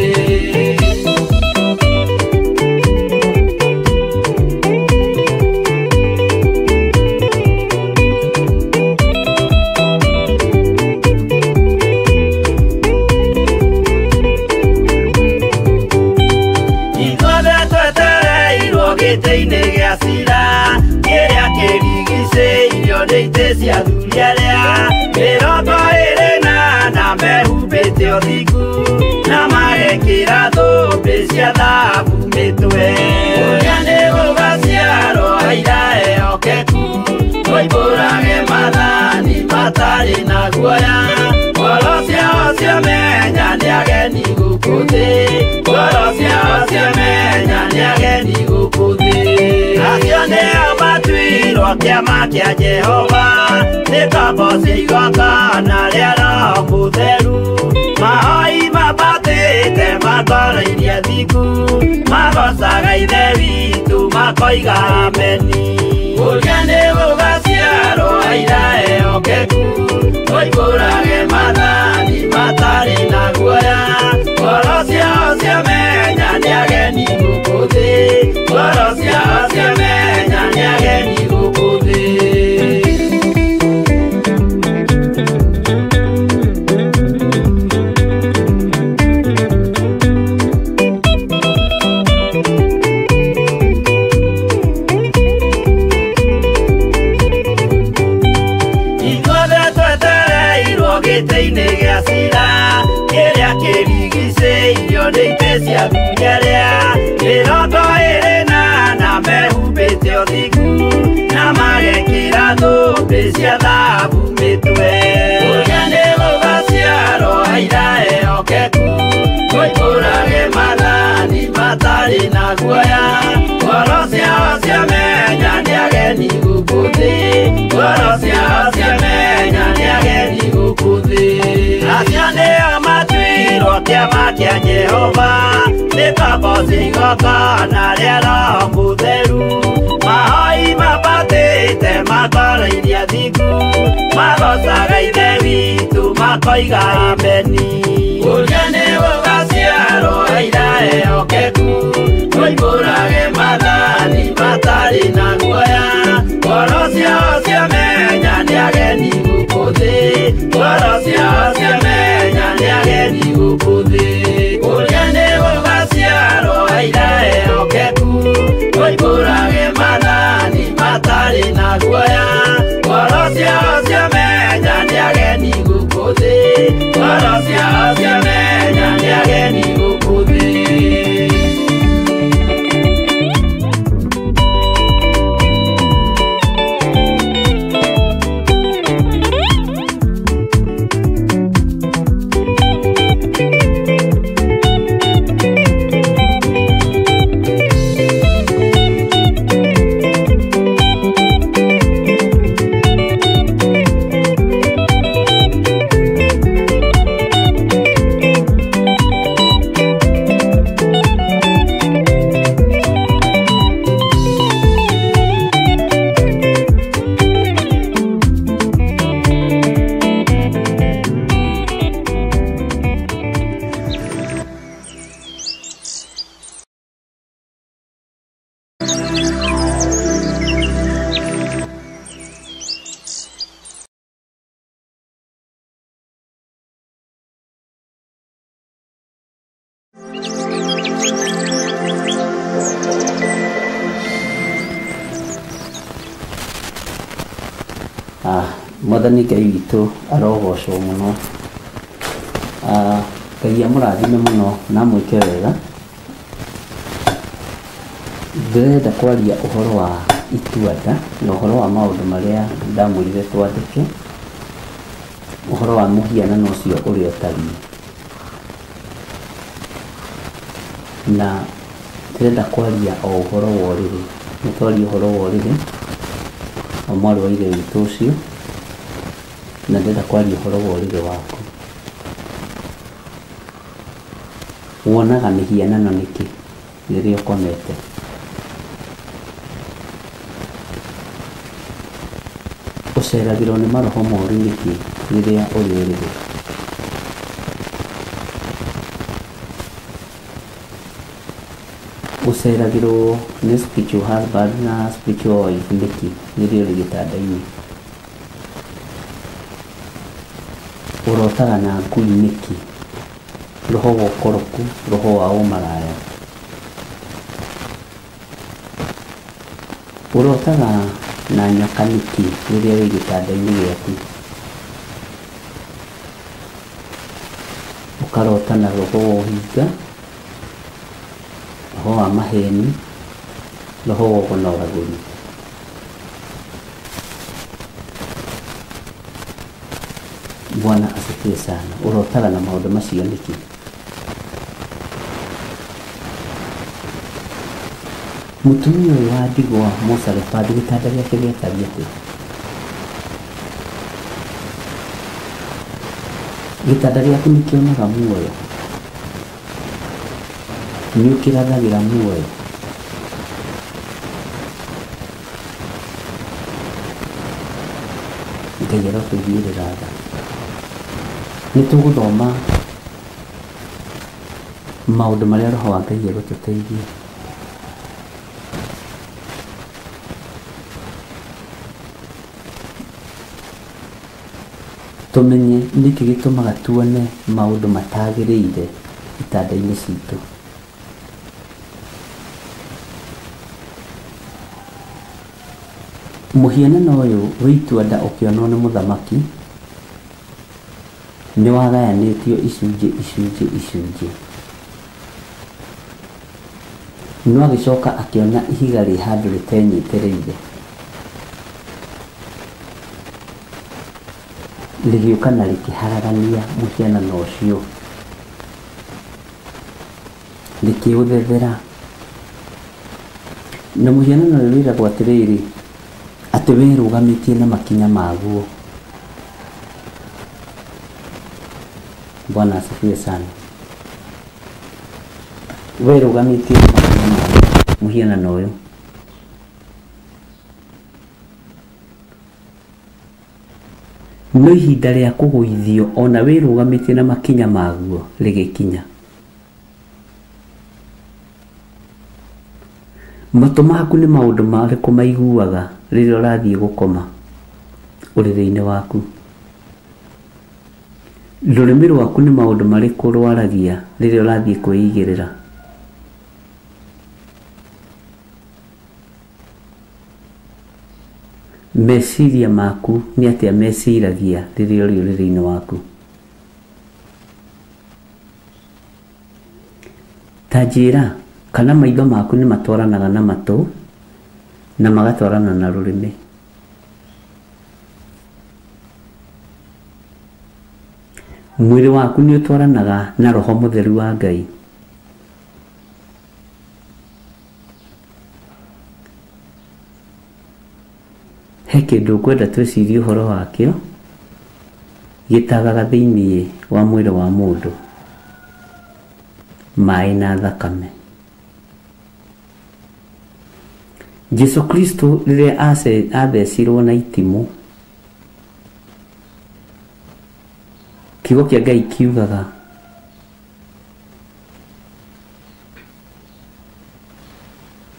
Ithuothe twetereirwo gĩtĩ-inĩ gĩa cira kĩrĩa kĩrigicĩirio nĩ itĩ cia athuri arĩa 24 mehumbĩte ũthingu na magekĩra thũmbĩ cia thahabu mĩtwe. Ũrĩa nĩ gũgaciarwo aira ehokeku moimbũrage mathani matarĩ na guoya. Ngoro ciao ciamenya nĩ ageni gũkũ thĩ, ngoro ciao ciamenya nĩ ageni gũkũ thĩ. Acio nĩo matuirwo kĩama kĩa Jehova nĩ ngombo cia igongona rĩa Roho Mũtheru. Mahoi mabatĩte makoro-irie thingu magocaga ithe witũ makoiga ameni. Ũrĩa nĩ gũgaciarwo aira ehokeku moimbũrage mathani matarĩ na guoya. Ngoro ciao ciamenya nĩ ageni gũkũ thĩ, ngoro ciao ciamenya matari na guoya ngoro ciao ciamenya nĩ ageni gũkũ thĩ ngoro ciao ciamenya nĩ ageni gũkũ thĩ acio nĩo matuirwo kĩama kĩa Jehova nĩ kaboci igongona rĩa Roho Mũtheru mahoi mabatĩte makoro iria thingu magocaga ithe witũ makoiga ameni ũrĩa nĩ gũgaciarwo aira ehokeku tũimbũrage mathani matarĩ na guoya ngoro ciao ciamenya nĩ ageni gũkũ thĩ ngoro ciao ciamenya nĩ ageni gũkũ thĩ ũrĩa nĩ gũgaciarwo aira ehokeku tũimbũrage mathani matarĩ na guoya ngoro ciao ciamenya nĩ ageni gũkũ thĩ ngoro ciao ciamenya nĩ ageni gũkũ thĩ. Mwathani Ngai witũ arogocwo mũno. Ngai amũrathime mũno na mwĩke wega. Ndĩrenda kwaria ũhoro wa ituanda na ũhoro wa maũndũ marĩa ndamwĩrire twandĩke, ũhoro wa mũhianano ũcio ũrĩa ũtariĩ. Na ndĩrenda kwaria o ũhoro wa ũrĩrĩ, nĩ twaria ũhoro wa ũrĩrĩ wa mwarĩ wa ithe witũ ũcio, na ndĩrenda kwaria ũhoro wa ũrĩrĩ waku. Wonaga mĩhianano nĩkĩ rĩrĩa ũkomete? Ũceragĩrwo nĩ maroho moru nĩkĩ rĩrĩa ũrĩ ũrĩrĩ? Ũceragĩrwo nĩ spiritual husband na spiritual wife nĩkĩ rĩrĩa ũrĩ gĩtanda-inĩ? Ũrotaga na ngui nĩkĩ? Roho wa ũkoroku, roho wa ũmaraya. Ũrotaga na nyoka nĩkĩ rĩrĩa wĩ gĩtanda-inĩ gĩaku? Ũkarota na roho wa ũhinga, roho wa maheni, roho wa ũgũragũri. Bwana asifiwe sana. Urotaga na maũndũ macio nĩkĩ? Mũtumia ũyũ wa ndigwa Mũsalefa gĩtanda gĩake gĩatariĩ atĩa? Gĩtanda gĩaku nĩkĩonaga muoyo? Nĩũkĩrathagĩra muoyo? Ngai arotũiguĩrĩra tha. Nĩtũgũthoma maũndũ marĩa roho wa Ngai egũtũteithia. Tũmenye nĩkĩ gĩtũmaga tuone maũndũ matagĩrĩire itanda-inĩ citũ. Mũhianano ũyũ wĩituanda ũkĩonwo nĩ mũthamaki nĩ wagayanĩtio icunjĩ. No agĩcoka akĩona ihiga rĩ handũ rĩtenyitĩrĩire, rĩgĩũka na rĩkĩharagania mũhianano ũcio, rĩkĩũthethera na muhianano ũyũ wĩragwo atĩrĩrĩ atĩ wĩrũgamĩtie na makinya maguo. Bwana asifiwe sana. Wĩrũgamĩtie na makinya maguo muhianano ũyũ. No ihinda rĩa kũgũithio ona wĩrũgamĩtie na makinya maguo rĩgĩkinya. Matũ maku nĩ maũndũ marĩkũ maiguaga rĩrĩa ũrathiĩ gũkoma ũrĩrĩ-inĩ waku? Rũrĩmĩ rwaku nĩ maũndũ marĩkũ rwaragia rĩrĩa ũrathiĩ kwĩigĩrĩra? Meciria maku nĩ atĩa meciragia rĩrĩa ũrĩ ũrĩrĩ-inĩ waku? Ta njĩra kana maitho maku nĩ matwaranaga na matũ na magatwarana na rũrĩmĩ? Mwĩrĩ waku nĩ ũtwaranaga na Roho Mũtheru wa Ngai? He kĩndũ ngwenda twĩcirie ũhoro wakĩo gĩtagaga thĩinĩ wa mwĩrĩ wa mũndũ: maĩ na thakame. Jesu Kristo rĩrĩa athecirwo na itimũ, kiugo kĩa Ngai kiugaga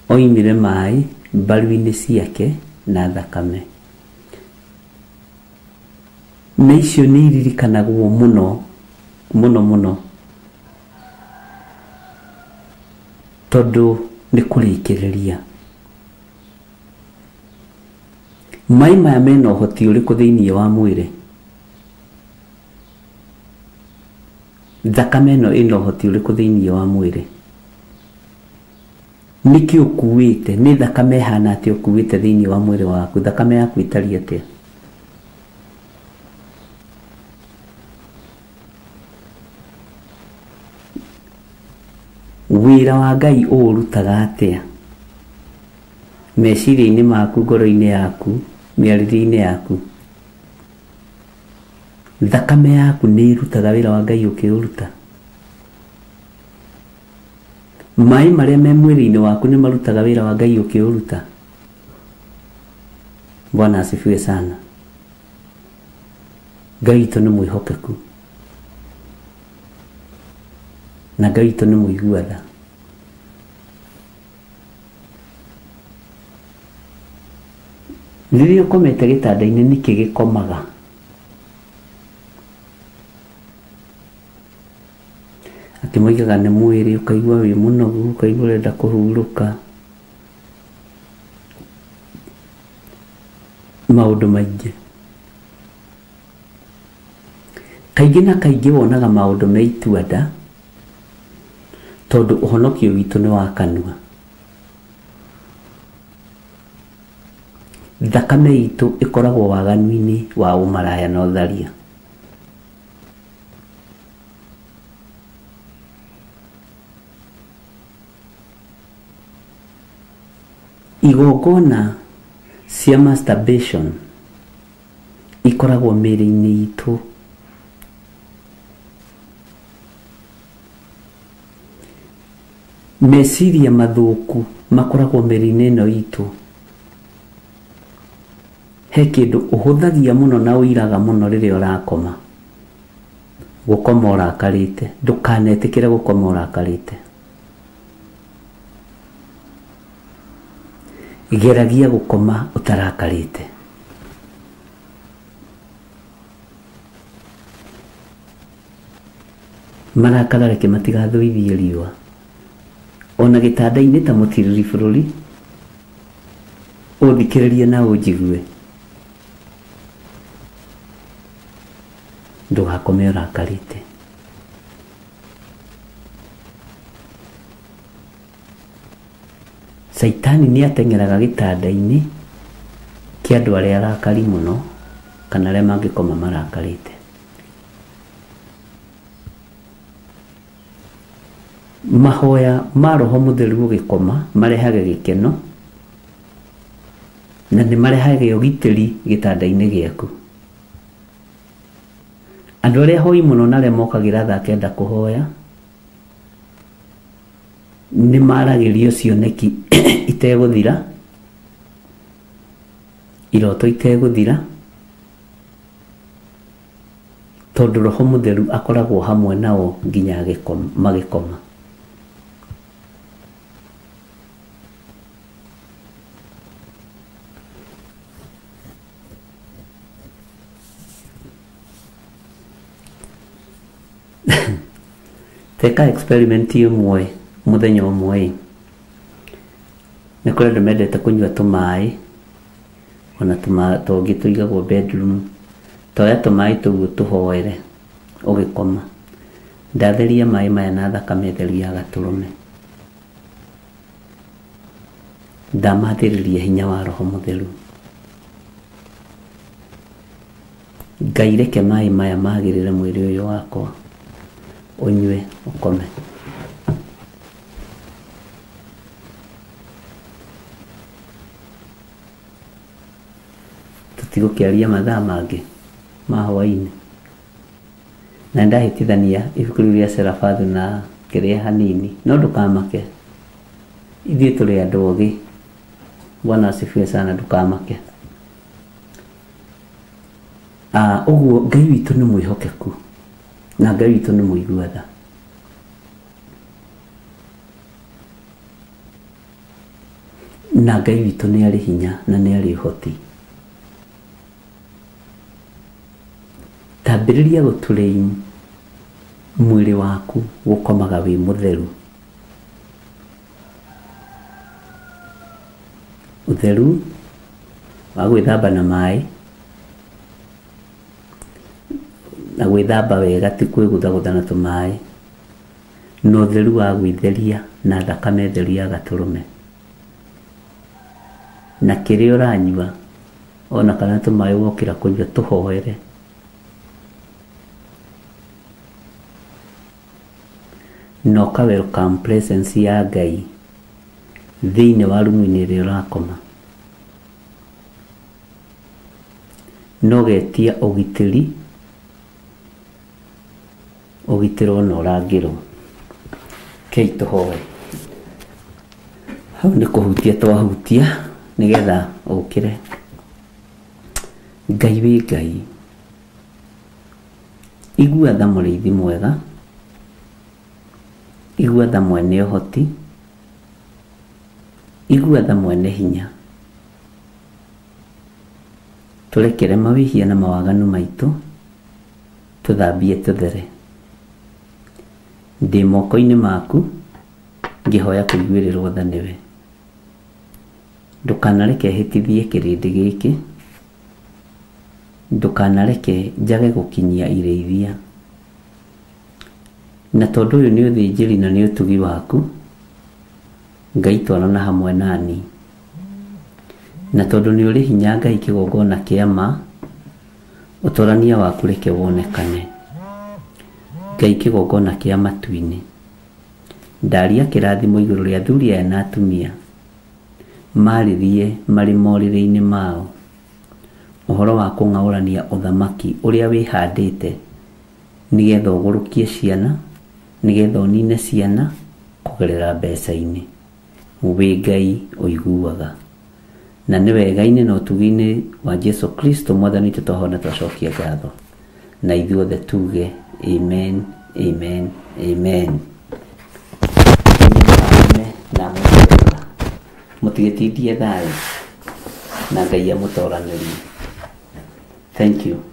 oimire maĩ mbaru-inĩ ciake na thakame. Na icio nĩ iririkanagwo mũno mũno mũno, tondũ nĩ kũrĩkĩrĩria. Maĩ maya mena ũhoti ũrĩkũ thĩinĩ wa mwĩrĩ? Thakame ĩno ĩna ũhoti ũrĩkũ thĩinĩ wa mwĩrĩ? Nĩkĩ ũkuĩte? Nĩ thakame hana atĩ ũkuĩte thĩinĩ wa mwĩrĩ waku? Thakame yaku ĩtariĩ atĩa? Wĩra wa Ngai ũrutaga atĩa meciria-inĩ maku, ngoro-inĩ yaku, mĩarirĩrie-inĩ yaku? Thakame yaku nĩ irutaga wĩra wa Ngai ũkĩũruta? Maĩ marĩa me mwĩrĩ-inĩ waku nĩ marutaga wĩra wa Ngai ũkĩũruta? Bwana asifiwe sana. Ngai witũ nĩ mwĩhokeku na Ngai witũ nĩ mũigua tha. Rĩrĩa ũkomete gĩtanda-inĩ nĩkĩ gĩkomaga? Atĩ moigaga nĩ mwĩrĩ, ũkaigua wĩ mũnogu, ũkaigua ũrenda kũhurũka, maũndũ maingĩ. Kaingĩ na kaingĩ wonaga maũndũ me itua nda, tondũ ũhonokio witũ nĩ wa kanua. Thakame itũ ĩkoragwo waganu-inĩ wa ũmaraya na ũtharia. Igongona cia masturbation ikoragwo mĩĩrĩ-inĩ itũ. Meciria mathũku makoragwo mĩĩrĩ-inĩ ĩno itũ. He kĩndũ ũhũthagia mũno na ũiraga mũno rĩrĩa ũrakoma: gũkoma ũrakarĩte. Ndũkanetĩkĩre gũkoma ũrakarĩte. Geragia gũkoma ũtarakarĩte. Marakara reke matigathũithie riũa. Ona gĩtanda-inĩ ta mũtiriri bũrũri, ũthikĩrĩrie na ũnjigue. Ndũgakome ũrakarĩte. Saitani nĩ ateng'eraga gĩtanda-inĩ kĩa andũ arĩa arakari mũno, kana arĩa mangĩkoma marakarĩte. Mahoya ma Roho Mũtheru ũgĩkoma marehaga gĩkeno na nĩ marehaga ũgitĩri gĩtanda-inĩ gĩaku. Andũ arĩa hoi mũno na arĩa mokagĩra thaa kenda kũhoya nĩ maragĩrio cioneki itegũthira, iroto itegũthira, tondũ Roho Mũtheru akoragwo hamwe nao nginya magĩkoma. Teka experiment ĩmwe mũthenya ũmwe, nĩ kũrĩ andũ mendete kũnyua tũmaĩ, ona tũmaĩ tũngĩ tũigagwo bedroom, toya tũmaĩ tũguo tũhoere ũgĩkoma. Ndatheria maĩ maya na thakame theru ya Gatũrũme, ndamathĩrĩria hinya wa Roho Mũtheru. Ngai reke maĩ maya magĩrĩre mwĩrĩ ũyũ wakwa, ũnyue ũkome. Tũtigũkĩaria mathaa mangĩ ma hwainĩ, na ndahĩtithania ibuku rĩu rĩa Serafathu na kĩrĩa hanini, no ndũkamake, ithuĩ tũrĩ andũ ogĩ. Bwana asifiwe sana, ndũkamake. Ũguo Ngai witũ nĩ mwĩhokeku na Ngai witũ nĩ mũigua tha. Na Ngai witũ nĩ arĩ hinya na nĩ arĩ ũhoti. Tambĩrĩria gũtũrein mwĩrĩ waku gũkomaga wĩ mũtheru. Ũtheru wa gwĩthamba na maĩ, na gwĩthamba wega ti kwĩgũthagũtha na tũmaĩ, no ũtheru wa gwĩtheria na thakame theru ya Gatũrũme. Na kĩrĩa ũranyua ona kana tũmaĩ wokĩra kũnyua tũhoere, no ka welcome presence ya Ngai thĩinĩ wa rumu-inĩ ĩrĩa ũrakoma. No getia ũgitĩri, ũgitĩrwo na ũrangĩrwo. Kei tũhoe. Hau nĩ kũhutia twahutia nĩgetha ũkĩre. Ngai wĩ Ngai, igua tha mũrĩithi mwega, igua tha mwene ũhoti, igua tha mwene hinya. Tũrekere mawĩhia na mawaganu maitũ, tũthambie tũthere. Ndĩ moko-inĩ maku ngĩhoya kũiguĩrĩrwo tha nĩwe. Ndũkanareke hĩtithie kĩrĩndĩ gĩkĩ, ndũkanareke njage gũkinyia irĩithia. Na tondũ ũyũ nĩ ũthĩnjĩri na nĩ ũtugi waku, Ngai twarana hamwe nani. Na tondũ nĩ ũrĩ hinya Ngai kĩgongona kĩa ma, ũtũrania waku reke wonekane. Ngai kĩgongona kĩa matu-inĩ, ndaria kĩrathimo igũrũ rĩa athuri aya na atumia marĩthie marĩ morĩrĩ-inĩ mao, ũhoro wa kũng'aũrania ũthamaki ũrĩa wĩhandĩte, nĩgetha ũgũrũkie ciana, nĩgetha ũnine ciana kũgerera mbeca-inĩ. Wĩ Ngai ũiguaga, na nĩ wegaine na ũtugi-inĩ wa Jesu Kristo Mwathani tũtwahona twacokia ngatho, na ithuothe tuge amen, amen, amen. Na mũtigĩtindie thayũ, na Ngai amũtoranĩrie. Thank you.